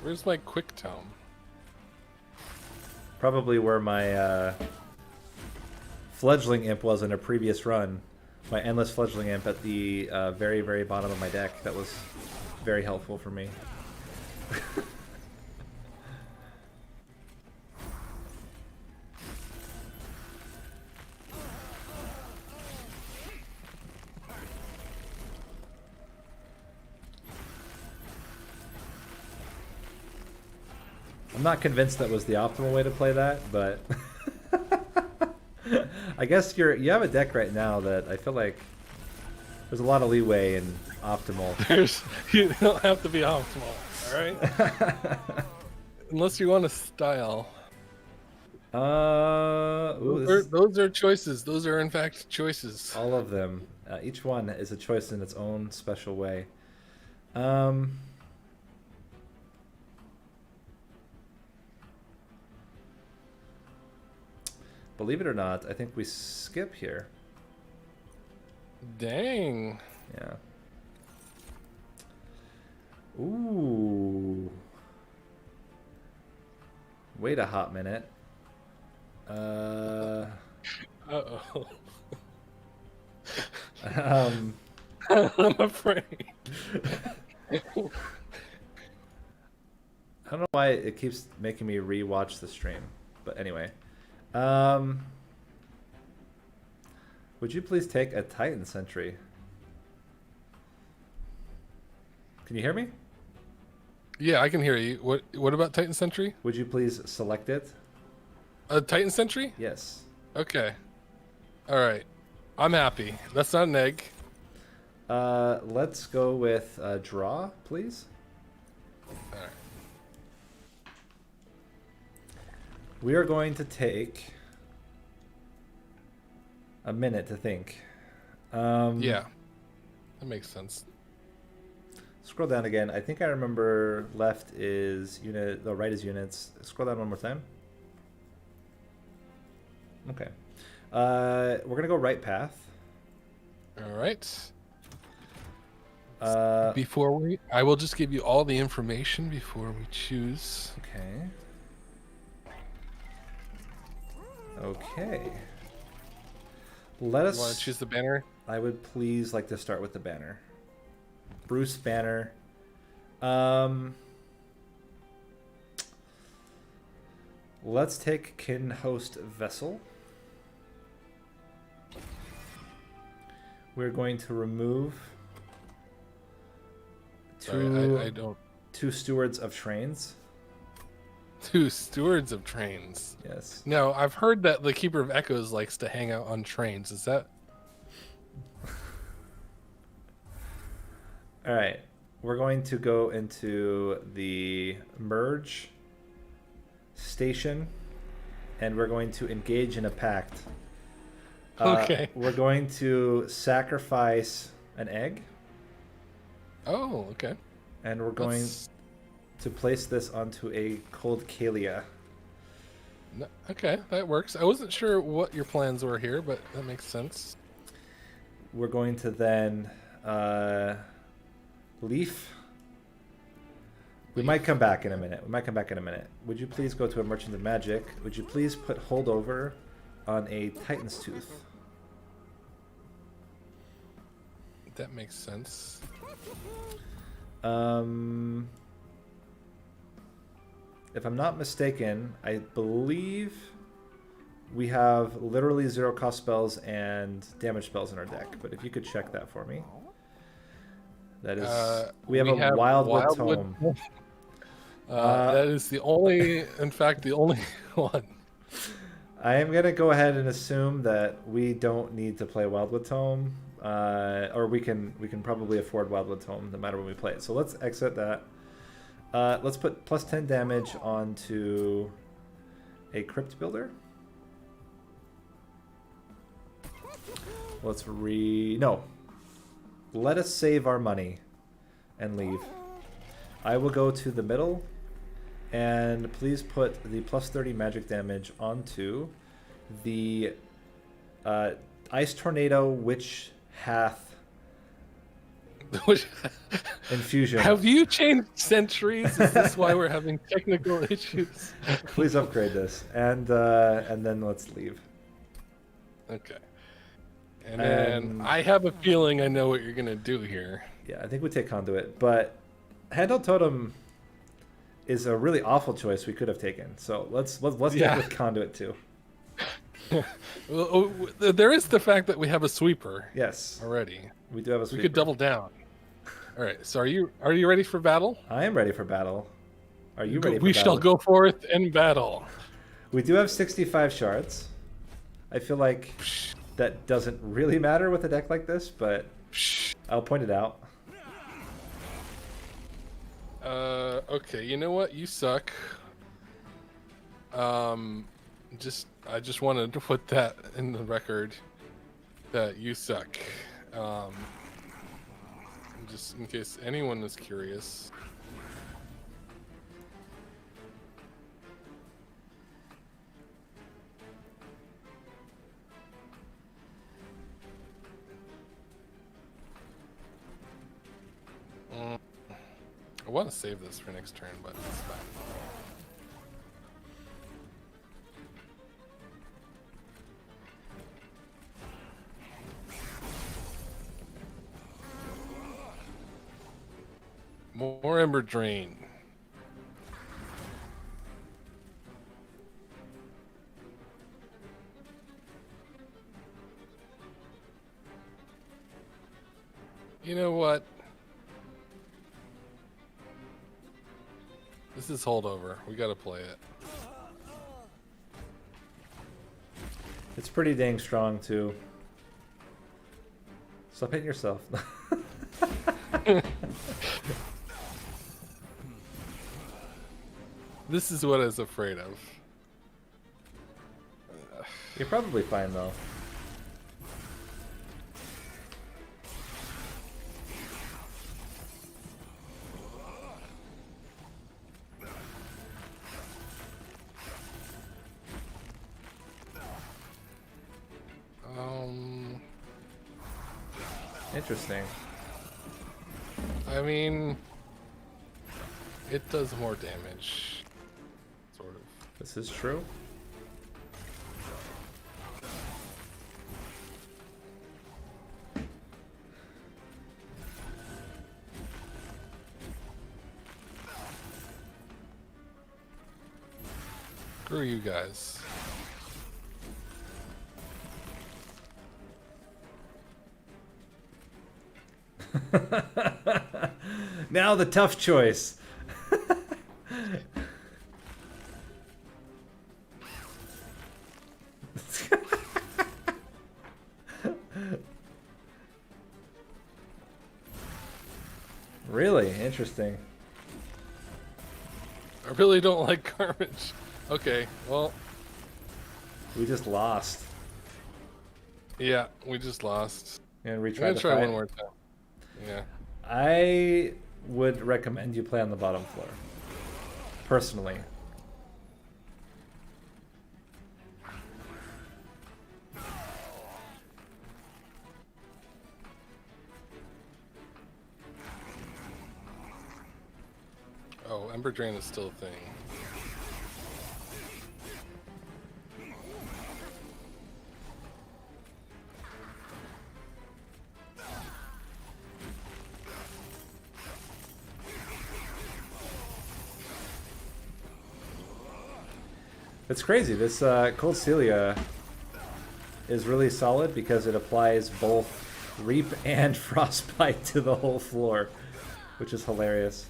A: Where's my quick tome?
B: Probably where my fledgling imp was in a previous run. My endless fledgling imp at the very, very bottom of my deck. That was very helpful for me. I'm not convinced that was the optimal way to play that, but I guess you have a deck right now that I feel like there's a lot of leeway in optimal.
A: You don't have to be optimal, all right? Unless you want a style. Those are choices. Those are in fact choices.
B: All of them. Each one is a choice in its own special way. Believe it or not, I think we skip here.
A: Dang.
B: Yeah. Ooh. Wait a hot minute.
A: Uh-oh.
B: I'm
A: afraid.
B: I don't know why it keeps making me re-watch the stream, but anyway. Um, would you please take a Titan Sentry? Can you hear me?
A: Yeah, I can hear you. What about Titan Sentry?
B: Would you please select it?
A: A Titan Sentry?
B: Yes.
A: Okay. All right. I'm happy. That's not an egg.
B: Let's go with draw, please.
A: All right.
B: We are going to take a minute to think.
A: Yeah, that makes sense.
B: Scroll down again. I think I remember left is unit, the right is units. Scroll down one more time. Okay. We're going to go right path.
A: All right. I will just give you all the information before we choose.
B: Okay. Okay. Let us.
A: You want to choose the banner?
B: I would please like to start with the banner. Bruce Banner. Let's take Kin Host Vessel. We're going to remove
A: I don't.
B: 2 Stewards of Trains.
A: 2 Stewards of Trains.
B: Yes.
A: No, I've heard that the Keeper of Echoes likes to hang out on trains. Is that?
B: All right. We're going to go into the merge station, and we're going to engage in a pact.
A: Okay.
B: We're going to sacrifice an egg.
A: Oh, okay.
B: And we're going to place this onto a cold Kalia.
A: No, okay, that works. I wasn't sure what your plans were here, but that makes sense.
B: We're going to then leaf. We might come back in a minute. Would you please go to a Merchant of Magic? Would you please put holdover on a Titan's Tooth?
A: That makes sense.
B: If I'm not mistaken, I believe we have literally 0 cost spells and damage spells in our deck. But if you could check that for me. That is, we have a Wildwood Tome.
A: That is the only, in fact, the only one.
B: I am going to go ahead and assume that we don't need to play Wildwood Tome. Or we can probably afford Wildwood Tome no matter when we play it. So let's exit that. Let's put plus 10 damage onto a Crypt Builder. Let us save our money and leave. I will go to the middle, and please put the plus 30 magic damage onto the Ice Tornado Witch Hath infusion.
A: Have you changed centuries? Is this why we're having technical issues?
B: Please upgrade this, and then let's leave.
A: Okay. And then I have a feeling I know what you're gonna do here.
B: Yeah, I think we take Conduit, but Handle Totem is a really awful choice we could have taken. So let's go with Conduit too.
A: Well, there is the fact that we have a sweeper.
B: Yes,
A: already.
B: We do have a sweeper.
A: We could double down. All right. So are you ready for battle?
B: I am ready for battle. Are you ready?
A: We shall go forth in battle.
B: We do have 65 shards. I feel like that doesn't really matter with a deck like this, but I'll point it out.
A: Okay, you know what? You suck. I just wanted to put that in the record that you suck. Just in case anyone is curious. I want to save this for next turn, but it's fine. More Ember Drain. You know what? This is holdover. We gotta play it.
B: It's pretty dang strong too. Stop hitting yourself.
A: This is what I was afraid of.
B: You're probably fine though. Interesting.
A: I mean, it does more damage, sort of.
B: This is true.
A: Screw you guys.
B: Now the tough choice. Really interesting.
A: I really don't like garbage. Okay, well.
B: We just lost.
A: Yeah, we just lost.
B: And retry.
A: I'm gonna try one more time. Yeah.
B: I would recommend you play on the bottom floor. Personally.
A: Oh, Ember Drain is still a thing.
B: It's crazy. This Cold Celia is really solid because it applies both Reap and Frostbite to the whole floor, which is hilarious.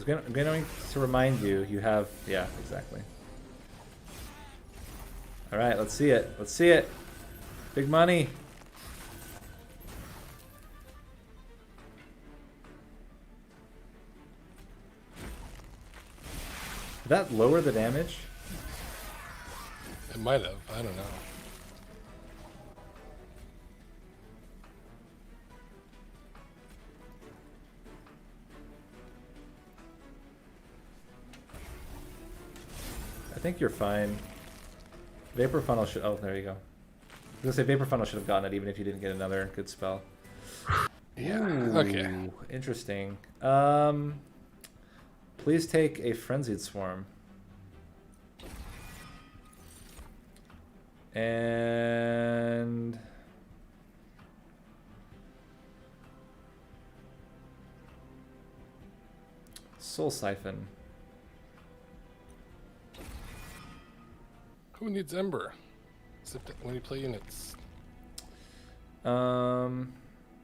B: I'm going to remind you, you have, yeah, exactly. All right, let's see it. Let's see it. Big money. Did that lower the damage?
A: It might have. I don't know.
B: I think you're fine. Vapor Funnel should... Oh, there you go. I was going to say Vapor Funnel should have gotten it even if you didn't get another good spell.
A: Yeah.
B: Ooh,
A: okay.
B: Interesting. Please take a Frenzied Swarm. And... Soul Siphon.
A: Who needs Ember? Except when you play units.
B: We're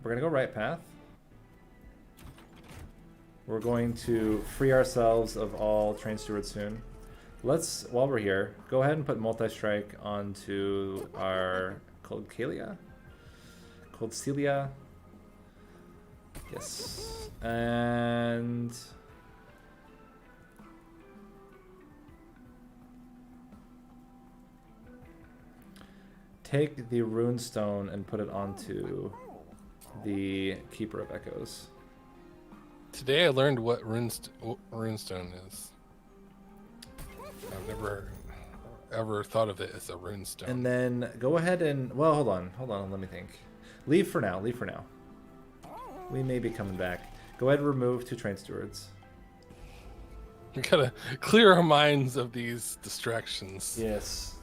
B: gonna go right path. We're going to free ourselves of all Train Stewards soon. Let's, while we're here, go ahead and put Multi-Strike onto our Cold Celia. Cold Celia. Yes. And... take the Runestone and put it onto the Keeper of Echoes.
A: Today I learned what Runestone is. I've never ever thought of it as a Runestone.
B: And then go ahead and... Well, hold on, let me think. Leave for now, leave for now. We may be coming back. Go ahead and remove 2 train stewards.
A: We gotta clear our minds of these distractions.
B: Yes.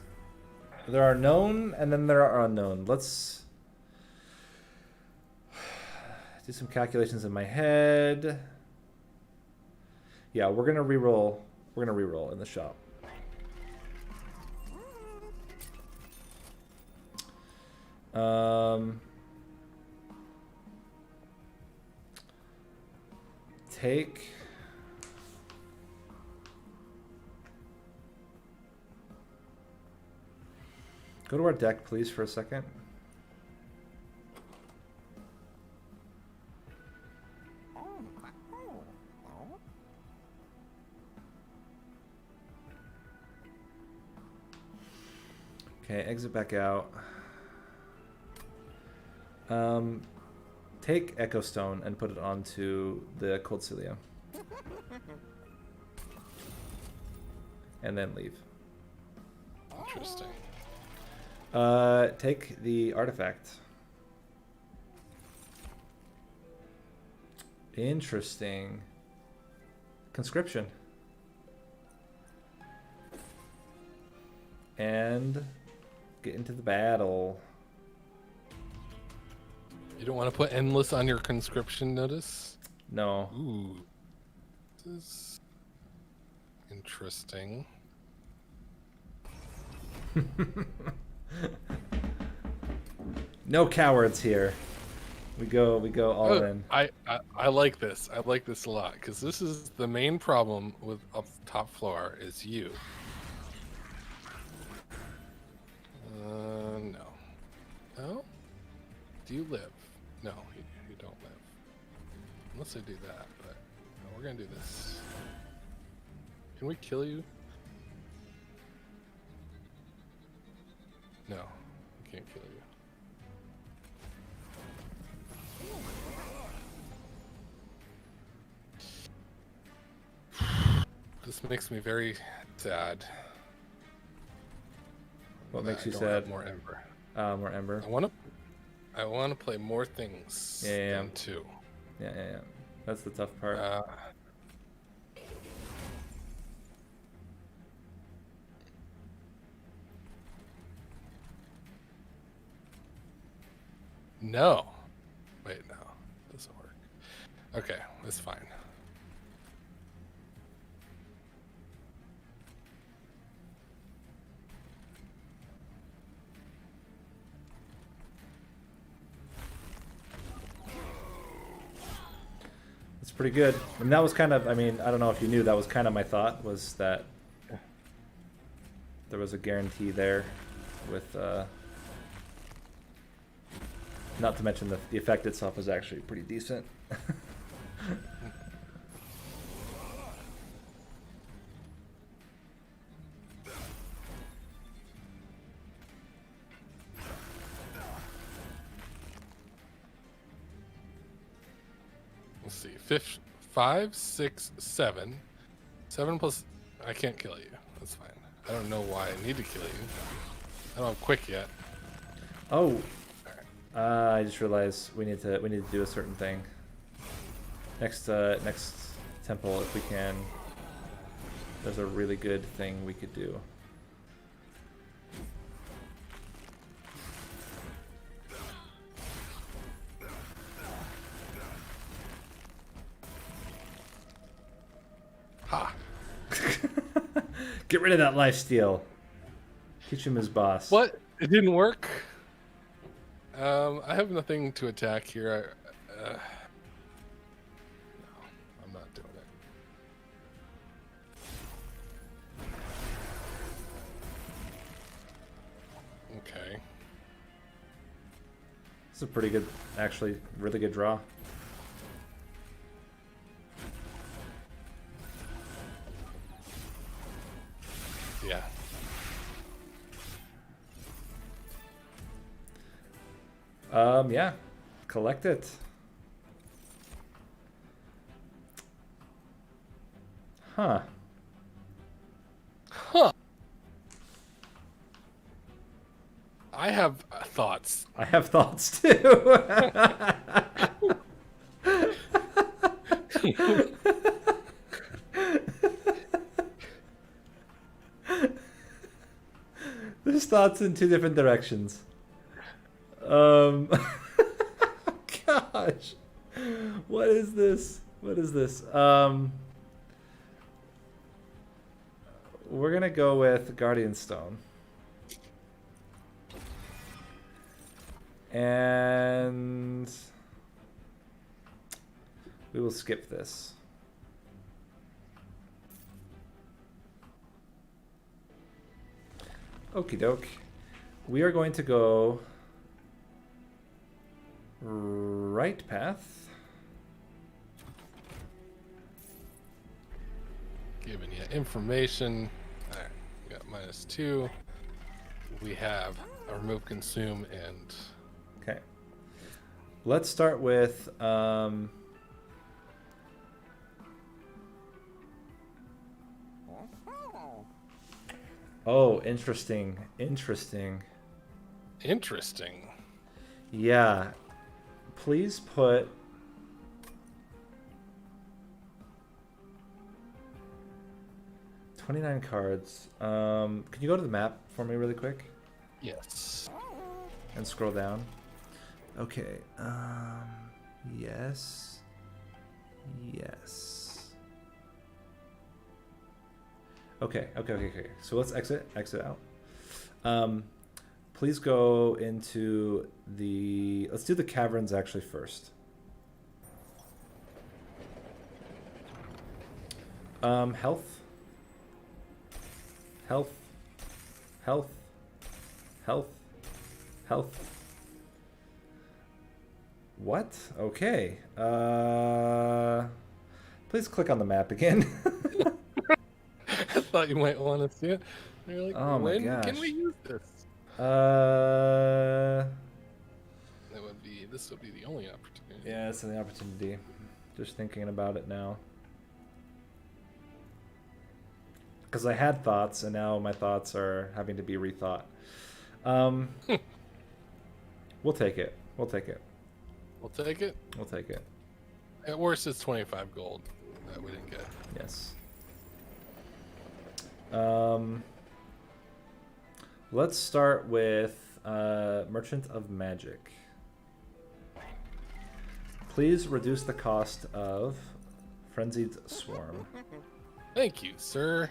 B: There are known, and then there are unknown. Let's do some calculations in my head. Yeah, we're gonna reroll. We're gonna reroll in the shop. Take. Go to our deck, please, for a second. Okay, exit back out. Take Echo Stone and put it onto the Cold Cilia. And then leave.
A: Interesting.
B: Take the artifact. Interesting. Conscription. And get into the battle.
A: You don't want to put endless on your conscription notice?
B: No.
A: Ooh. This is interesting.
B: No cowards here. We go all in.
A: I like this. I like this a lot because this is the main problem with up top floor is you. No. No? Do you live? No, you don't live. Unless I do that, but no, we're gonna do this. Can we kill you? No, we can't kill you. This makes me very sad.
B: What makes you
A: don't
B: sad?
A: have more ember.
B: More ember.
A: I want to play more things than 2.
B: Yeah. That's the tough part.
A: No. Wait, no. Doesn't work. Okay, that's fine.
B: It's pretty good. And that was kind of, I mean, I don't know if you knew, that was kind of my thought, was that there was a guarantee there with, not to mention the effect itself is actually pretty decent.
A: Let's see. 5, 6, 7. 7 plus. I can't kill you. That's fine. I don't know why I need to kill you. I don't have quick yet.
B: Oh. I just realized we need to do a certain thing. Next temple, if we can. There's a really good thing we could do.
A: Ha!
B: Get rid of that lifesteal. Teach him his boss.
A: What? It didn't work? I have nothing to attack here. No, I'm not doing it. Okay.
B: It's a pretty good, actually, really good draw.
A: Yeah.
B: Yeah. Collect it. Huh.
A: Huh. I have thoughts.
B: I have thoughts too. There's thoughts in two different directions. Gosh. What is this? What is this? We're gonna go with Guardian Stone. And we will skip this. Okie doke. We are going to go right path.
A: Giving you information. All right, we got -2. We have a remove, consume, and...
B: Okay. Let's start with... Oh, interesting. Interesting.
A: Interesting.
B: Yeah. Please put... $29 cards. Can you go to the map for me really quick?
A: Yes.
B: And scroll down. Okay. Yes. Yes. Okay. So let's exit out. Please go into the... Let's do the caverns actually first. Health. What? Okay. Please click on the map again.
A: I thought you might want to see it. You're like,
B: oh my
A: when
B: gosh.
A: can we use this? This would be the only opportunity.
B: Yeah, it's the opportunity. Just thinking about it now. Because I had thoughts, and now my thoughts are having to be rethought. We'll take it.
A: We'll take it?
B: We'll take it.
A: At worst, it's 25 gold that we didn't get.
B: Yes. Let's start with Merchant of Magic. Please reduce the cost of Frenzied Swarm.
A: Thank you, sir.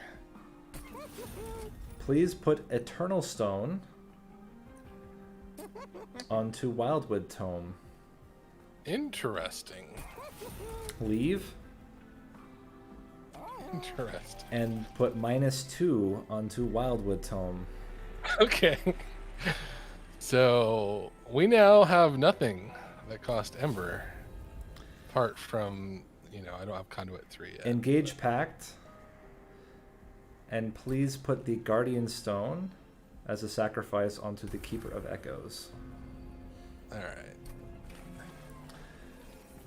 B: Please put Eternal Stone onto Wildwood Tome.
A: Interesting.
B: Leave.
A: Interesting.
B: And put -2 onto Wildwood Tome.
A: Okay. So we now have nothing that cost Ember. Apart from, I don't have Conduit 3 yet.
B: Engage Pact. And please put the Guardian Stone as a sacrifice onto the Keeper of Echoes.
A: Alright.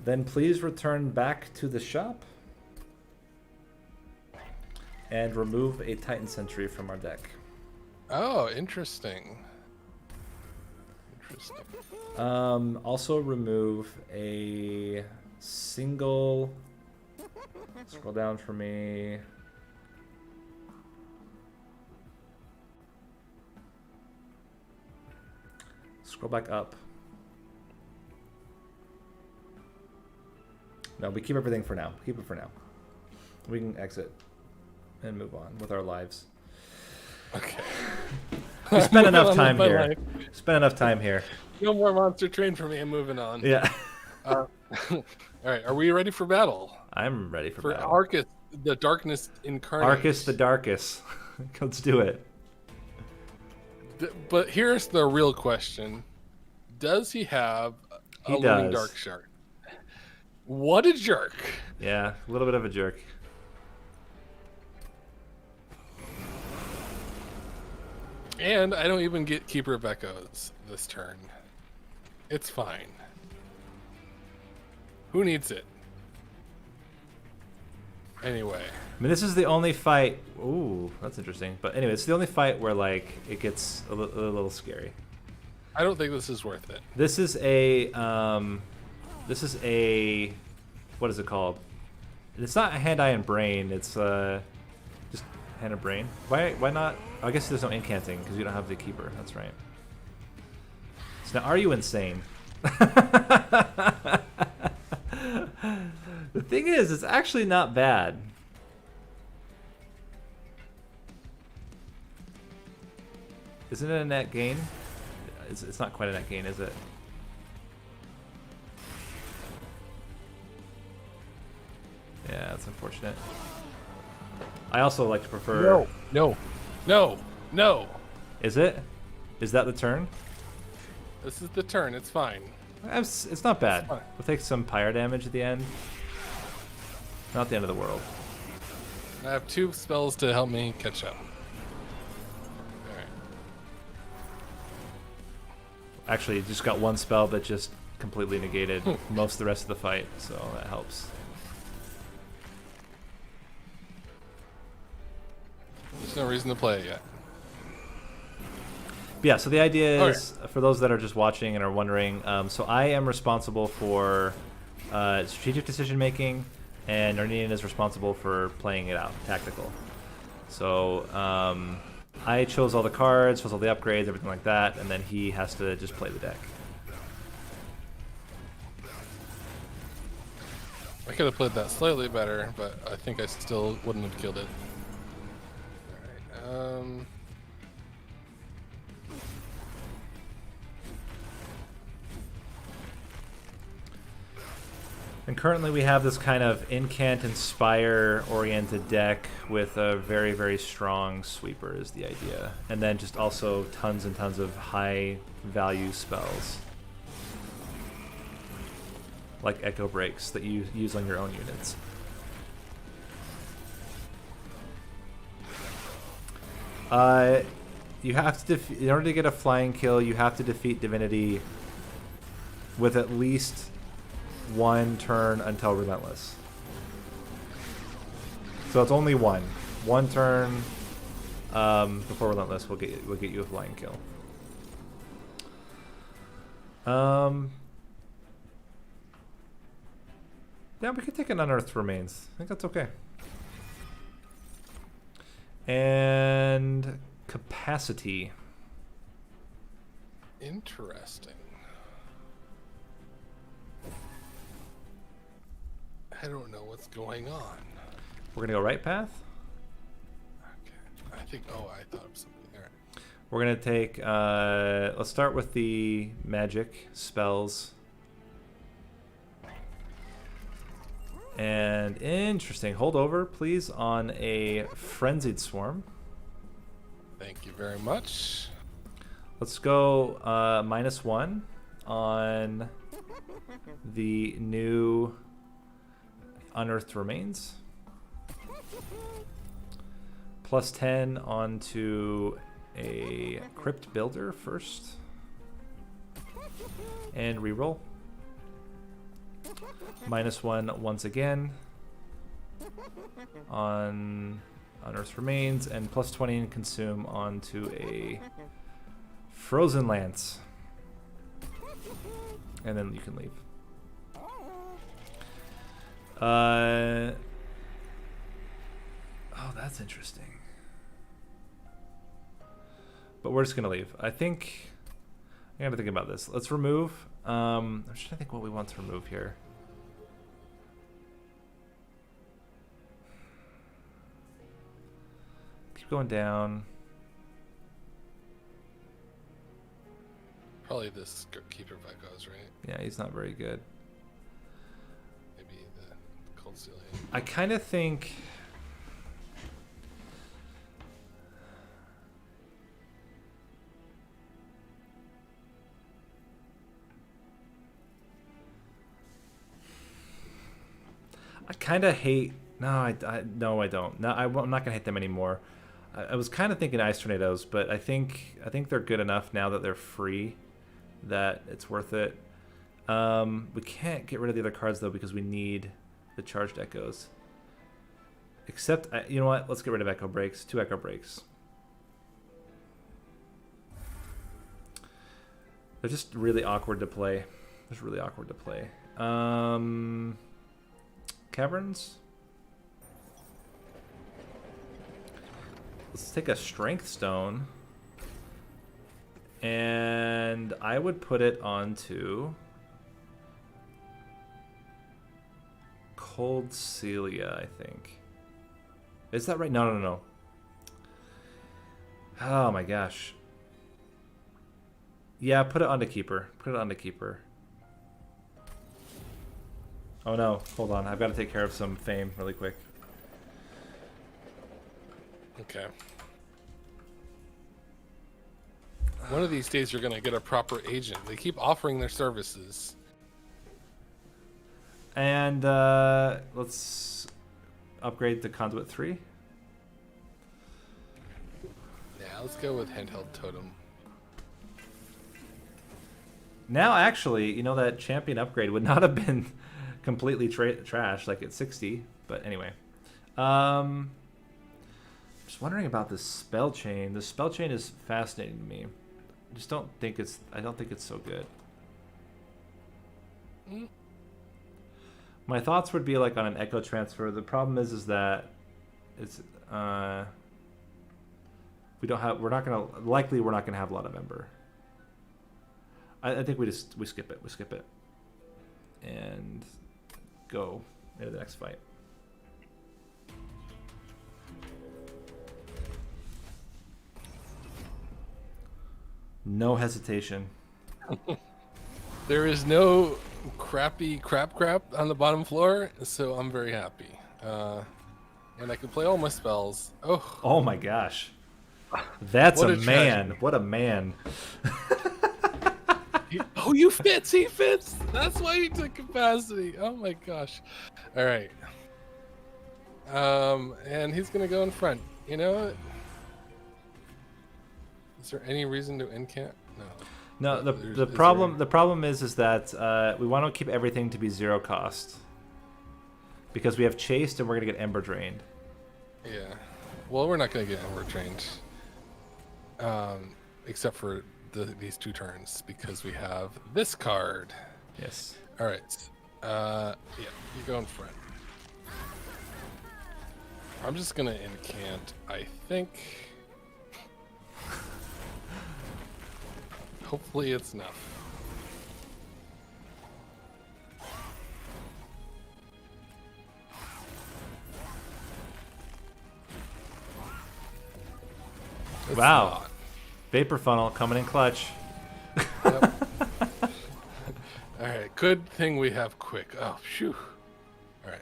B: Then please return back to the shop. And remove a Titan Sentry from our deck.
A: Oh, interesting.
B: Also remove a single... Scroll down for me. Scroll back up. No, we keep everything for now. Keep it for now. We can exit and move on with our lives.
A: Okay.
B: We spent enough time here. Spent enough time here.
A: No more Monster Train for me. I'm moving on.
B: Yeah.
A: All right. Are we ready for battle?
B: I'm ready for battle.
A: Arcus, the Darkness Incarnate.
B: Arcus the Darkest. Let's do it.
A: But here's the real question. Does he have a living Dark Shard? What a jerk.
B: Yeah, a little bit of a jerk.
A: And I don't even get Keeper of Echoes this turn. It's fine. Who needs it? Anyway.
B: I mean, this is the only fight... Ooh, that's interesting. But anyway, it's the only fight where, like, it gets a little scary.
A: I don't think this is worth it.
B: This is a... What is it called? It's not hand, eye, and brain. It's just hand and brain. Why not? I guess there's no incanting because you don't have the keeper. That's right. So now, are you insane? The thing is, it's actually not bad. Isn't it a net gain? It's not quite a net gain, is it? Yeah, that's unfortunate. I also like to prefer...
A: No.
B: Is it? Is that the turn?
A: This is the turn. It's fine.
B: It's not bad. We'll take some pyre damage at the end. Not the end of the world.
A: I have 2 spells to help me catch up. Alright.
B: Actually, you just got 1 spell that just completely negated most of the rest of the fight, so that helps.
A: There's no reason to play it yet.
B: Yeah, so the idea is, for those that are just watching and are wondering, so I am responsible for strategic decision making, and Narninian is responsible for playing it out, tactical. So I chose all the cards, chose all the upgrades, everything like that, and then he has to just play the deck.
A: I could have played that slightly better, but I think I still wouldn't have killed it. Alright,
B: And currently we have this kind of incant inspire oriented deck with a very, very strong sweeper is the idea. And then just also tons and tons of high value spells. Like Echo Breaks that you use on your own units. You have to in order to get a flying kill, you have to defeat Divinity with at least 1 turn until Relentless. So it's only 1 turn before Relentless will get you a flying kill. Yeah, we could take an Unearthed Remains. I think that's okay. And Capacity.
A: interesting. I don't know what's going on.
B: We're gonna go right path.
A: Okay. I think. Oh, I thought of something. All right.
B: We're gonna take. Let's start with the magic spells. And interesting. Hold over, please, on a Frenzied Swarm.
A: Thank you very much.
B: Let's go -1 on the new Unearthed Remains. +10 onto a Crypt Builder first. And reroll. -1 once again on Unearthed Remains, and +20 in Consume onto a Frozen Lance. And then you can leave. Oh, that's interesting. But we're just gonna leave. I gotta think about this. Let's remove. I'm just trying to think what we want to remove here. Keep going down.
A: Probably this Keeper of Echoes, right?
B: Yeah, he's not very good.
A: Maybe the Cold Steel.
B: I kind of think. I kind of hate. No, I don't. No, I'm not gonna hate them anymore. I was kind of thinking Ice Tornadoes, but I think they're good enough now that they're free, that it's worth it. We can't get rid of the other cards though because we need the Charged Echoes. Except, you know what? Let's get rid of Echo Breaks. 2 Echo Breaks. They're just really awkward to play. Caverns? let's take a strength stone. And I would put it onto Cold Celia, I think. Is that right? No. Oh my gosh. Yeah, put it onto Keeper. Oh no, hold on. I've got to take care of some fame really quick.
A: Okay. One of these days you're going to get a proper agent. They keep offering their services.
B: And let's upgrade to Conduit 3.
A: Yeah, let's go with Handheld Totem.
B: Now, actually, you know, that champion upgrade would not have been completely trash, like at 60. But anyway. Just wondering about this spell chain. The spell chain is fascinating to me. I just don't think it's so good. My thoughts would be like on an echo transfer. The problem is that it's we're not gonna have a lot of Ember. I think we skip it and go into the next fight. No hesitation.
A: There is no crappy crap on the bottom floor, so I'm very happy. And I can play all my spells.
B: Oh my gosh. That's a man. Tragedy. What a man.
A: He fits. That's why he took capacity. Oh my gosh. All right. And he's going to go in front. You know what? Is there any reason to incant? No.
B: No, the problem is that we want to keep everything to be 0 cost. Because we have chased and we're going to get Ember drained.
A: Yeah. Well, we're not going to get Ember drained. Except for these 2 turns because we have this card.
B: Yes.
A: All right. Yeah, you go in front. I'm just going to incant, I think. Hopefully it's enough. It's
B: wow.
A: Not.
B: Vapor funnel coming in clutch.
A: Yep. All right. Good thing we have quick. Oh, phew. All right.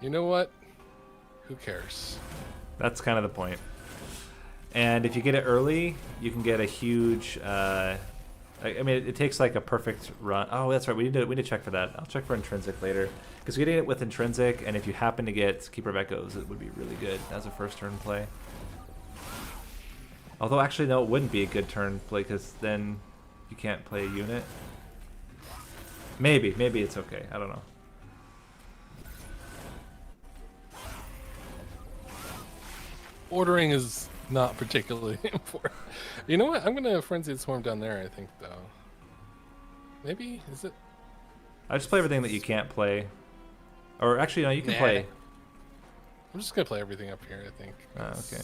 A: You know what? Who cares?
B: That's kind of the point. And if you get it early, you can get a huge. I mean, it takes like a perfect run. Oh, that's right. We need to check for that. I'll check for intrinsic later because getting it with intrinsic, and if you happen to get Keeper of Echoes, it would be really good as a first turn play. Although actually, no, it wouldn't be a good turn play because then you can't play a unit. Maybe it's okay. I don't know.
A: Ordering is not particularly important. You know what? I'm gonna Frenzied Swarm down there, I think, though. Maybe? Is it?
B: I just play everything that you can't play. Or actually, no, you can play.
A: I'm just gonna play everything up here, I think.
B: Okay.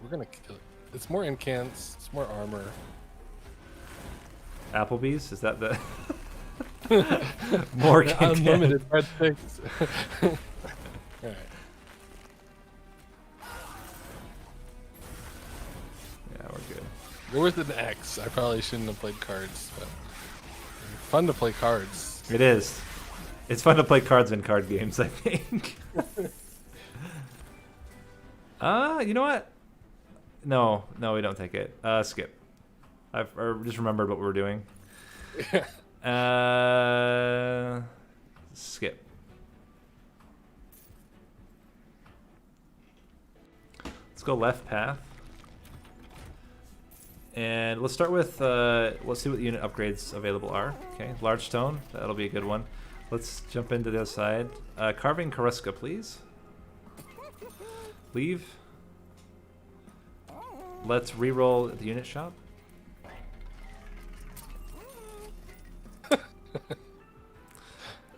A: We're gonna kill it. It's more incants, it's more armor.
B: Applebee's? Is that the... more
A: unlimited breadsticks. Alright.
B: Yeah, we're good.
A: There was an X. I probably shouldn't have played cards, but fun to play cards.
B: It is. It's fun to play cards in card games, I think. You know what? No, we don't take it. Skip. I've just remembered what we were doing. Skip. Let's go left path. And let's start with, let's see what unit upgrades available are. Okay, large stone, that'll be a good one. Let's jump into the other side. Carving Karuska, please. Leave. Let's re-roll the unit shop.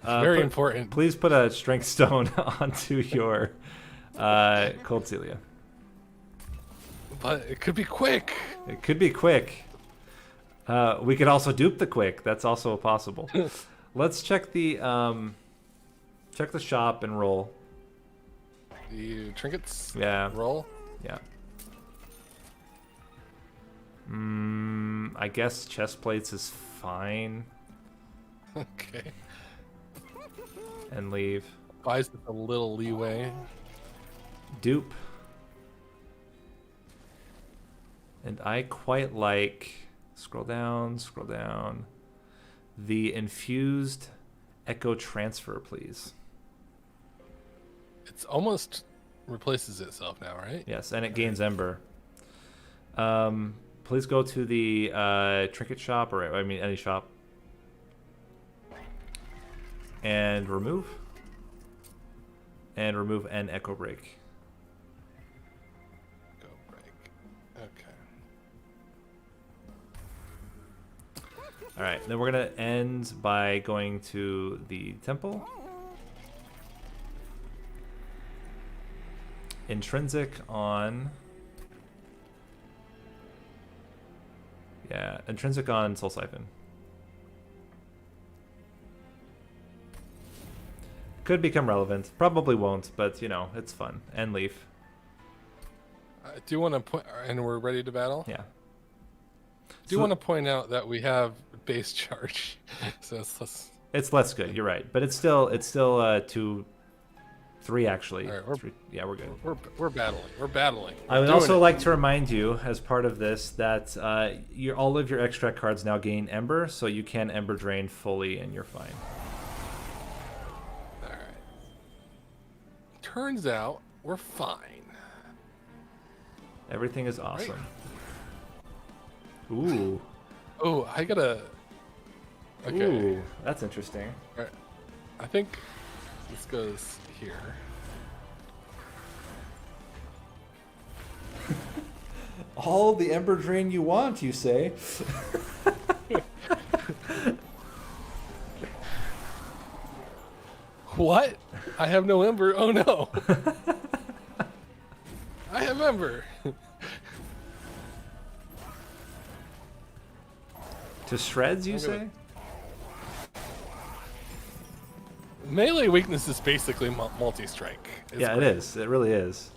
A: Very important.
B: Please put a strength stone onto your Cold Celia.
A: But it could be quick.
B: It could be quick. We could also dupe the quick. That's also possible. Let's check the shop and roll.
A: The trinkets.
B: Yeah.
A: Roll.
B: Yeah. I guess chest plates is fine.
A: Okay.
B: And leave.
A: Buys a little leeway.
B: Dupe. And I quite like... Scroll down, scroll down. The infused echo transfer, please.
A: It's almost replaces itself now, right?
B: Yes, and it gains Ember. Please go to the trinket shop, or I mean any shop. And remove. And remove an echo break.
A: Go break. Okay.
B: Alright, then we're going to end by going to the temple. Intrinsic on... Yeah, intrinsic on Soul Siphon. Could become relevant. Probably won't, but, you know, it's fun. And leaf.
A: Do you want to point... And we're ready to battle?
B: Yeah.
A: Do you want to point out that we have base charge? So it's less...
B: It's less good, you're right. But it's still 2... 3 actually.
A: All right,
B: yeah, we're good.
A: We're battling. We're battling.
B: I would also like to remind you, as part of this, that all of your extract cards now gain Ember, so you can Ember Drain fully, and you're fine.
A: All right. Turns out we're fine.
B: Everything is awesome. Right. Ooh.
A: Oh, I gotta. Okay.
B: Ooh, that's interesting.
A: All right. I think this goes here.
B: All the Ember Drain you want, you say?
A: What? I have no Ember. Oh no. I have Ember.
B: To shreds, you say?
A: Melee weakness is basically multi-strike.
B: Yeah, it is. It really is.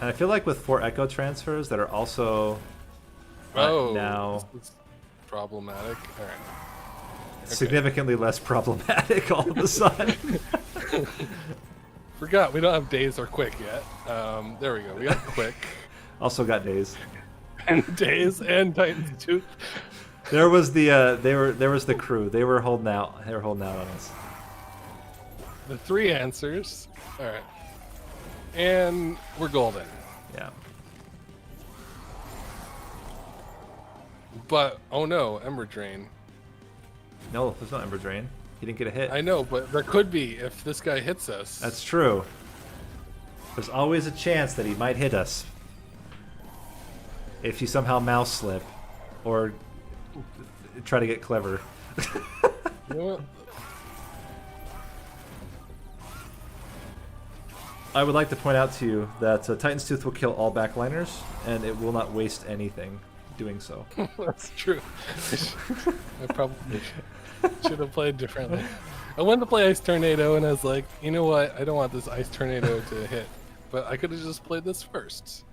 B: And I feel like with 4 echo transfers that are also now
A: this is problematic. All right. Okay.
B: Significantly less problematic all of a sudden.
A: Forgot we don't have days or quick yet. There we go. We got quick.
B: Also got days.
A: And days and Titan's Tooth.
B: There was the there was the crew. They were holding out. They were holding out on us.
A: The 3 answers. All right. And we're golden.
B: Yeah.
A: But oh no, Ember Drain.
B: No, there's no Ember Drain. He didn't get a hit.
A: I know, but there could be if this guy hits us.
B: That's true. There's always a chance that he might hit us. If you somehow mouse slip or try to get clever.
A: You know what?
B: I would like to point out to you that Titan's Tooth will kill all backliners, and it will not waste anything doing so.
A: That's true. I probably should have played differently. I wanted to play Ice Tornado, and I was like, you know what? I don't want this Ice Tornado to hit. But I could have just played this first.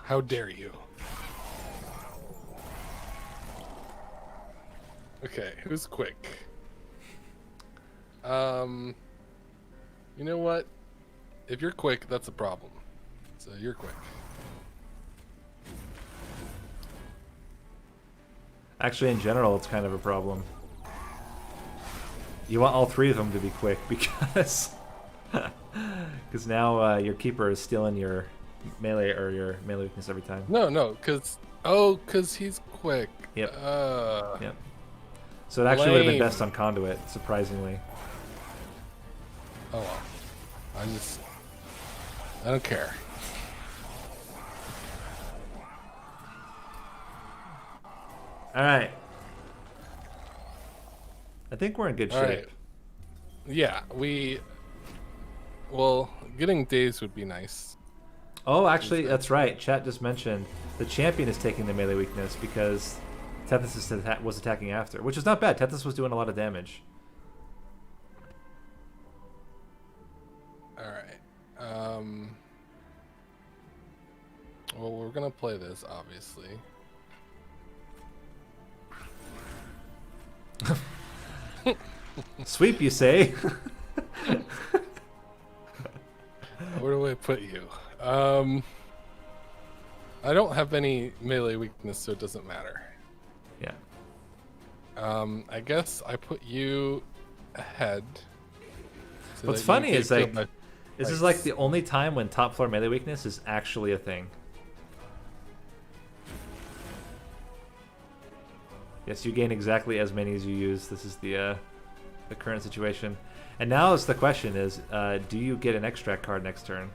A: How dare you? Okay, who's quick? You know what? If you're quick, that's a problem. So you're quick.
B: Actually, in general, it's kind of a problem. You want all 3 of them to be quick because now your keeper is stealing your melee or your melee weakness every time.
A: No, because he's quick.
B: Yep. Yep. So it actually would have been best on Conduit, surprisingly.
A: Oh well. I don't care.
B: All right. I think we're in good shape.
A: Right. Yeah, well, getting days would be nice.
B: Oh, actually, that's right. Chat just mentioned the champion is taking the melee weakness because Tethys was attacking after, which is not bad. Tethys was doing a lot of damage.
A: All right. Well, we're gonna play this, obviously.
B: Sweep, you say?
A: Where do I put you? I don't have any melee weakness, so it doesn't matter.
B: Yeah.
A: I guess I put you ahead.
B: So what's funny is like, this is like the only time when top floor melee weakness is actually a thing. Yes, you gain exactly as many as you use. This is the current situation. And now the question is, do you get an extract card next turn?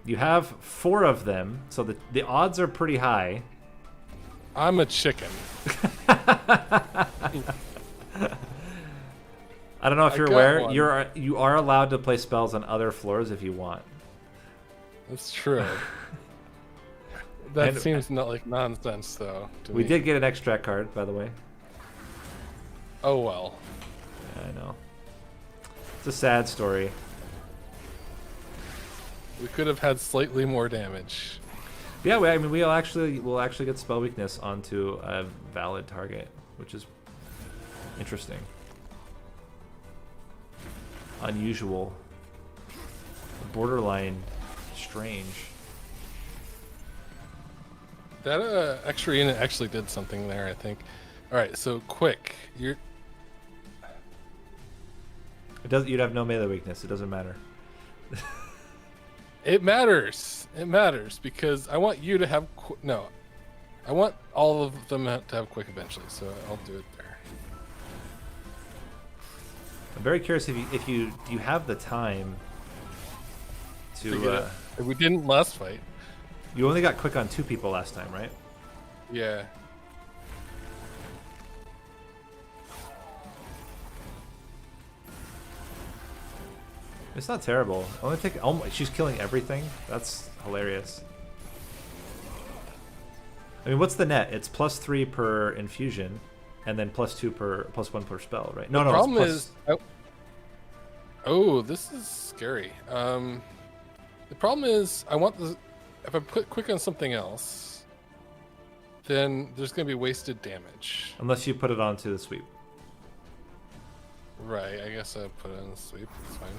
B: You have 4 of them, so the odds are pretty high.
A: I'm a chicken.
B: I don't know if you're aware. You are allowed to play spells on other floors if you want.
A: That's true. That seems not like nonsense, though.
B: We did get an extract card, by the way.
A: Oh well.
B: Yeah, I know. It's a sad story.
A: We could have had slightly more damage.
B: Yeah, we'll actually get spell weakness onto a valid target, which is interesting, unusual, borderline strange.
A: That extra unit actually did something there, I think. All right, so quick, It
B: does. You'd have no melee weakness. It doesn't matter.
A: It matters. It matters because I want you to have I want all of them to have quick eventually, so I'll do it there.
B: I'm very curious if you have the time to.
A: We didn't last fight.
B: You only got quick on 2 people last time, right?
A: Yeah.
B: It's not terrible. She's killing everything. That's hilarious. I mean, what's the net? It's +3 per infusion, and then +1 per spell, right? No,
A: the problem is. Oh, this is scary. The problem is, if I put quick on something else, then there's going to be wasted damage.
B: Unless you put it onto the sweep.
A: Right, I guess I put it on the sweep. It's fine.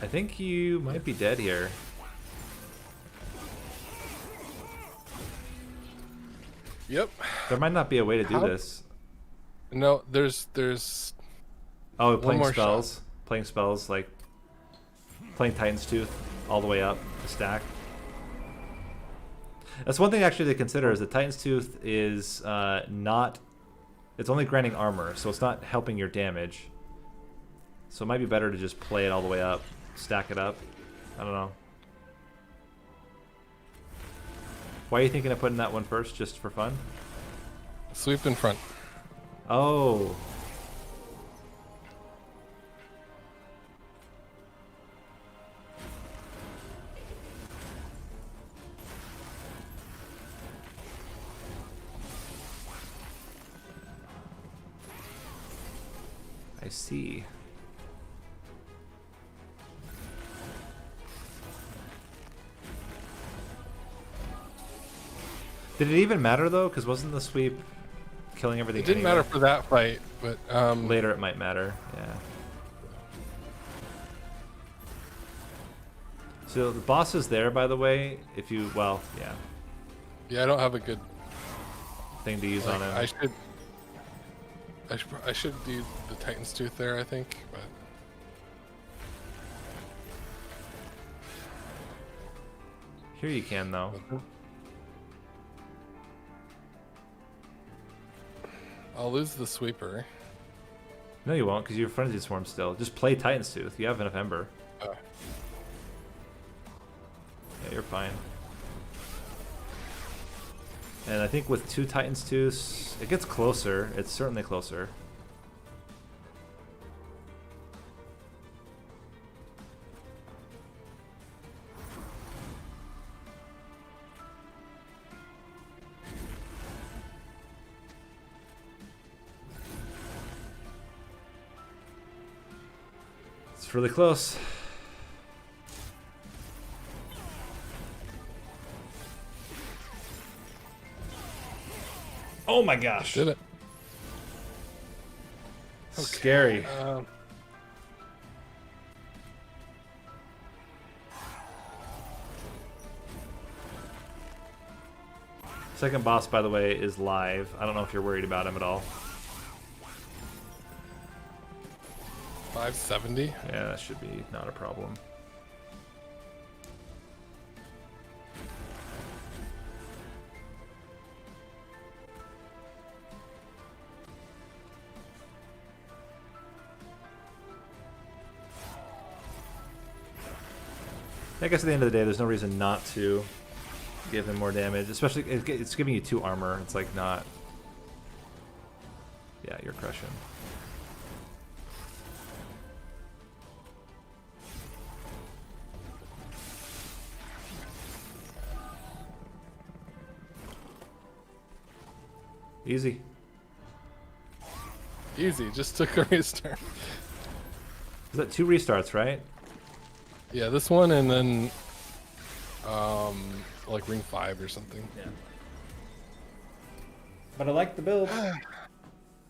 B: I think you might be dead here.
A: Yep.
B: There might not be a way to do this.
A: No, there's.
B: Oh, playing spells. Shot. Playing spells like playing Titan's Tooth all the way up the stack. That's one thing actually to consider is that Titan's Tooth is not. It's only granting armor, so it's not helping your damage. So it might be better to just play it all the way up, stack it up. I don't know. Why are you thinking of putting that one first, just for fun?
A: Sweep in front.
B: Oh. I see. Did it even matter though? Because wasn't the sweep killing everything?
A: It didn't matter for that fight, but
B: later it might matter. Yeah. So the boss is there, by the way. If you, well, yeah.
A: Yeah, I don't have a good
B: thing to use on him.
A: I should do the Titan's Tooth there, I think, but
B: here you can though.
A: I'll lose the sweeper.
B: No, you won't, because you're Frenzy Swarm still. Just play Titan's Tooth. You have enough Ember. you're fine. And I think with 2 Titans too, it gets closer. It's certainly closer. It's really close. Oh my gosh.
A: Did it.
B: Okay. Scary. Second boss, by the way, is live. I don't know if you're worried about him at all.
A: 570?
B: Yeah, that should be not a problem. I guess at the end of the day, there's no reason not to give him more damage. Especially, it's giving you 2 armor. It's like not... Yeah, you're crushing. Easy.
A: Easy, just took a restart.
B: Is that 2 restarts, right?
A: Yeah, this one and then like ring 5 or something.
B: Yeah. But I like the build.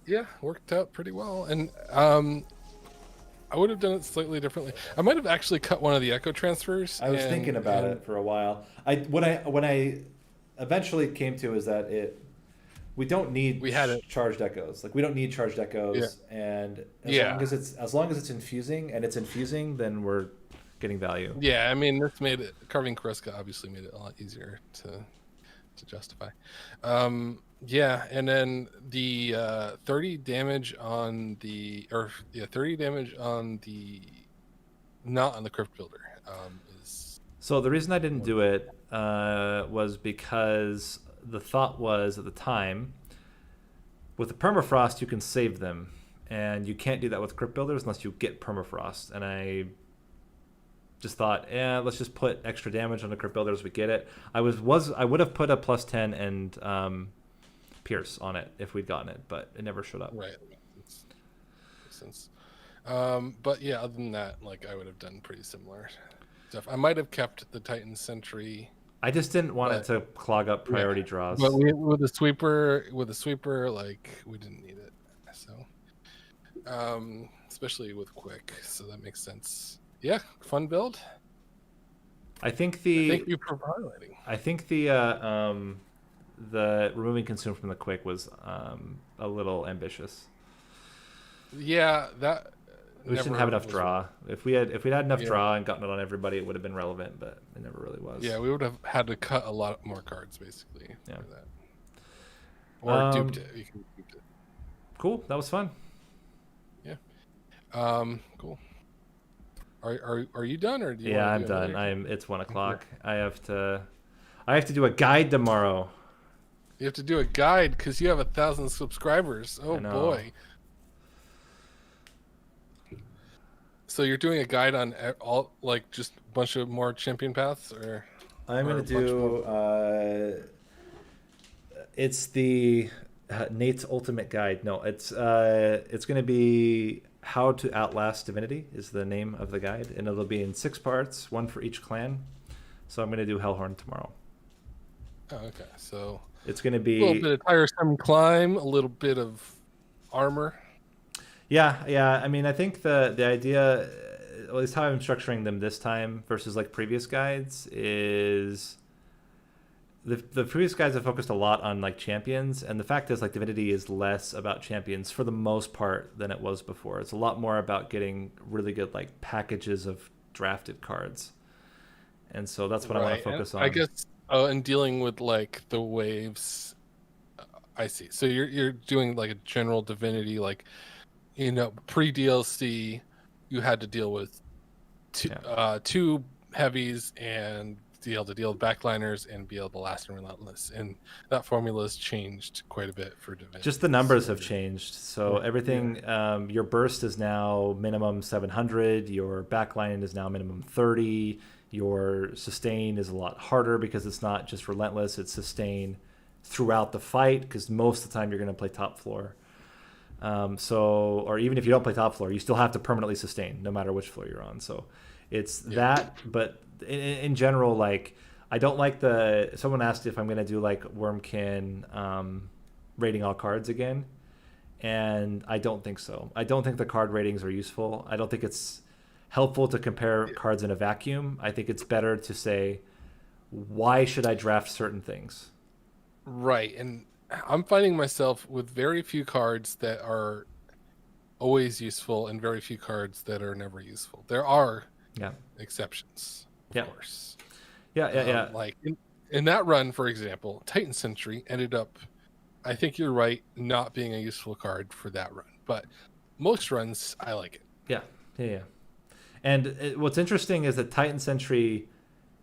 A: Yeah, worked out pretty well. And I would have done it slightly differently. I might have actually cut one of the echo transfers.
B: I was thinking about it for a while. When I eventually came to is that we don't need charged echoes. Like we don't need charged echoes,
A: yeah.
B: And as long as it's infusing and it's infusing, then we're getting value.
A: Yeah, I mean this made it, carving Kreska obviously made it a lot easier to justify. Yeah, and then the 30 damage on the 30 damage on the not on the Crypt Builder is.
B: So the reason I didn't do it was because the thought was at the time with the permafrost you can save them, and you can't do that with Crypt Builders unless you get permafrost. And I just thought, let's just put extra damage on the Crypt Builder as we get it. I would have put a +10 and Pierce on it if we'd gotten it, but it never showed up.
A: Right. Makes sense. But yeah, other than that, like I would have done pretty similar stuff. I might have kept the Titan Sentry.
B: I just didn't want it to clog up priority draws.
A: But with the sweeper, like we didn't need it. So, especially with quick, so that makes sense. Yeah, fun build.
B: Thank
A: you for highlighting.
B: I think the removing consume from the quick was a little ambitious.
A: Yeah,
B: we just didn't have enough draw. If we'd had enough draw and gotten it on everybody, it would have been relevant, but it never really was.
A: Yeah, we would have had to cut a lot more cards basically for that. Or duped it. You can dupe it.
B: Cool. That was fun.
A: Yeah. Cool. Are you done or do you?
B: Yeah, I'm done. It's 1 o'clock. I have to do a guide tomorrow.
A: You have to do a guide because you have 1,000 subscribers. Oh boy. So you're doing a guide on all, like just a bunch of more champion paths, or?
B: I'm gonna do. It's the Nate's Ultimate Guide. No, it's gonna be How to Outlast Divinity is the name of the guide, and it'll be in 6 parts, 1 for each clan. So I'm gonna do Hellhorn tomorrow.
A: Oh, okay. So
B: it's gonna be
A: a little bit of tiresome climb, a little bit of armor.
B: Yeah. I mean, I think the idea, at least how I'm structuring them this time versus like previous guides, is the previous guides have focused a lot on like champions, and the fact is like Divinity is less about champions for the most part than it was before. It's a lot more about getting really good like packages of drafted cards, and so that's what I want to focus on.
A: I guess and dealing with like the waves. I see. So you're doing like a general Divinity, like. Pre-DLC, you had to deal with 2 heavies and be able to deal with backliners and be able to last and relentless. And that formula has changed quite a bit for Divinity.
B: Just the numbers have changed. So everything, your burst is now minimum 700. Your backline is now minimum 30. Your sustain is a lot harder because it's not just relentless. It's sustain throughout the fight because most of the time you're going to play top floor. Or even if you don't play top floor, you still have to permanently sustain no matter which floor you're on. So it's that, but in general, like I don't like someone asked if I'm going to do like Wormkin rating all cards again. And I don't think so. I don't think the card ratings are useful. I don't think it's helpful to compare cards in a vacuum. I think it's better to say, why should I draft certain things?
A: Right. And I'm finding myself with very few cards that are always useful and very few cards that are never useful. There are exceptions, of course.
B: Yeah.
A: Like in that run, for example, Titan Sentry ended up, I think you're right, not being a useful card for that run. But most runs, I like it.
B: Yeah. And what's interesting is that Titan Sentry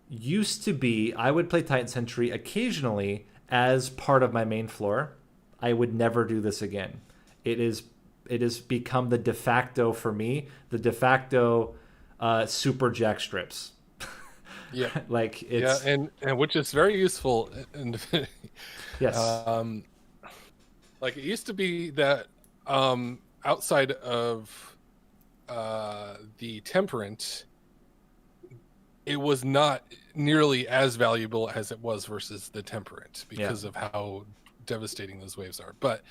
B: used to be, I would play Titan Sentry occasionally as part of my main floor. I would never do this again. It has become the de facto for me, the de facto super jack strips.
A: Yeah.
B: Like it's
A: and which is very useful in
B: yes.
A: Like it used to be that outside of the Temperate, it was not nearly as valuable as it was versus the Temperate because of how devastating those waves are. But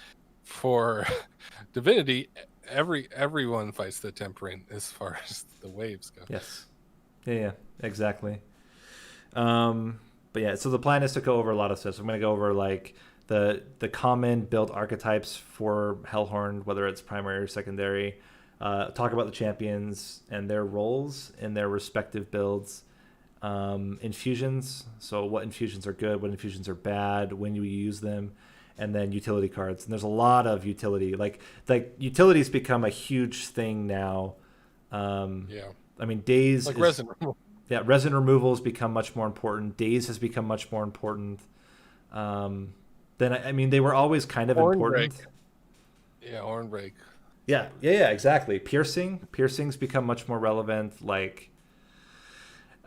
A: for Divinity, everyone fights the Temperate as far as the waves go.
B: Yes. Yeah, exactly. But yeah, so the plan is to go over a lot of stuff. So I'm going to go over like the common build archetypes for Hellhorn, whether it's primary or secondary. Talk about the champions and their roles in their respective builds. Infusions, so what infusions are good, what infusions are bad, when you use them, and then utility cards. And there's a lot of utility. Like utilities become a huge thing now. I mean, Daze
A: like resin removal.
B: Yeah, resin removals become much more important. Daze has become much more important. Then I mean, they were always kind of important.
A: Yeah, Horn Break.
B: Yeah, exactly. Piercing's become much more relevant. Like,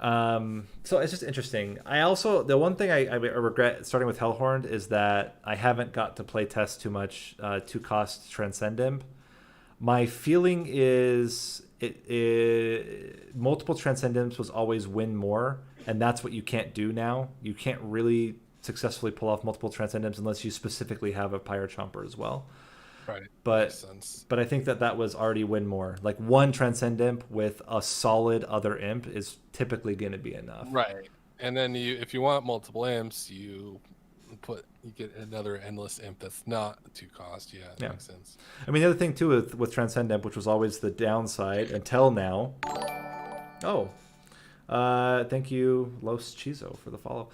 B: so it's just interesting. The one thing I regret starting with Hellhorn is that I haven't got to play test too much 2-cost Transcendent. My feeling is multiple Transcendents was always win more, and that's what you can't do now. You can't really successfully pull off multiple Transcendents unless you specifically have a Pyre Chomper as well.
A: Right.
B: But I think that was already win more. Like one Transcendent with a solid other imp is typically going to be enough.
A: Right. And then if you want multiple imps, you get another endless imp that's not a 2-cost. Yeah, that makes sense.
B: I mean, the other thing too with Transcendent, which was always the downside until now. Thank you, Los Chizo, for the follow.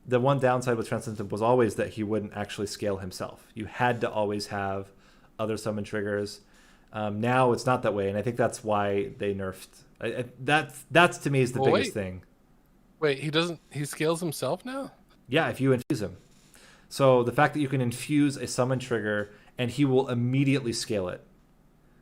B: The one downside with Transcendent was always that he wouldn't actually scale himself. You had to always have other summon triggers. Now it's not that way, and I think that's why they nerfed. That's to me is the biggest thing.
A: Wait, he scales himself now?
B: Yeah, if you infuse him. So the fact that you can infuse a summon trigger and he will immediately scale it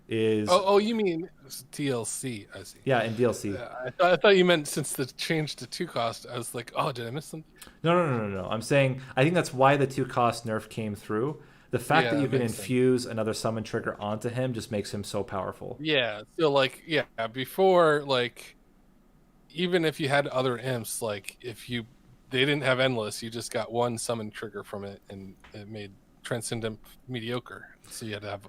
B: is...
A: Oh, you mean DLC? I see.
B: Yeah, in DLC.
A: I thought you meant since the change to 2-cost. I was like, oh, did I miss something?
B: No. I'm saying I think that's why the 2-cost nerf came through. The fact that you can infuse another summon trigger onto him just makes him so powerful.
A: Yeah. So before, even if you had other imps, they didn't have endless, you just got one summon trigger from it, and it made Transcendent mediocre. So you had to have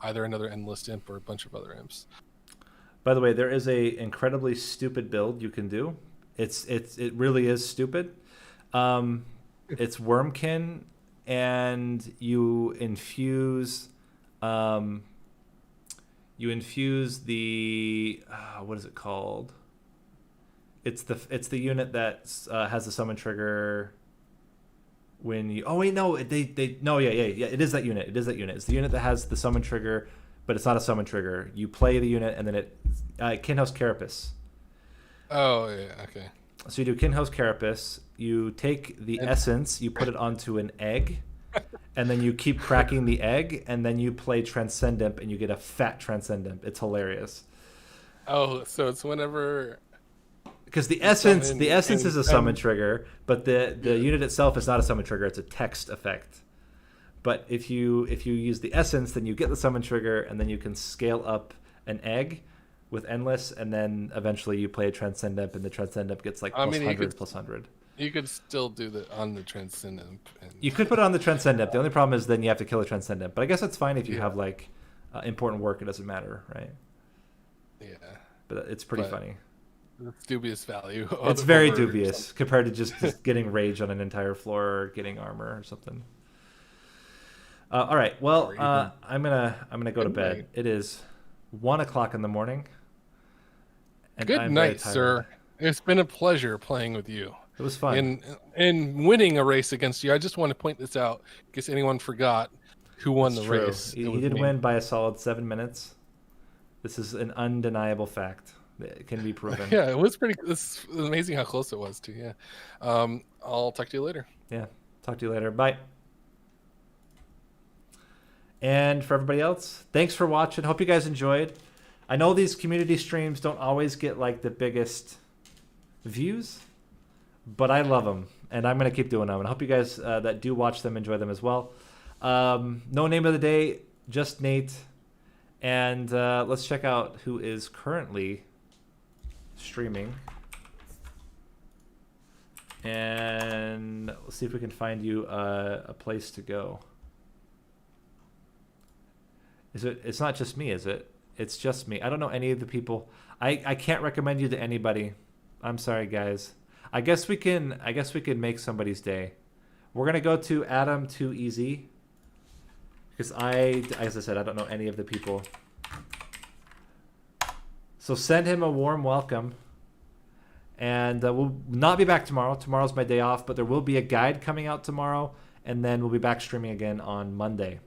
A: either another endless imp or a bunch of other imps.
B: By the way, there is a incredibly stupid build you can do. It really is stupid. It's Wormkin, and you infuse the what is it called? It's the unit that has the summon trigger when you... Oh wait, no, it is that unit. It's the unit that has the summon trigger, but it's not a summon trigger. You play the unit and then it Kinhouse Carapace.
A: Oh yeah, okay.
B: So you do Kinhouse Carapace. You take the essence, you put it onto an egg, and then you keep cracking the egg, and then you play Transcendent, and you get a fat Transcendent. It's hilarious.
A: Oh, so it's whenever.
B: Because the essence is a summon trigger, but the unit itself is not a summon trigger. It's a text effect. But if you use the essence, then you get the summon trigger, and then you can scale up an egg with Endless, and then eventually you play a Transcendent, and the Transcendent gets like plus 100, plus 100.
A: You could still do that on the Transcendent.
B: You could put it on the Transcendent. The only problem is then you have to kill a Transcendent. But I guess that's fine if you have like important work. It doesn't matter, right?
A: Yeah.
B: But it's pretty funny.
A: It's dubious value.
B: It's very dubious compared to just getting rage on an entire floor or getting armor or something. All right. Well, I'm gonna go to bed. It is 1:00 in the morning.
A: And good night, sir. It's been a pleasure playing with you.
B: It was fun.
A: And winning a race against you. I just want to point this out in case anyone forgot who won the race.
B: He did win by a solid 7 minutes. This is an undeniable fact. It can be proven.
A: Yeah, it was pretty. It's amazing how close it was too. Yeah. I'll talk to you later.
B: Yeah. Talk to you later. Bye. And for everybody else, thanks for watching. Hope you guys enjoyed. I know these community streams don't always get like the biggest views, but I love them, and I'm going to keep doing them. And I hope you guys that do watch them enjoy them as well. No name of the day, just Nate. And let's check out who is currently streaming. And let's see if we can find you a place to go. It's not just me, is it? It's just me. I don't know any of the people. I can't recommend you to anybody. I'm sorry, guys. I guess we can make somebody's day. We're gonna go to Adam 2EZ because as I said, I don't know any of the people. So send him a warm welcome. And we'll not be back tomorrow. Tomorrow's my day off, but there will be a guide coming out tomorrow, and then we'll be back streaming again on Monday.